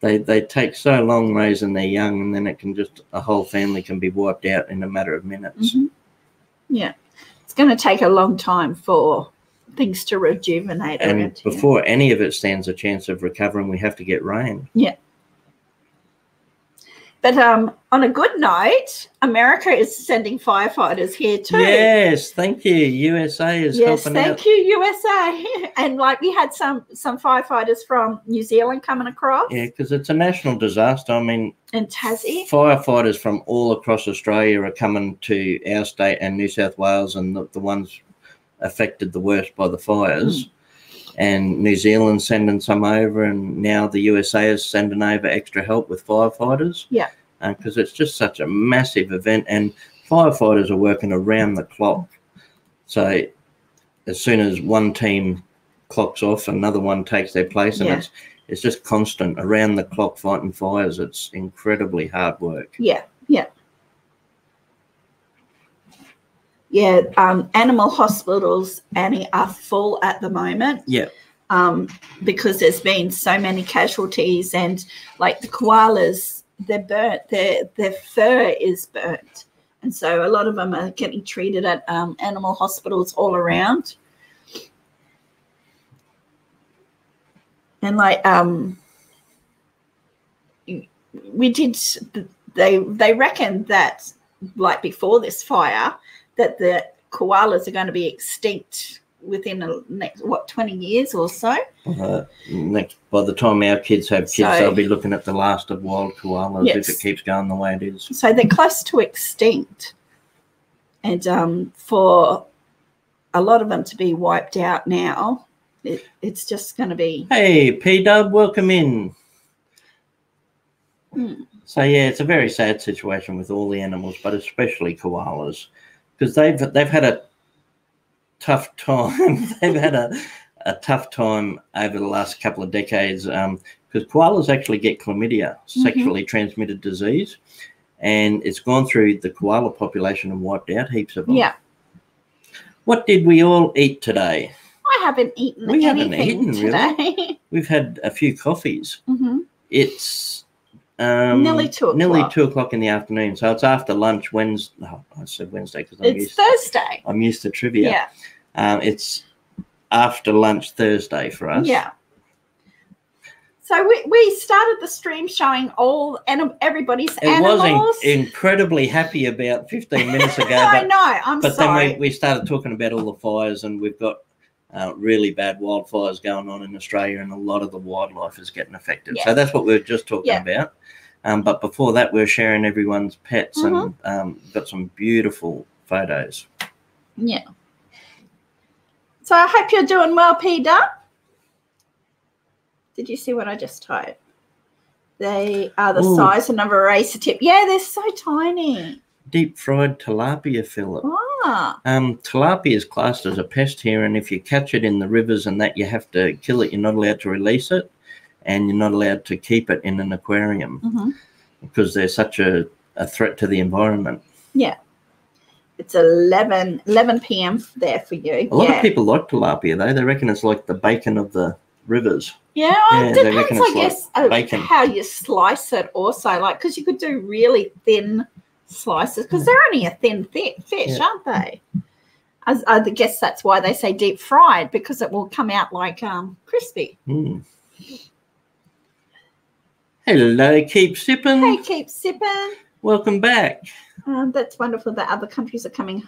they take so long raising their young, and then a whole family can be wiped out in a matter of minutes. Yeah, it's going to take a long time for things to rejuvenate. And before any of it stands a chance of recovering, we have to get rain. Yeah. But on a good note, America is sending firefighters here too. Yes, thank you. USA is helping out. Thank you, USA. And like we had some firefighters from New Zealand coming across. Yeah, because it's a national disaster. I mean, and Tassie. Firefighters from all across Australia are coming to our state and New South Wales, and the ones affected the worst by the fires. And New Zealand sending some over, and now the USA is sending over extra help with firefighters. Yeah. Because it's just such a massive event, and firefighters are working around the clock. So as soon as one team clocks off, another one takes their place, and it's just constant around the clock fighting fires. It's incredibly hard work. Yeah, yeah. Yeah, animal hospitals, Annie, are full at the moment. Yeah. Because there's been so many casualties, and like the koalas, they're burnt. Their fur is burnt, and so a lot of them are getting treated at animal hospitals all around. And like they reckon that like before this fire, that the koalas are going to be extinct within the next, 20 years or so? By the time our kids have kids, they'll be looking at the last of wild koalas if it keeps going the way it is. So they're close to extinct. And for a lot of them to be wiped out now, it's just going to be... Hey, P-Dub, welcome in. So, yeah, it's a very sad situation with all the animals, but especially koalas, because they've had a tough time. They've had a tough time over the last couple of decades, because koalas actually get chlamydia, sexually transmitted disease, and it's gone through the koala population and wiped out heaps of them. Yeah. What did we all eat today? I haven't eaten anything today. Really. We've had a few coffees. It's Nearly 2 o'clock. Nearly 2 o'clock in the afternoon. So it's after lunch. Wednesday. Oh, I said Wednesday because It's Thursday. I'm used to trivia. Yeah. It's after lunch Thursday for us. Yeah. So we started the stream showing everybody's animals. It was incredibly happy about 15 minutes ago. I know. But sorry. then we started talking about all the fires, and we've got really bad wildfires going on in Australia, and a lot of the wildlife is getting affected. Yeah. So that's what we were just talking about. But before that, we were sharing everyone's pets and got some beautiful photos. Yeah. So I hope you're doing well, Peter. Did you see what I just typed? They are the size of an eraser tip. Yeah, they're so tiny. Deep fried tilapia, Philip. Ah. Tilapia is classed as a pest here, and if you catch it in the rivers and that, you have to kill it. You're not allowed to release it, and you're not allowed to keep it in an aquarium because they're such a threat to the environment. Yeah. It's 11 p.m. there for you. A lot of people like tilapia, though. They reckon it's like the bacon of the rivers. Yeah, it depends, I guess, bacon. how you slice it also. Like, because you could do really thin slices because they're only a thin fish, aren't they? I guess that's why they say deep fried, because it will come out like crispy. Hello, Keep Sipping. Hey, Keep Sipping. Welcome back. That's wonderful that other countries are coming,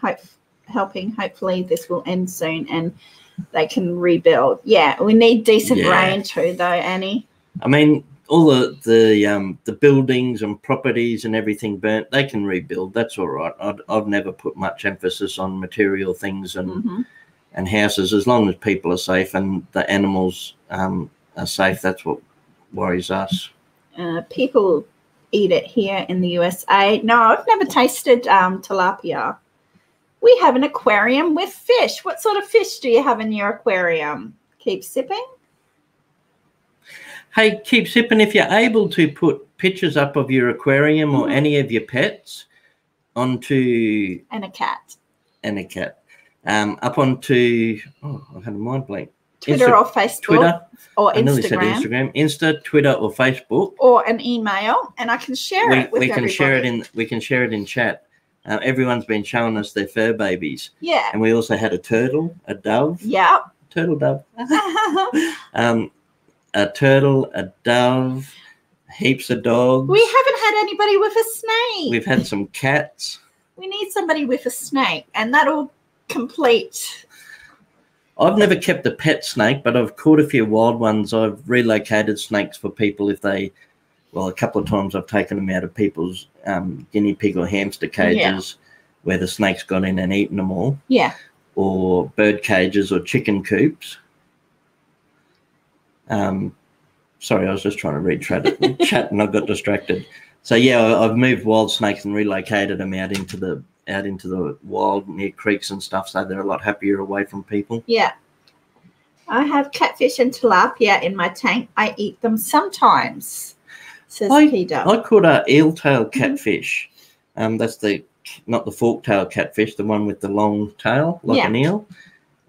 helping. Hopefully this will end soon and they can rebuild. Yeah, we need decent rain too, though, Annie. I mean, all the buildings and properties and everything burnt, they can rebuild. That's all right. I've never put much emphasis on material things and houses. As long as people are safe and the animals are safe, that's what worries us. People eat it here in the USA. No, I've never tasted tilapia. We have an aquarium with fish. What sort of fish do you have in your aquarium? Keep sipping. Hey, Keep Sipping, if you're able to put pictures up of your aquarium or any of your pets onto... And a cat. Up onto... Oh, I had a mind blank. Twitter or Facebook. Twitter. Or I nearly said Instagram. Instagram. Insta, Twitter or Facebook. Or an email, and I can share it with everybody. We can share it in chat. Everyone's been showing us their fur babies. Yeah. And we also had a turtle, a dove. Yeah. Turtle dove. A turtle, a dove, heaps of dogs. We haven't had anybody with a snake. We've had some cats. We need somebody with a snake, and that'll complete. I've never kept a pet snake, but I've caught a few wild ones. I've relocated snakes for people if they, a couple of times I've taken them out of people's guinea pig or hamster cages where the snakes got in and eaten them all. Yeah. Or bird cages or chicken coops. Sorry, I was just trying to read chat and I got distracted. So yeah, I've moved wild snakes and relocated them out into the wild near creeks and stuff, so they're a lot happier away from people. Yeah. I have catfish and tilapia in my tank. I eat them sometimes, says Peter. I caught a eel-tailed catfish. That's not the fork-tailed catfish, the one with the long tail, like an eel.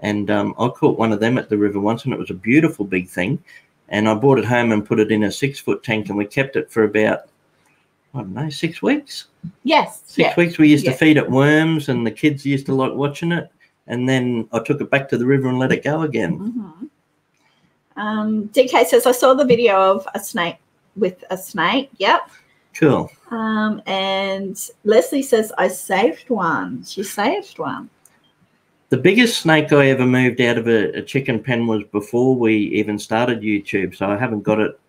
And I caught one of them at the river once, and it was a beautiful big thing. And I brought it home and put it in a 6-foot tank, and we kept it for about, 6 weeks? Yes. 6 weeks. We used to feed it worms, and the kids used to like watching it. And then I took it back to the river and let it go again. DK says, I saw the video of a snake with a snake. Yep. Cool. And Leslie says, I saved one. She saved one. The biggest snake I ever moved out of a chicken pen was before we even started YouTube, so I haven't got it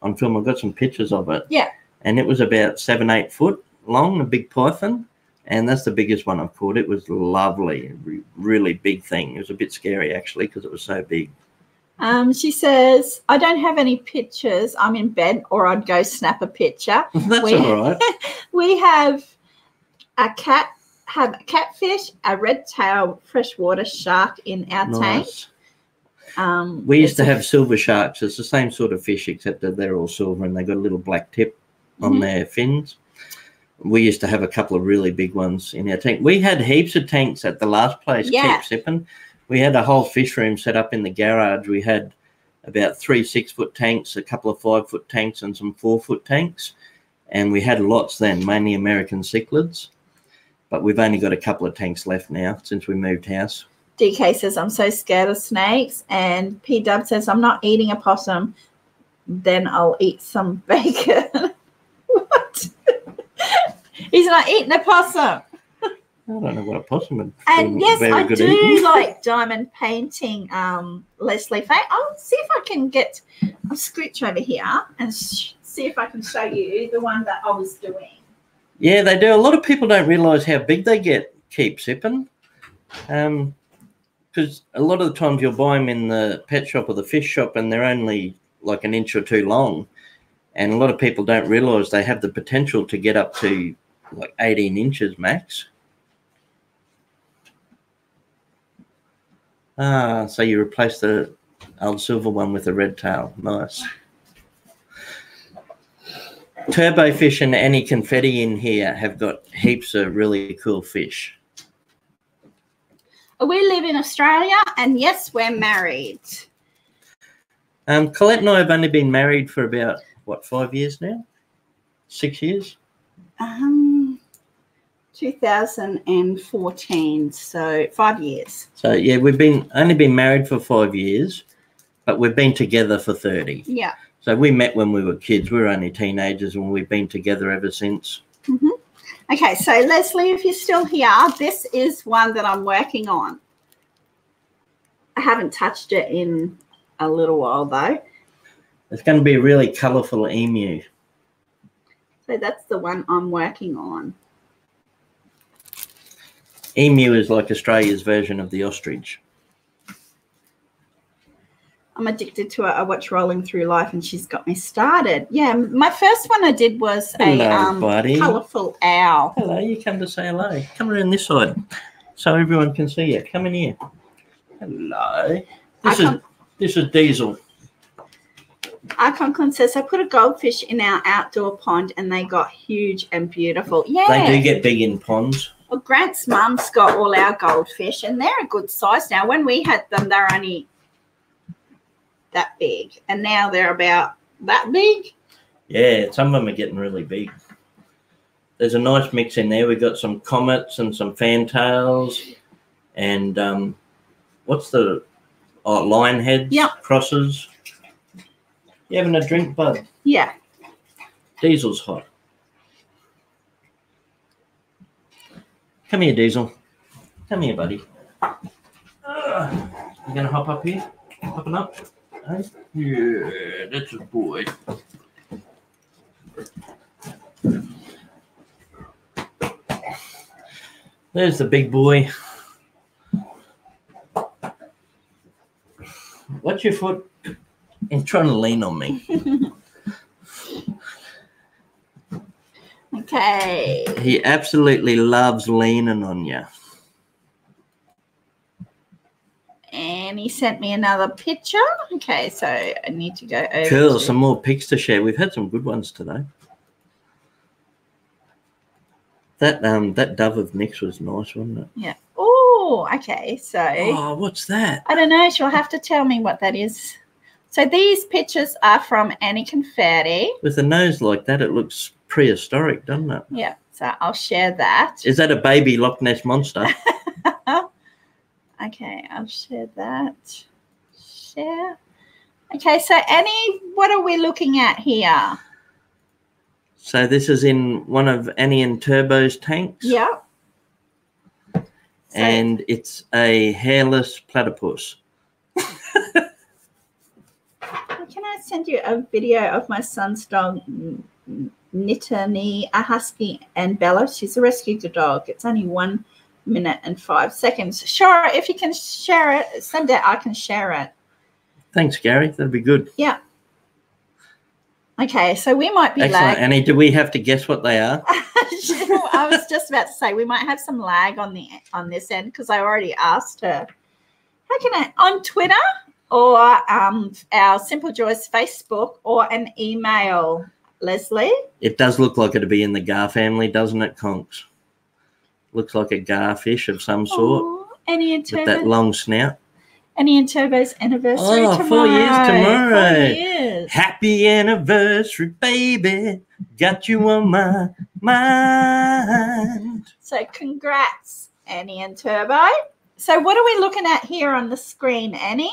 on film. I've got some pictures of it. Yeah. And it was about 7-8 foot long, a big python, and that's the biggest one I've caught. It was lovely, really big thing. It was a bit scary, actually, because it was so big. She says, I don't have any pictures. I'm in bed, or I'd go snap a picture. That's all right. We have a catfish, a red-tailed freshwater shark in our tank. We used to have silver sharks. It's the same sort of fish, except that they're all silver and they got a little black tip on their fins. We used to have a couple of really big ones in our tank. We had heaps of tanks at the last place, Keep Sipping. We had a whole fish room set up in the garage. We had about 3 6-foot tanks, a couple of 5-foot tanks, and some 4-foot tanks. and we had lots then, mainly American cichlids, but we've only got a couple of tanks left now since we moved house. DK says, I'm so scared of snakes. And P-Dub says, I'm not eating a possum. Then I'll eat some bacon. What? He's not eating a possum. I don't know what a possum would. And yes, I do eating. like diamond painting, Leslie. I'll see if I can get a scooch over here and see if I can show you the one that I was doing. Yeah, they do. A lot of people don't realise how big they get. Keep sipping. Because a lot of the times you'll buy them in the pet shop or the fish shop and they're only like an inch or two long. And a lot of people don't realise they have the potential to get up to like 18 inches max. So you replace the old silver one with a red tail. Nice. Turbo fish and any confetti in here have got heaps of really cool fish. We live in Australia, and yes, we're married. Collette and I have only been married for about, what, 5 years now? 6 years? 2014, so 5 years. So, yeah, we've only been married for 5 years, but we've been together for 30. Yeah. So we met when we were kids. We were only teenagers and we've been together ever since. Mm-hmm. Okay, so Leslie, if you're still here, this is one that I'm working on. I haven't touched it in a little while, though. It's going to be a really colourful emu. So that's the one I'm working on. Emu is like Australia's version of the ostrich. I'm addicted to it. I watch Rolling Through Life and she's got me started. Yeah, my first one I did was buddy. Colourful owl. Hello, you come to say hello. Come around this side so everyone can see you. Come in here. Hello. This is Diesel. Icon says, I put a goldfish in our outdoor pond and they got huge and beautiful. Yeah. They do get big in ponds. Well, Grant's mum's got all our goldfish and they're a good size now. When we had them, they were only that big, and now they're about that big. Yeah, some of them are getting really big. There's a nice mix in there. We've got some comets and some fantails and what's the lion heads, yep. Crosses. You having a drink, bud? Yeah. Diesel's hot. Come here, Diesel. Come here, buddy. You gonna hop up here? Hopping up? Hey? Yeah, that's a boy. There's the big boy. Watch your foot. He's trying to lean on me. Okay. He absolutely loves leaning on you. And he sent me another picture. Okay, so I need to go over. Cool, some more pics to share. We've had some good ones today. That dove of Nick's was nice, wasn't it? Yeah. Oh, okay. So. Oh, what's that? I don't know. She'll have to tell me what that is. So these pictures are from Annie Confetti. With a nose like that, it looks prehistoric, doesn't it? Yeah. So I'll share that. Is that a baby Loch Ness monster? Okay, I'll share that. Share. Okay, so Annie, what are we looking at here? So this is in one of Annie and Turbo's tanks. Yeah. And it's a hairless platypus. Can I send you a video of my son's dog, Nittany, a husky, and Bella? She's a rescue dog. It's only 1 minute and 5 seconds. Sure, if you can share it, send it. I can share it. Thanks, Gary. That'd be good. Yeah. Okay, so we might be Excellent. lag. Annie, do we have to guess what they are? I was just about to say we might have some lag on this end because I already asked her. How can I on Twitter or our Simple Joys Facebook or an email, Leslie? It does look like it'd be in the gar family, doesn't it, Conks? Looks like a garfish of some sort. Annie and with Turbo. that long snout. Annie and Turbo's anniversary tomorrow. 4 years tomorrow. 4 years. Happy anniversary, baby. Got you on my mind. So congrats, Annie and Turbo. So what are we looking at here on the screen, Annie?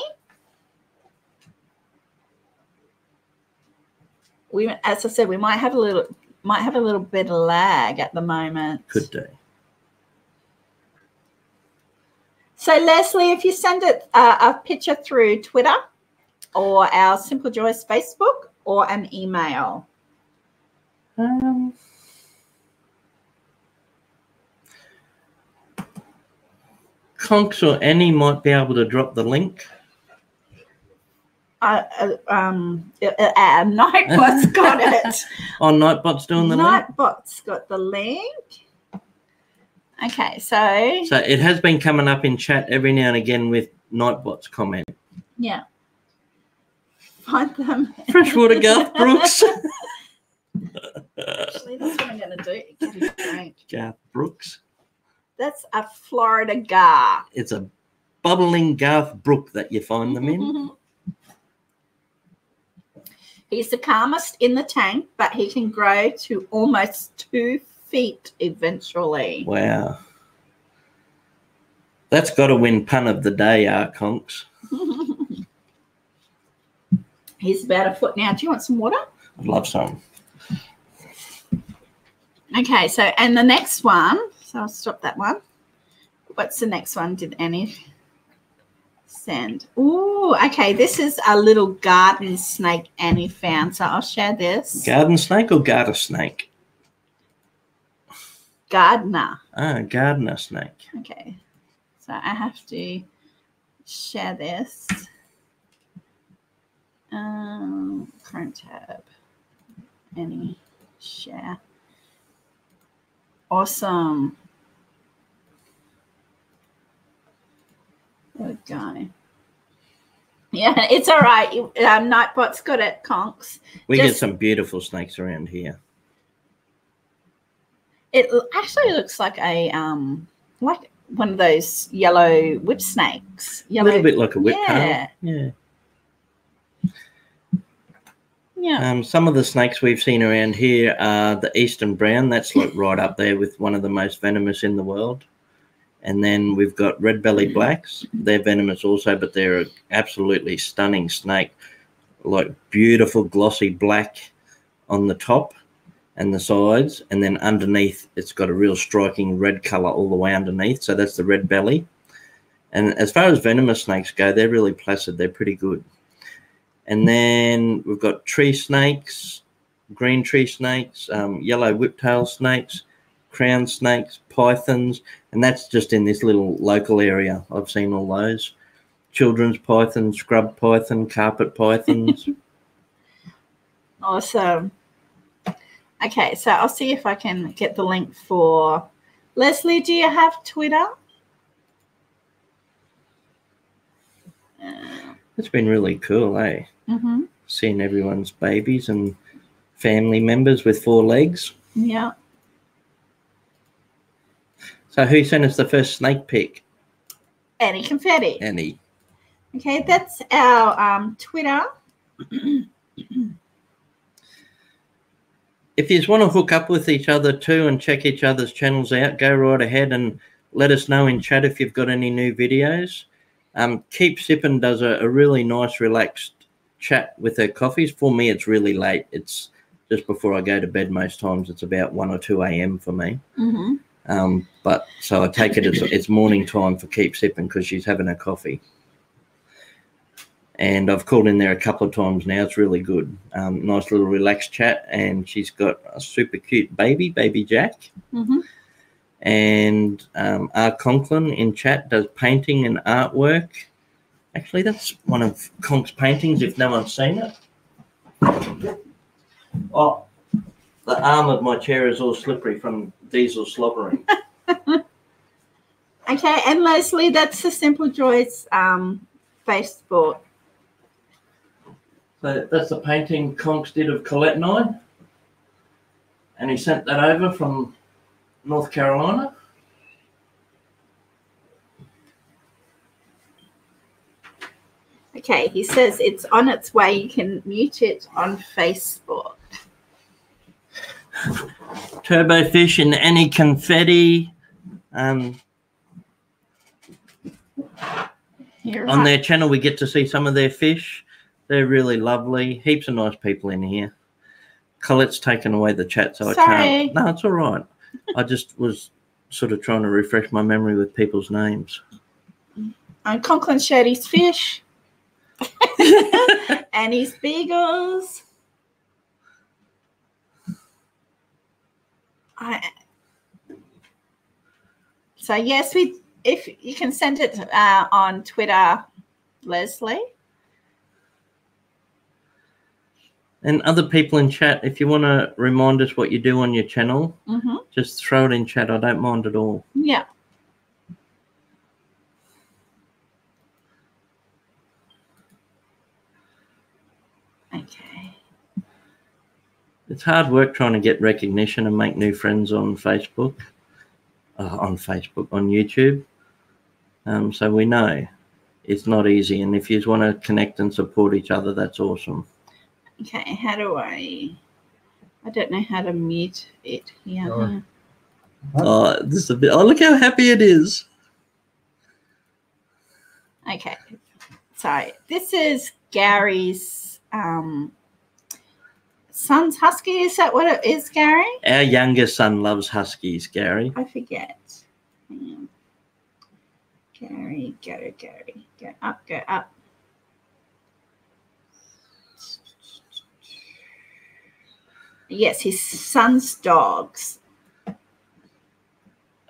As I said, we might have a little bit of lag at the moment. Could do. So Leslie, if you send it a picture through Twitter or our Simple Joys Facebook or an email. Conks or Annie might be able to drop the link. Nightbot's got it. Oh, Nightbot's doing the link? Nightbot's got the link. Okay, so it has been coming up in chat every now and again with Nightbot's comment. Yeah. Find them. Freshwater Garth Brooks. Actually, that's what I'm going to do. Get a drink. Garth Brooks. That's a Florida gar. It's a bubbling Garth Brook that you find them in. He's the calmest in the tank, but he can grow to almost 2 feet eventually. Wow. That's got to win pun of the day, Conks. He's about a foot now. Do you want some water? I'd love some. Okay, so and the next one, so I'll stop that one. What's the next one? Did Annie send? Oh, okay. This is a little garden snake Annie found. So I'll share this. Garden snake or garter snake? Gardener. Ah, gardener snake. Okay. So I have to share this. Chrome tab. Annie share. Awesome. Good guy. Yeah, it's all right. Nightbot's good at conks. We get some beautiful snakes around here. It actually looks like a like one of those yellow whip snakes. A little bit like a whip tail. Yeah. Some of the snakes we've seen around here are the eastern brown. That's like right up there with one of the most venomous in the world. And then we've got red-bellied blacks. They're venomous also, but they're an absolutely stunning snake. Like beautiful glossy black on the top and the sides. And then underneath, it's got a real striking red colour all the way underneath. So that's the red belly. And as far as venomous snakes go, they're really placid. They're pretty good. And then we've got tree snakes, green tree snakes, yellow whiptail snakes, crown snakes, pythons, and that's just in this little local area. I've seen all those. Children's python, scrub python, carpet pythons. Awesome. Okay, so I'll see if I can get the link for Leslie. Do you have Twitter? It's been really cool, eh? Mm-hmm. Seeing everyone's babies and family members with 4 legs. Yeah. So who sent us the first snake pic? Annie Confetti. Annie. Okay, that's our Twitter. If you just want to hook up with each other too and check each other's channels out, go right ahead and let us know in chat if you've got any new videos. Keep Sippin' does a really nice, relaxed chat with her coffees. For me, it's really late. It's just before I go to bed most times. It's about 1 or 2 a.m. for me. Mm-hmm. But so I take it it's morning time for Keep Sippin' because she's having her coffee. And I've called in there a couple of times now. It's really good. Nice little relaxed chat. And she's got a super cute baby Jack. Mm-hmm. And R. Conklin in chat does painting and artwork. Actually, that's one of Conk's paintings, if no one's seen it. Oh, the arm of my chair is all slippery from diesel slobbering. Okay, and Leslie, that's the Simple Joys Facebook. So that's the painting Conks did of Collette and I. And he sent that over from North Carolina. Okay, he says it's on its way. You can mute it on Facebook. Turbofish and Annie Confetti. You're On right. their channel, we get to see some of their fish. They're really lovely. Heaps of nice people in here. Colette's taken away the chat, so I Sorry. can't. No, it's all right. I just was sort of trying to refresh my memory with people's names. And Conklin showed his fish. And his beagles. So yes, if you can send it on Twitter, Leslie. And other people in chat, if you want to remind us what you do on your channel, just throw it in chat. I don't mind at all. Yeah. Okay. It's hard work trying to get recognition and make new friends on Facebook, on YouTube. So we know it's not easy. And if you want to connect and support each other, that's awesome. Okay, how do I don't know how to mute it here. Oh. Oh, this is a bit. Oh, look how happy it is. Okay. Sorry. This is Gary's son's husky. Is that what it is, Gary? Our youngest son loves huskies, Gary. I forget. Hang on. Gary, go up, go up. Yes, his son's dogs.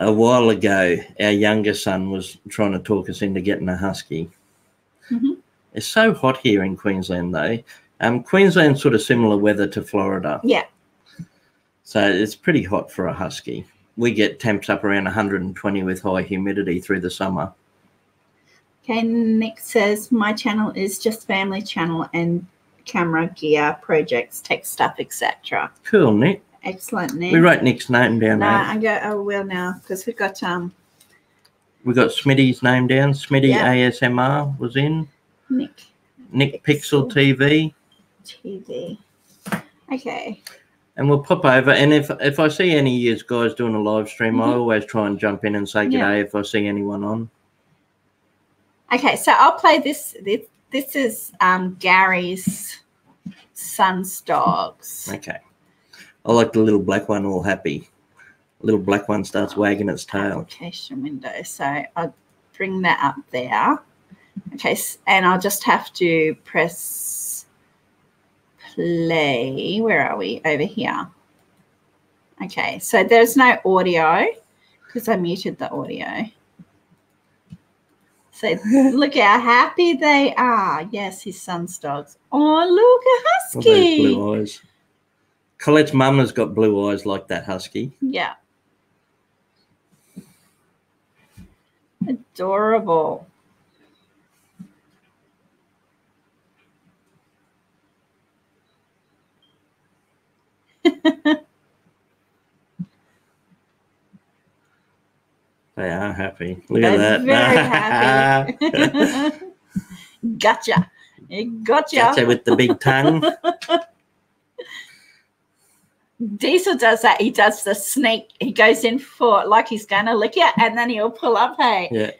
A while ago, our youngest son was trying to talk us into getting a husky. It's so hot here in Queensland, though. Queensland's sort of similar weather to Florida. Yeah. So it's pretty hot for a husky. We get temps up around 120 with high humidity through the summer. Okay, Nick says, my channel is just family channel and camera gear, projects, tech stuff, etc. Cool, Nick. Excellent, Nick. We wrote Nick's name down. No, mate. I will now because we've got We got Smitty's name down. Smitty Yeah. ASMR was in. Nick Pixel TV. Okay. And we'll pop over. And if I see any of you guys doing a live stream, I always try and jump in and say g'day if I see anyone on. Okay, so I'll play this. This is Gary's son's dogs. Okay. I like the little black one all happy. The little black one starts wagging its tail. Application window. So I'll bring that up there. Okay, and I'll just have to press play. Where are we? Over here. Okay, so there's no audio because I muted the audio. So look how happy they are. Yes, his son's dogs. Oh, look, a husky. Well, those blue eyes. Colette's mum has got blue eyes like that husky. Yeah. Adorable. They are happy. Look They're at that. very happy. Gotcha. Gotcha. Gotcha with the big tongue. Diesel does that. He does the sneak. He goes in for like he's going to lick you, and then he'll pull up. Hey.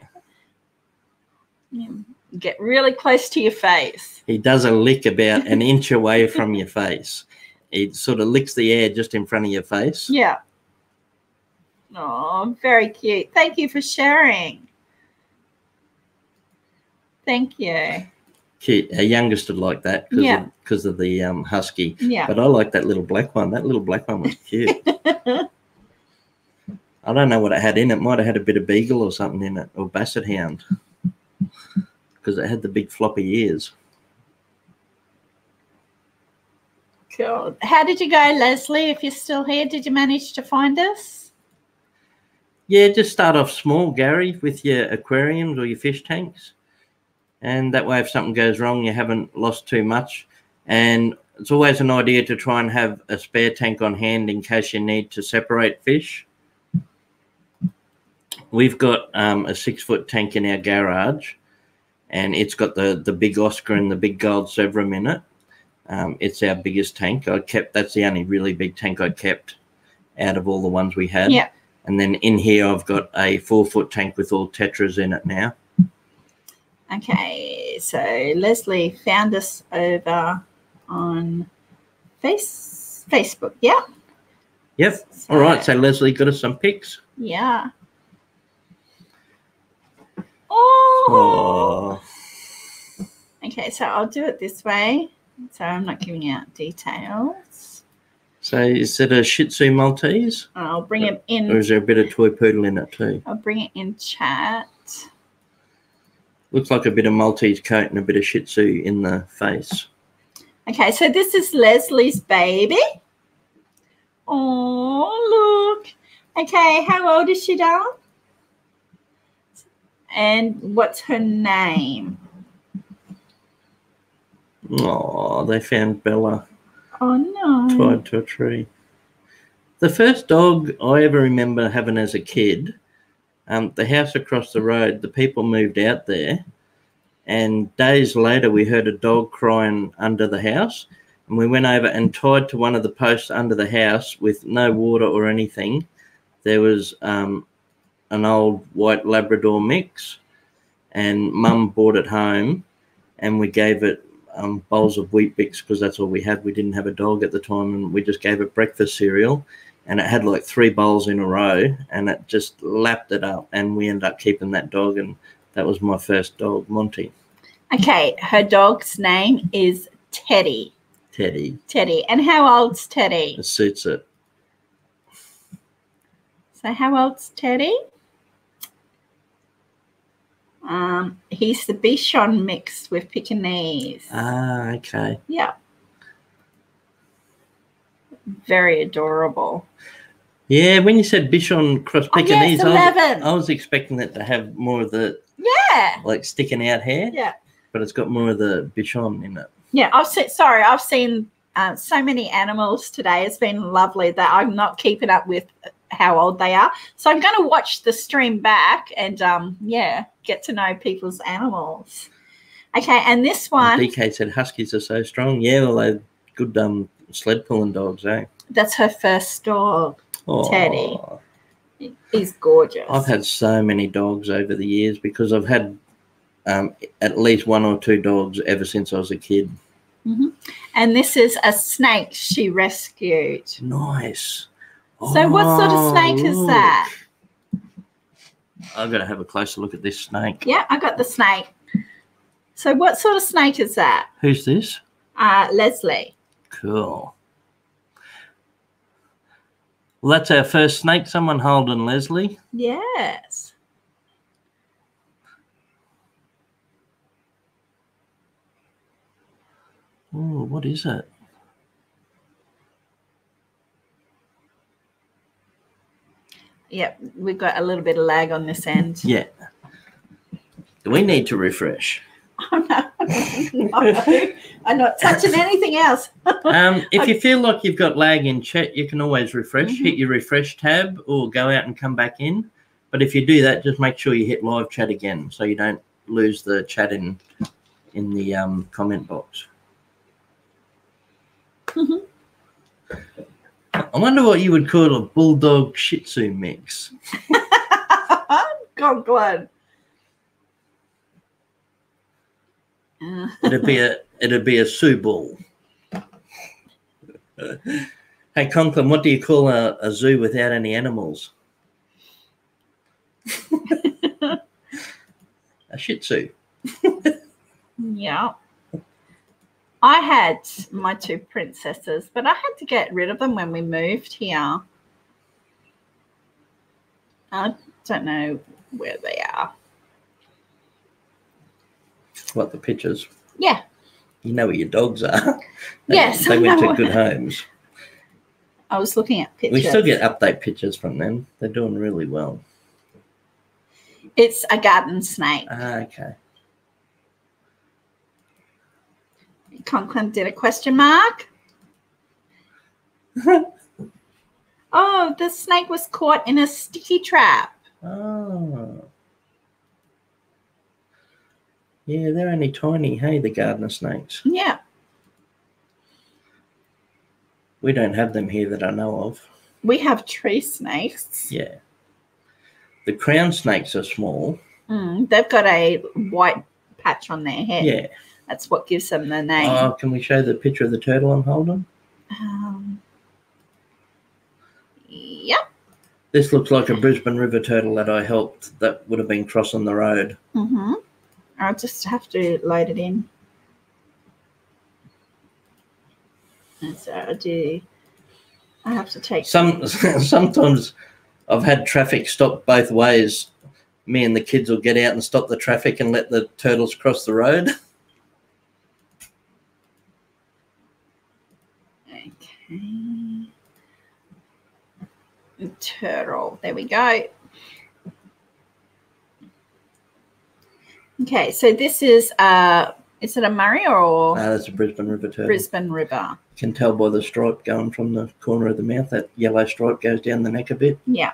Yeah. Get really close to your face. He does a lick about an inch away from your face. He sort of licks the air just in front of your face. Yeah. Oh, very cute. Thank you for sharing. Thank you. Cute. Our youngest would like that because of the husky. Yeah. But I like that little black one. That little black one was cute. I don't know what it had in it. Might have had a bit of beagle or something in it, or basset hound, because it had the big floppy ears. Cool. How did you go, Leslie? If you're still here, did you manage to find us? Yeah, just start off small, Gary, with your aquariums or your fish tanks. And that way, if something goes wrong, you haven't lost too much. And it's always an idea to try and have a spare tank on hand in case you need to separate fish. We've got a 6-foot tank in our garage, and it's got the big Oscar and the big gold Severum in it. It's our biggest tank. That's the only really big tank I kept out of all the ones we had. Yeah. And then in here I've got a 4-foot tank with all tetras in it now. Okay, so Leslie found us over on Facebook. Yeah. Yep. All right. So Leslie got us some pics. Yeah. Oh. Okay, so I'll do it this way. So I'm not giving out details. So is it a Shih Tzu Maltese? I'll bring it in. Or is there a bit of toy poodle in it too? I'll bring it in chat. Looks like a bit of Maltese coat and a bit of Shih Tzu in the face. Okay, so this is Leslie's baby. Oh, look. Okay, how old is she, darling? And what's her name? Oh, they found Bella Oh, no. tied to a tree. The first dog I ever remember having as a kid, the house across the road, the people moved out there, and days later we heard a dog crying under the house, and we went over and tied to one of the posts under the house with no water or anything. There was an old white Labrador mix, and Mum brought it home, and we gave it bowls of Wheat Bix because that's all we had. We didn't have a dog at the time, and we just gave it breakfast cereal, and it had like 3 bowls in a row, and it just lapped it up, and we ended up keeping that dog, and that was my first dog, Monty. Okay, her dog's name is Teddy. Teddy. And how old's Teddy? It suits it. So how old's Teddy? He's the Bichon mixed with Pekingese. Ah, okay. Yeah. Very adorable. Yeah, when you said Bichon cross Pekingese, 11. I was expecting it to have more of the like sticking out hair. Yeah. But it's got more of the Bichon in it. Yeah, I've seen so many animals today. It's been lovely that I'm not keeping up with how old they are. So I'm going to watch the stream back and, get to know people's animals. Okay, and this one. And DK said Huskies are so strong. Yeah, well, they're good sled pulling dogs, eh? That's her first dog, Oh, Teddy. He's gorgeous. I've had so many dogs over the years because I've had at least 1 or 2 dogs ever since I was a kid. Mm-hmm. And this is a snake she rescued. Nice. So what sort of snake is that? I've got to have a closer look at this snake. Yeah, I got the snake. So what sort of snake is that? Who's this? Leslie. Cool. Well, that's our first snake. Someone holding Leslie. Yes. Oh, what is it? Yep, we've got a little bit of lag on this end. Yeah. Do we need to refresh? Oh, no. I'm not touching anything else. If you feel like you've got lag in chat, you can always refresh. Mm-hmm. Hit your refresh tab or go out and come back in. But if you do that, just make sure you hit live chat again so you don't lose the chat in the comment box. Mm-hmm. I wonder what you would call a bulldog Shih Tzu mix. God, glad. It'd be a Sioux bull. Hey Conklin, what do you call a zoo without any animals? A Shih Tzu. Yeah. I had my 2 princesses, but I had to get rid of them when we moved here. I don't know where they are. What, the pictures? Yeah. You know where your dogs are. Yes. They went I to know. good homes. I was looking at pictures. We still get update pictures from them. They're doing really well. It's a garden snake. Ah, okay. Conklin did a question mark. Oh, the snake was caught in a sticky trap. Oh. Yeah, they're only tiny, hey, the gardener snakes. Yeah. We don't have them here that I know of. We have tree snakes. Yeah. The crown snakes are small. They've got a white patch on their head. Yeah. That's what gives them the name. Oh, can we show the picture of the turtle I'm holding? Yep. This looks like a Brisbane River turtle that I helped that would have been crossing the road. I'll just have to load it in. And so I have to take Sometimes I've had traffic stop both ways. Me and the kids will get out and stop the traffic and let the turtles cross the road. Okay. Turtle. There we go. Okay, so this is it a Murray or? No, that's a Brisbane River turtle. Brisbane River. You can tell by the stripe going from the corner of the mouth. That yellow stripe goes down the neck a bit. Yeah.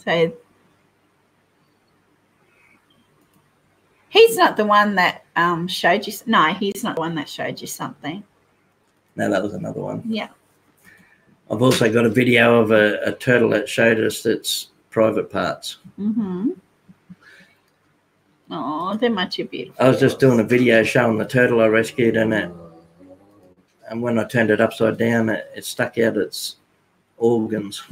So he's not the one that showed you. No, he's not the one that showed you something. No, that was another one. Yeah. I've also got a video of a turtle that showed us its private parts. Oh, they're much beautiful. I was just doing a video showing the turtle I rescued, and when I turned it upside down, it stuck out its organs.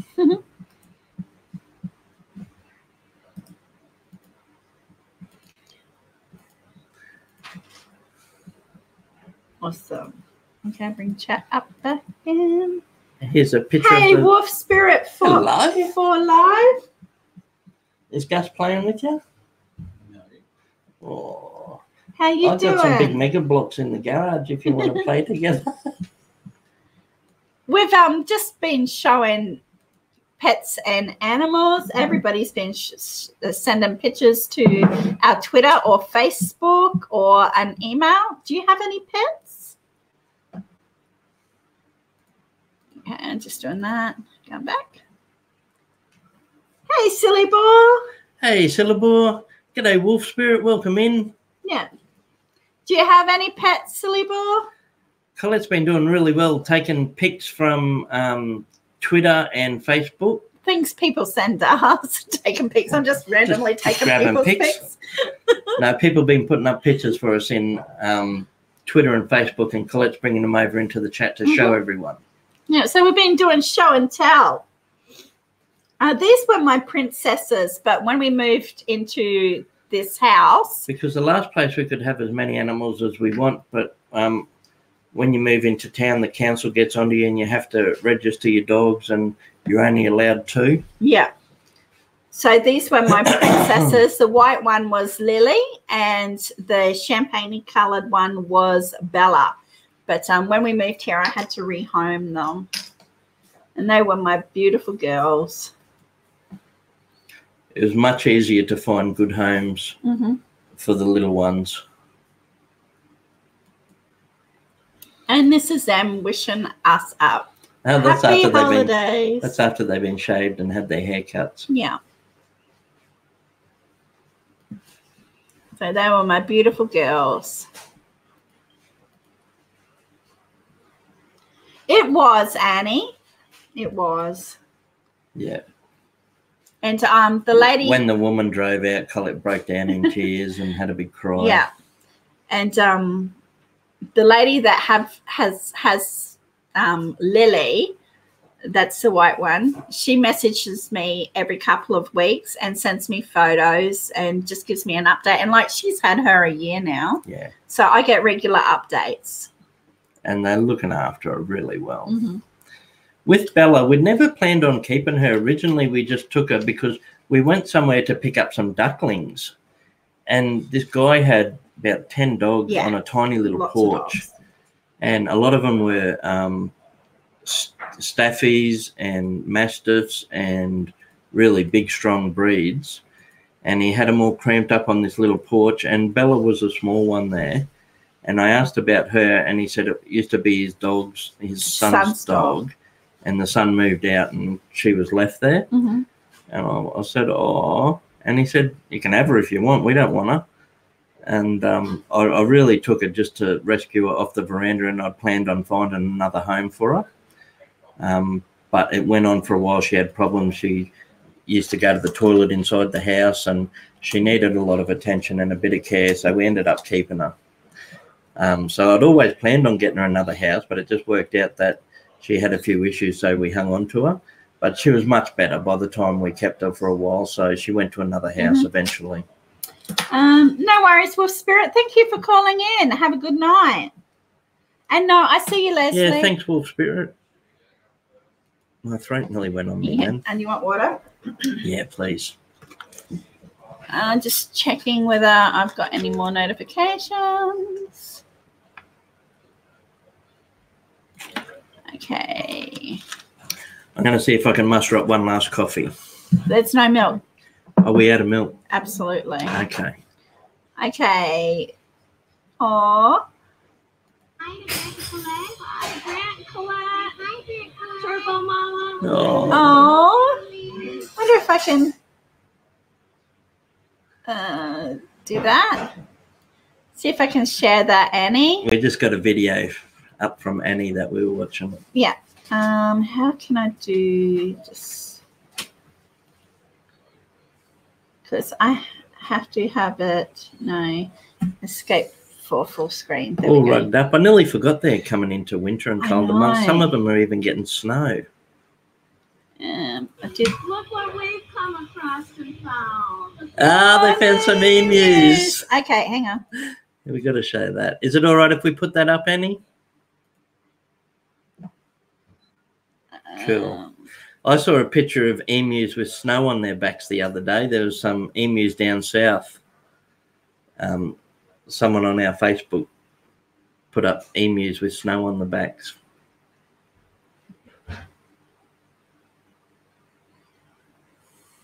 Awesome. Okay, bring chat up again. Here's a picture Hey, of the... Wolf Spirit for live. Is Gus playing with you? No. Oh, How you I've doing? got some big mega blocks in the garage if you want to play together. We've just been showing pets and animals. Everybody's been sending pictures to our Twitter or Facebook or an email. Do you have any pets? Okay, I'm just doing that. Going back. Hey, silly boy. Hey, Syllabore. G'day, Wolf Spirit. Welcome in. Yeah. Do you have any pets, silly boy? Colette's been doing really well, taking pics from Twitter and Facebook. Things people send us, taking pics. I'm just randomly taking grabbing people's pics. pics. No, people have been putting up pictures for us in Twitter and Facebook, and Colette's bringing them over into the chat to show everyone. Yeah, so we've been doing show and tell. These were my princesses, but when we moved into this house... Because the last place we could have as many animals as we want, but when you move into town, the council gets onto you and you have to register your dogs, and you're only allowed 2. Yeah. So these were my princesses. The white one was Lily and the champagne-coloured one was Bella. But when we moved here, I had to rehome them. And they were my beautiful girls. It was much easier to find good homes for the little ones. And this is them wishing us up. Oh, Happy holidays. That's after they've been shaved and had their haircuts. Yeah. So they were my beautiful girls. It was, Annie. It was. Yeah. And the lady... When the woman drove out, Collette broke down in tears and had a big cry. Yeah. And the lady that has Lily, that's the white one, she messages me every couple of weeks and sends me photos and just gives me an update. And, like, she's had her a year now. Yeah. So I get regular updates. And they're looking after her really well. With Bella, we'd never planned on keeping her. Originally, we just took her because we went somewhere to pick up some ducklings. And this guy had about 10 dogs on a tiny little porch. And a lot of them were staffies and mastiffs and really big, strong breeds. And he had them all cramped up on this little porch. And Bella was a small one there. And I asked about her, and he said it used to be his son's dog. And the son moved out and she was left there. And I said, oh. And he said, you can have her if you want. We don't want her. And I really took it just to rescue her off the veranda, and I'd planned on finding another home for her. But it went on for a while. She had problems. She used to go to the toilet inside the house, and she needed a lot of attention and a bit of care, so we ended up keeping her. So I'd always planned on getting her another house, but it just worked out that she had a few issues, so we hung on to her. But she was much better by the time we kept her for a while, so she went to another house eventually. No worries, Wolf Spirit. Thank you for calling in. Have a good night. And no, I see you, Leslie. Yeah, thanks, Wolf Spirit. My throat nearly went on me then. And you want water? Yeah, please. Just checking whether I've got any more notifications. Okay. I'm going to see if I can muster up one last coffee. There's no milk. Are we out of milk? Absolutely. Okay. Okay. Oh. Oh. Wonder if I can do that. See if I can share that, Annie. We just got a video up from Annie that we were watching. Yeah. How can I do this? Because I have to have it. No. Escape for full screen. There All we go. rugged up. I nearly forgot they're coming into winter and colder months. Some of them are even getting snow. I did. Look what we've come across and found. Ah, they found some emus. Okay, hang on. We got to show that. Is it all right if we put that up, Annie? Cool. I saw a picture of emus with snow on their backs the other day. There was some emus down south. Someone on our Facebook put up emus with snow on the backs.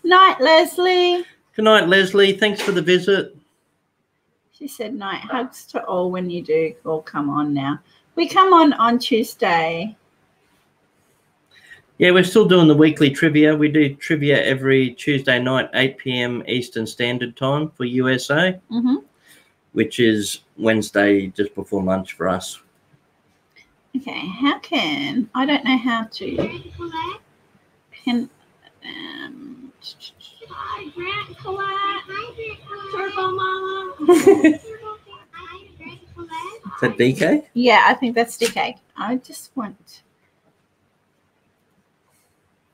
Night, Leslie. Good night, Leslie. Thanks for the visit. She said night. Hugs to all when you do all come on now. We come on Tuesday. Yeah, we're still doing the weekly trivia. We do trivia every Tuesday night, 8 p.m. Eastern Standard Time for USA, which is Wednesday just before lunch for us. Okay, how can... I don't know how to... Pin... Hi, Grant, Collette. Turbo Mama. Is that DK? Yeah, I think that's DK. I just want...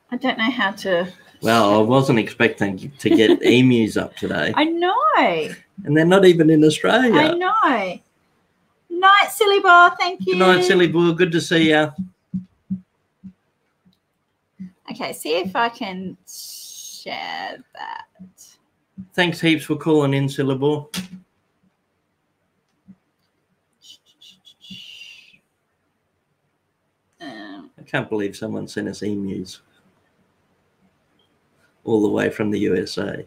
I don't know how to... Well, I wasn't expecting to get emus up today. I know. And they're not even in Australia. I know. Night, silly boy. Thank you. Good night, silly boy. Good to see you. Okay, see if I can share that. Thanks heaps for calling in, silly boy. I can't believe someone sent us emus all the way from the USA.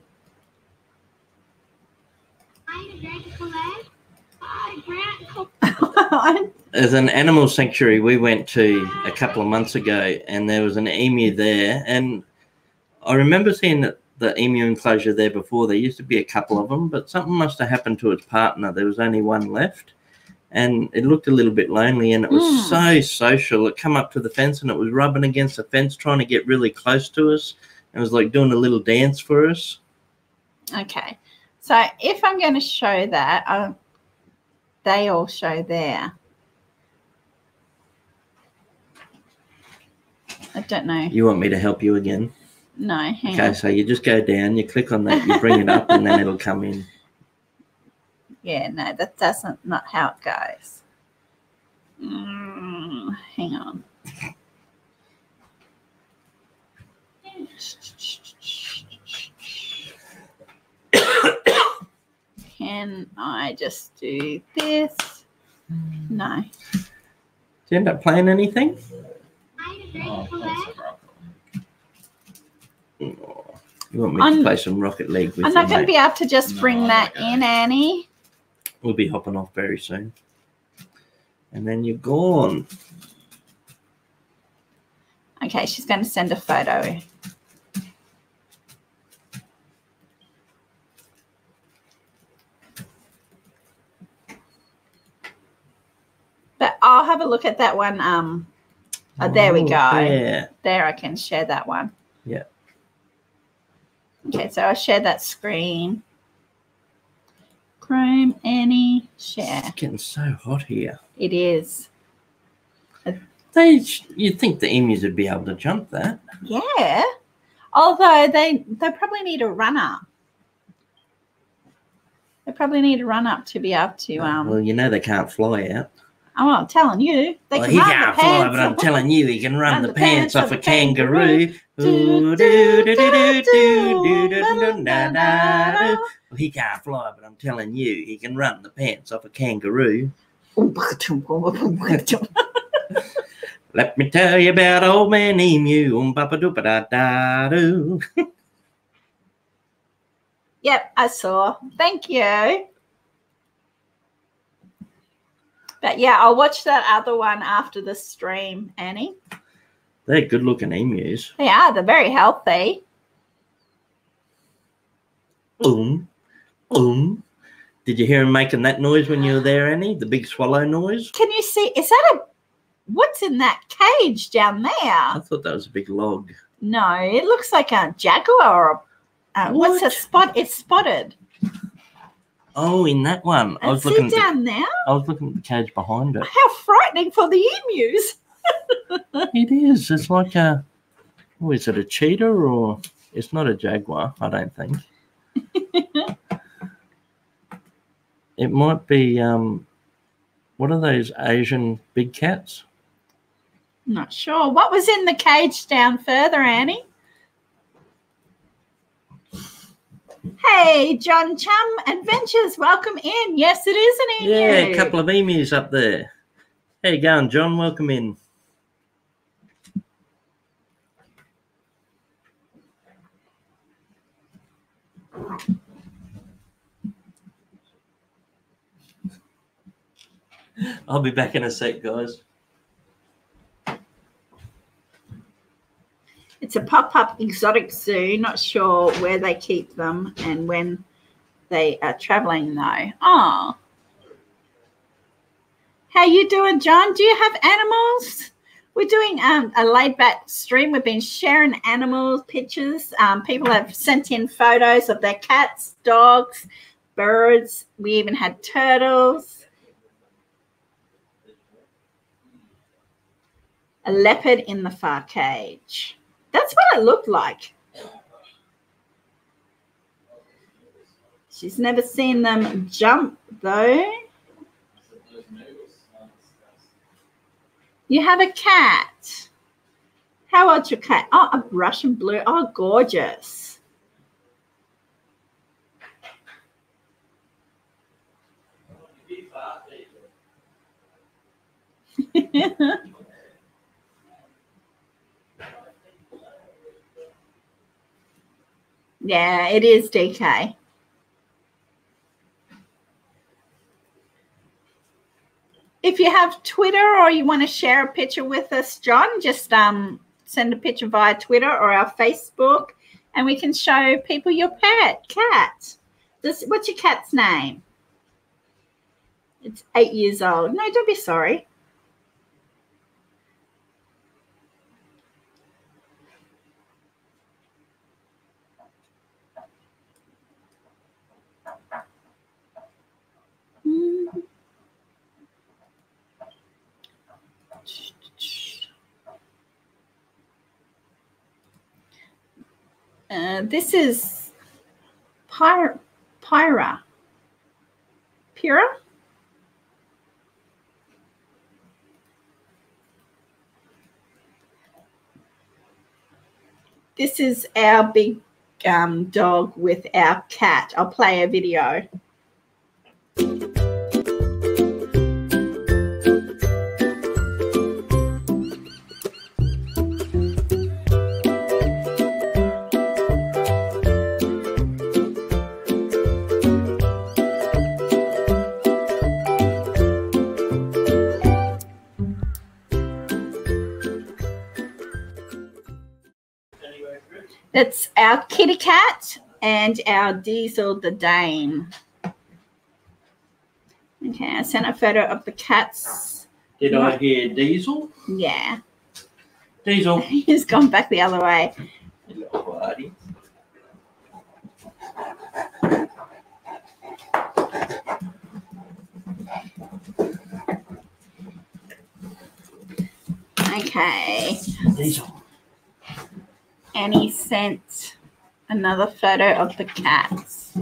There's an animal sanctuary we went to a couple of months ago, and there was an emu there. And I remember seeing the emu enclosure there before. There used to be a couple of them, but something must have happened to its partner. There was only one left, and it looked a little bit lonely, and it was so social. It come up to the fence, and it was rubbing against the fence, trying to get really close to us. It was like doing a little dance for us. Okay. So if I'm going to show that, they all show there. I don't know. You want me to help you again? No, hang Okay, on. so you just go down, you click on that, you bring it up, and then it'll come in. Yeah, no, that doesn't, not how it goes. Hang on. Can I just do this? No. Did you end up playing anything? Oh, you want me to play some Rocket League with I'm you, not going to mate? be able to just bring that in, Annie. We'll be hopping off very soon. And then you're gone. Okay, she's going to send a photo. look at that one. There we go. Yeah. There, I can share that one. Yeah. Okay, so I'll share that screen. Chrome, Annie, share. It's getting so hot here. It is. You'd think the emus would be able to jump that. Yeah. Although they probably need a run up. They probably need a run up to be able to. Well, you know they can't fly out. Oh, I'm telling you, they Well, can he run can't the fly, pants but I'm off- telling you, he can run the pants off a kangaroo. kangaroo. Well, he can't fly, but I'm telling you, he can run the pants off a kangaroo. Let me tell you about old man emu. Yep, I saw. Thank you. But yeah, I'll watch that other one after the stream, Annie. They're good looking emus. They are. They're very healthy. Boom. Did you hear him making that noise when you were there, Annie? The big swallow noise? Can you see? Is that what's in that cage down there? I thought that was a big log. No, it looks like a jaguar or what's a What? spot? It's spotted. Oh, in that one. I was See looking at down there? I was looking at the cage behind it. How frightening for the emus. It is. It's like a is it a cheetah or it's not a jaguar, I don't think. It might be what are those Asian big cats? Not sure. What was in the cage down further, Annie? Hey, John Chum Adventures, welcome in. Yes, it is an emu. Yeah, a couple of emus up there. How you going, John? Welcome in. I'll be back in a sec, guys. It's a pop-up exotic zoo. Not sure where they keep them and when they are traveling, though. Oh. How you doing, John? Do you have animals? We're doing a laid-back stream. We've been sharing animal pictures. People have sent in photos of their cats, dogs, birds. We even had turtles. A leopard in the far cage. That's what it looked like. She's never seen them jump, though. You have a cat. How old's your cat? Oh, a Russian blue. Oh, gorgeous. Yeah, it is, DK. If you have Twitter or you want to share a picture with us, John, just send a picture via Twitter or our Facebook, and we can show people your pet cat. What's your cat's name? It's 8 years old. No, don't be sorry. This is Pyra. Pura? This is our big dog with our cat. I'll play a video. That's our kitty cat and our Diesel the Dane. Okay, I sent a photo of the cats Did I hear Diesel? Yeah. Diesel. He's gone back the other way. You little buddy. Okay. Diesel. And he sent another photo of the cats.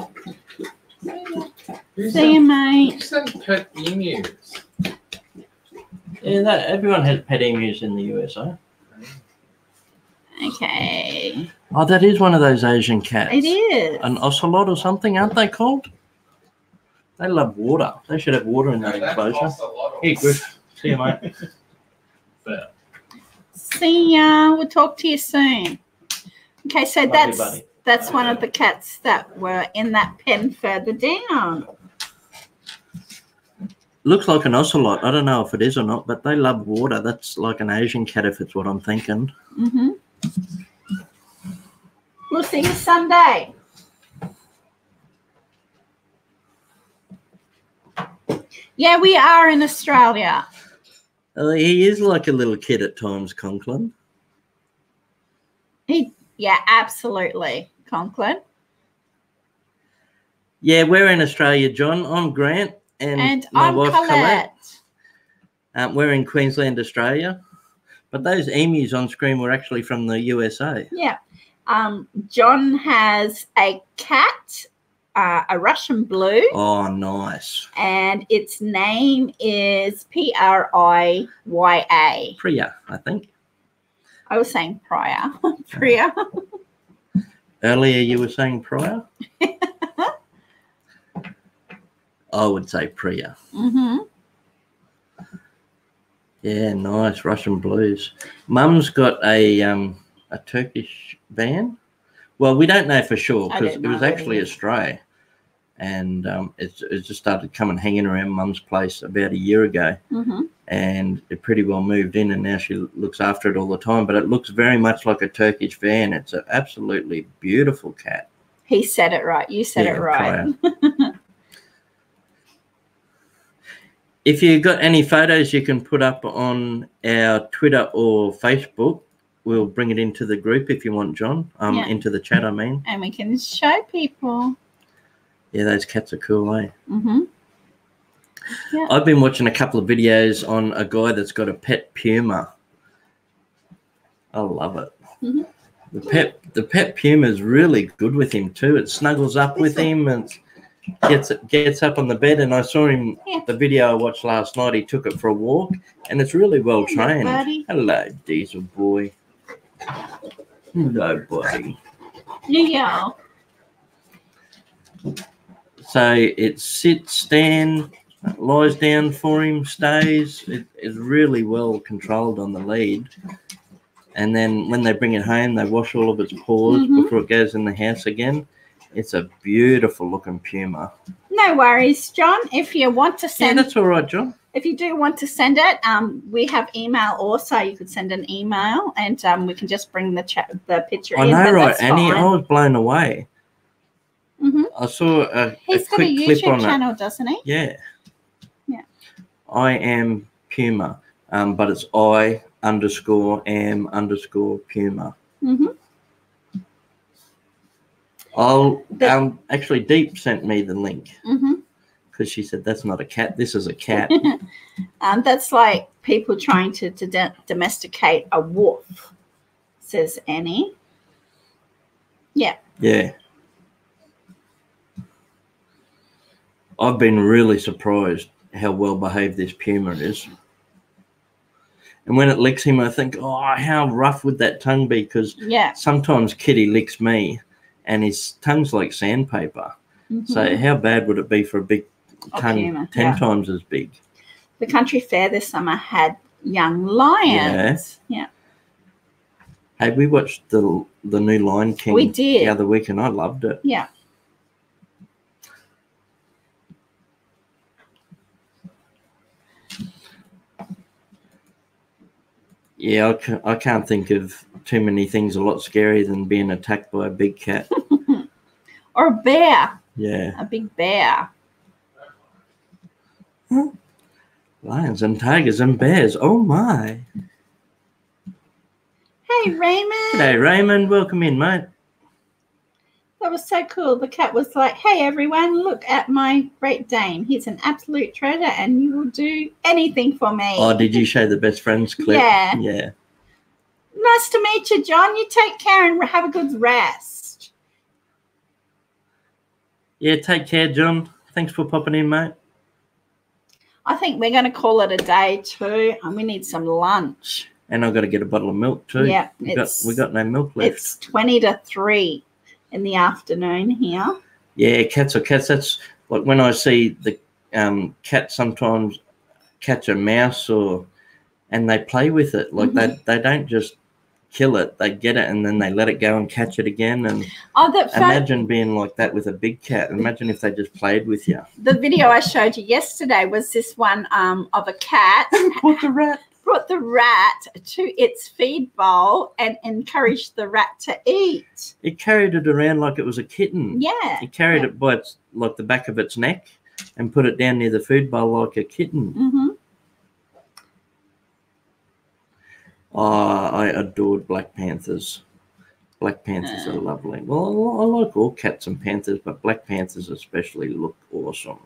See you, mate. You sent pet emus. Yeah, everyone has pet emus in the USA. Okay. Oh, that is one of those Asian cats. It is. An ocelot or something, aren't they called? They love water. They should have water in that enclosure. Here, good. See you, mate. See ya. We'll talk to you soon. Okay, so Love you, buddy. that's one of the cats that were in that pen further down. Looks like an ocelot. I don't know if it is or not, but they love water. That's like an Asian cat, if it's what I'm thinking. Mm-hmm. We'll see you Sunday. Yeah, we are in Australia. He is like a little kid at times, Conklin. Yeah, absolutely, Conklin. Yeah, we're in Australia, John. I'm Grant, and my I'm wife Collette. We're in Queensland, Australia. But those emus on screen were actually from the USA. Yeah. John has a cat, a Russian blue. Oh, nice. And its name is Priya. Priya, I think. I was saying Priya. Priya. Earlier you were saying Priya? I would say Priya. Mm-hmm. Yeah, nice Russian blues. Mum's got a Turkish van. Well, we don't know for sure because it was actually a stray, and it just started coming hanging around Mum's place about a year ago, and it pretty well moved in, and now she looks after it all the time. But it looks very much like a Turkish van. It's an absolutely beautiful cat. He said it right. You said it right. If you've got any photos you can put up on our Twitter or Facebook, we'll bring it into the group if you want, John. Into the chat, I mean. And we can show people. Yeah, those cats are cool, eh? Mm-hmm. Yeah. I've been watching a couple of videos on a guy that's got a pet puma. I love it. Mm-hmm. The pet puma is really good with him too. It snuggles up with him and gets up on the bed. And I saw him, the video I watched last night, he took it for a walk, and it's really well trained. Hello, Diesel boy. Hello, buddy. Yeah. So it sits, stands, lies down for him, stays. It is really well controlled on the lead. And then when they bring it home, they wash all of its paws before it goes in the house again. It's a beautiful looking puma. No worries, John. If you want to send... Yeah, that's all right, John. If you do want to send it, we have email also. You could send an email, and we can just bring the picture in. I know, right, Annie? I was blown away. Mm-hmm. I saw a He's got a quick clip on YouTube channel, doesn't he? Yeah. Yeah. I am Puma, but it's I_am_Puma. Mm-hmm. Actually, Deep sent me the link because she said that's not a cat. This is a cat. That's like people trying to domesticate a wolf, says Annie. Yeah. Yeah. I've been really surprised how well behaved this puma is. And when it licks him, I think, oh, how rough would that tongue be? Because sometimes Kitty licks me, and his tongue's like sandpaper. So how bad would it be for a big tongue, puma, 10 times as big? The country fair this summer had young lions. Yeah. Hey, we watched the new Lion King the other week, and I loved it. Yeah. Yeah, I can't think of too many things a lot scarier than being attacked by a big cat. Or a bear. Yeah. A big bear. Love Lions and tigers and bears. Oh my. Hey, Raymond. G'day, Raymond. Welcome in, mate. That was so cool. The cat was like, hey, everyone, look at my Great Dane. He's an absolute treasure and you will do anything for me. Oh, did you show the best friends clip? Yeah. Yeah. Nice to meet you, John. You take care and have a good rest. Yeah, take care, John. Thanks for popping in, mate. I think we're going to call it a day too, and we need some lunch. And I've got to get a bottle of milk too. Yeah. We got no milk left. It's 20 to 3 in the afternoon here. Yeah, cats are cats. That's like when I see the cat sometimes catch a mouse and they play with it. Like they don't just kill it. They get it and then they let it go and catch it again. And imagine being like that with a big cat. Imagine if they just played with you. The video I showed you yesterday was this one of a cat. Brought the rat to its feed bowl and encouraged the rat to eat. It carried it around like it was a kitten. Yeah. It carried it by like the back of its neck and put it down near the food bowl like a kitten. Mm-hmm. Oh, I adored black panthers. Black panthers are lovely. Well, I like all cats and panthers, but black panthers especially look awesome.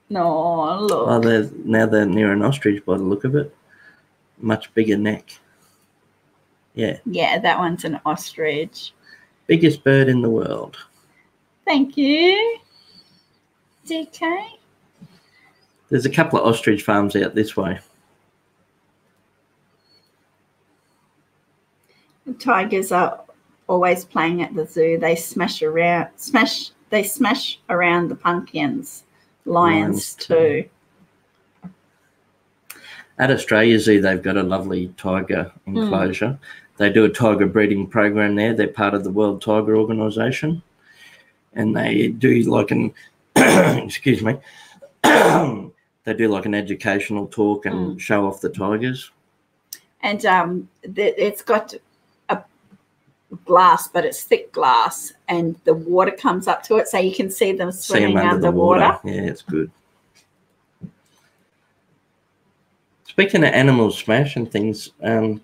No, look. Oh, they're near an ostrich by the look of it. Much bigger neck. Yeah. Yeah, that one's an ostrich. Biggest bird in the world. Thank you, DK. There's a couple of ostrich farms out this way. The tigers are always playing at the zoo. They smash around the pumpkins. Lions too. At Australia Zoo, they've got a lovely tiger enclosure. They do a tiger breeding program there. They're part of the World Tiger Organisation. And they do like an, excuse me, they do like an educational talk and show off the tigers. And it's got a glass, but it's thick glass, and the water comes up to it, so you can see them swimming underwater. Yeah, it's good. Speaking of animals smashing things, have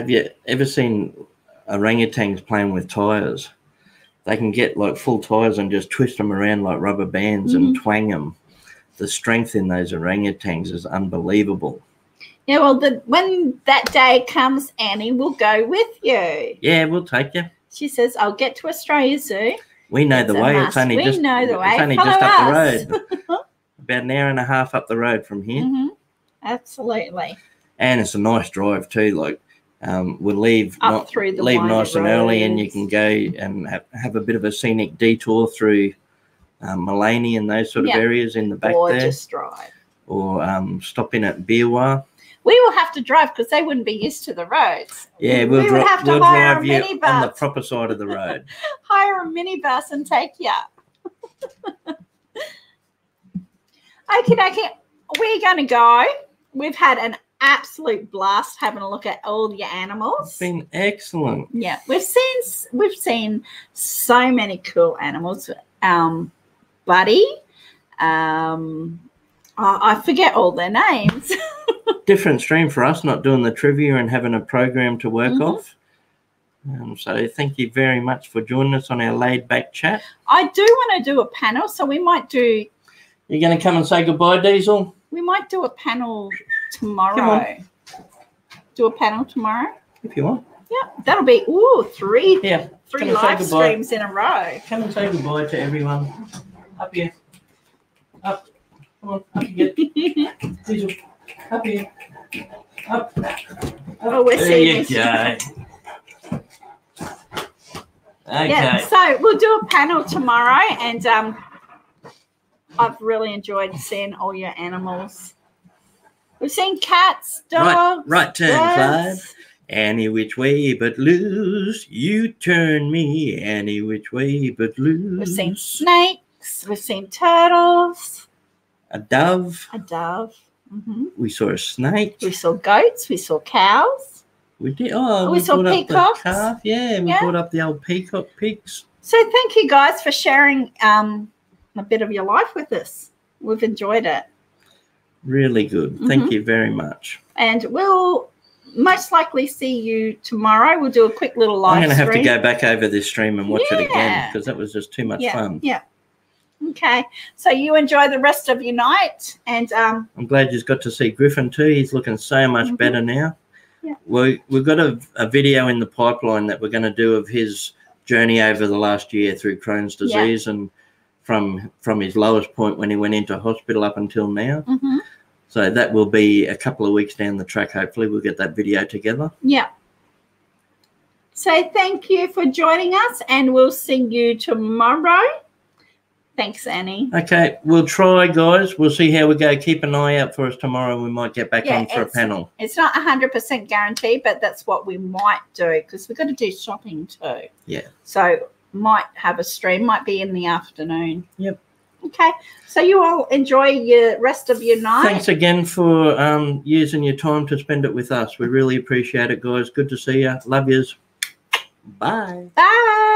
you ever seen orangutans playing with tires? They can get like full tires and just twist them around like rubber bands and twang them. The strength in those orangutans is unbelievable. Yeah, well, when that day comes, Annie will go with you. Yeah, we'll take you. She says, I'll get to Australia Zoo. We know the way. It's only just up the road. About an hour and a half up the road from here. Mm-hmm. Absolutely. And it's a nice drive too. Like we'll leave nice and early, and you can go and have a bit of a scenic detour through Maloney and those sort of areas in the back there. Gorgeous drive. Or stop in at Biwa. We will have to drive because they wouldn't be used to the roads. Yeah, we'll drive you on the proper side of the road. Hire a minibus and take you. Okay, we're going to go. We've had an absolute blast having a look at all the animals. It's been excellent. Yeah, we've seen so many cool animals. Buddy, I forget all their names. Different stream for us, not doing the trivia and having a program to work off. So thank you very much for joining us on our laid-back chat. I do want to do a panel, so we might do... You're going to come and say goodbye, Diesel? We might do a panel tomorrow. Come on. Do a panel tomorrow? If you want. Yeah, that'll be, three live streams in a row. Come and say goodbye to everyone. Up here. Up. Come on, up you get. Diesel. Up here. Up. Oh, we're seeing you go. Okay. Yeah, so we'll do a panel tomorrow, and I've really enjoyed seeing all your animals. We've seen cats, dogs, right turn, Clyde. Any which way but loose, you turn me. Any which way but loose. We've seen snakes. We've seen turtles. A dove. Mm-hmm. We saw a snake. We saw goats. We saw cows. We did. Oh, we saw peacocks. Yeah, we brought up the old peacock pigs. So thank you guys for sharing a bit of your life with us. We've enjoyed it. Really good. Thank you very much. And we'll most likely see you tomorrow. We'll do a quick little live I'm going to have to stream. go back over this stream and watch it again Yeah. because that was just too much Yeah, fun. yeah. Okay. So you enjoy the rest of your night. And I'm glad you've got to see Griffin too. He's looking so much better now. Yeah. We've got a video in the pipeline that we're going to do of his journey over the last year through Crohn's disease and from his lowest point when he went into hospital up until now. So that will be a couple of weeks down the track. Hopefully we'll get that video together. yeah. So thank you for joining us, and we'll see you tomorrow. Thanks, Annie. Okay, we'll try, guys. We'll see how we go. Keep an eye out for us tomorrow. We might get back on for a panel. It's not 100% guaranteed, but that's what we might do because we've got to do shopping too. Yeah. So might have a stream, might be in the afternoon. Yep. Okay. So you all enjoy your rest of your night. Thanks again for using your time to spend it with us. We really appreciate it, guys. Good to see you. Love yous. Bye. Bye.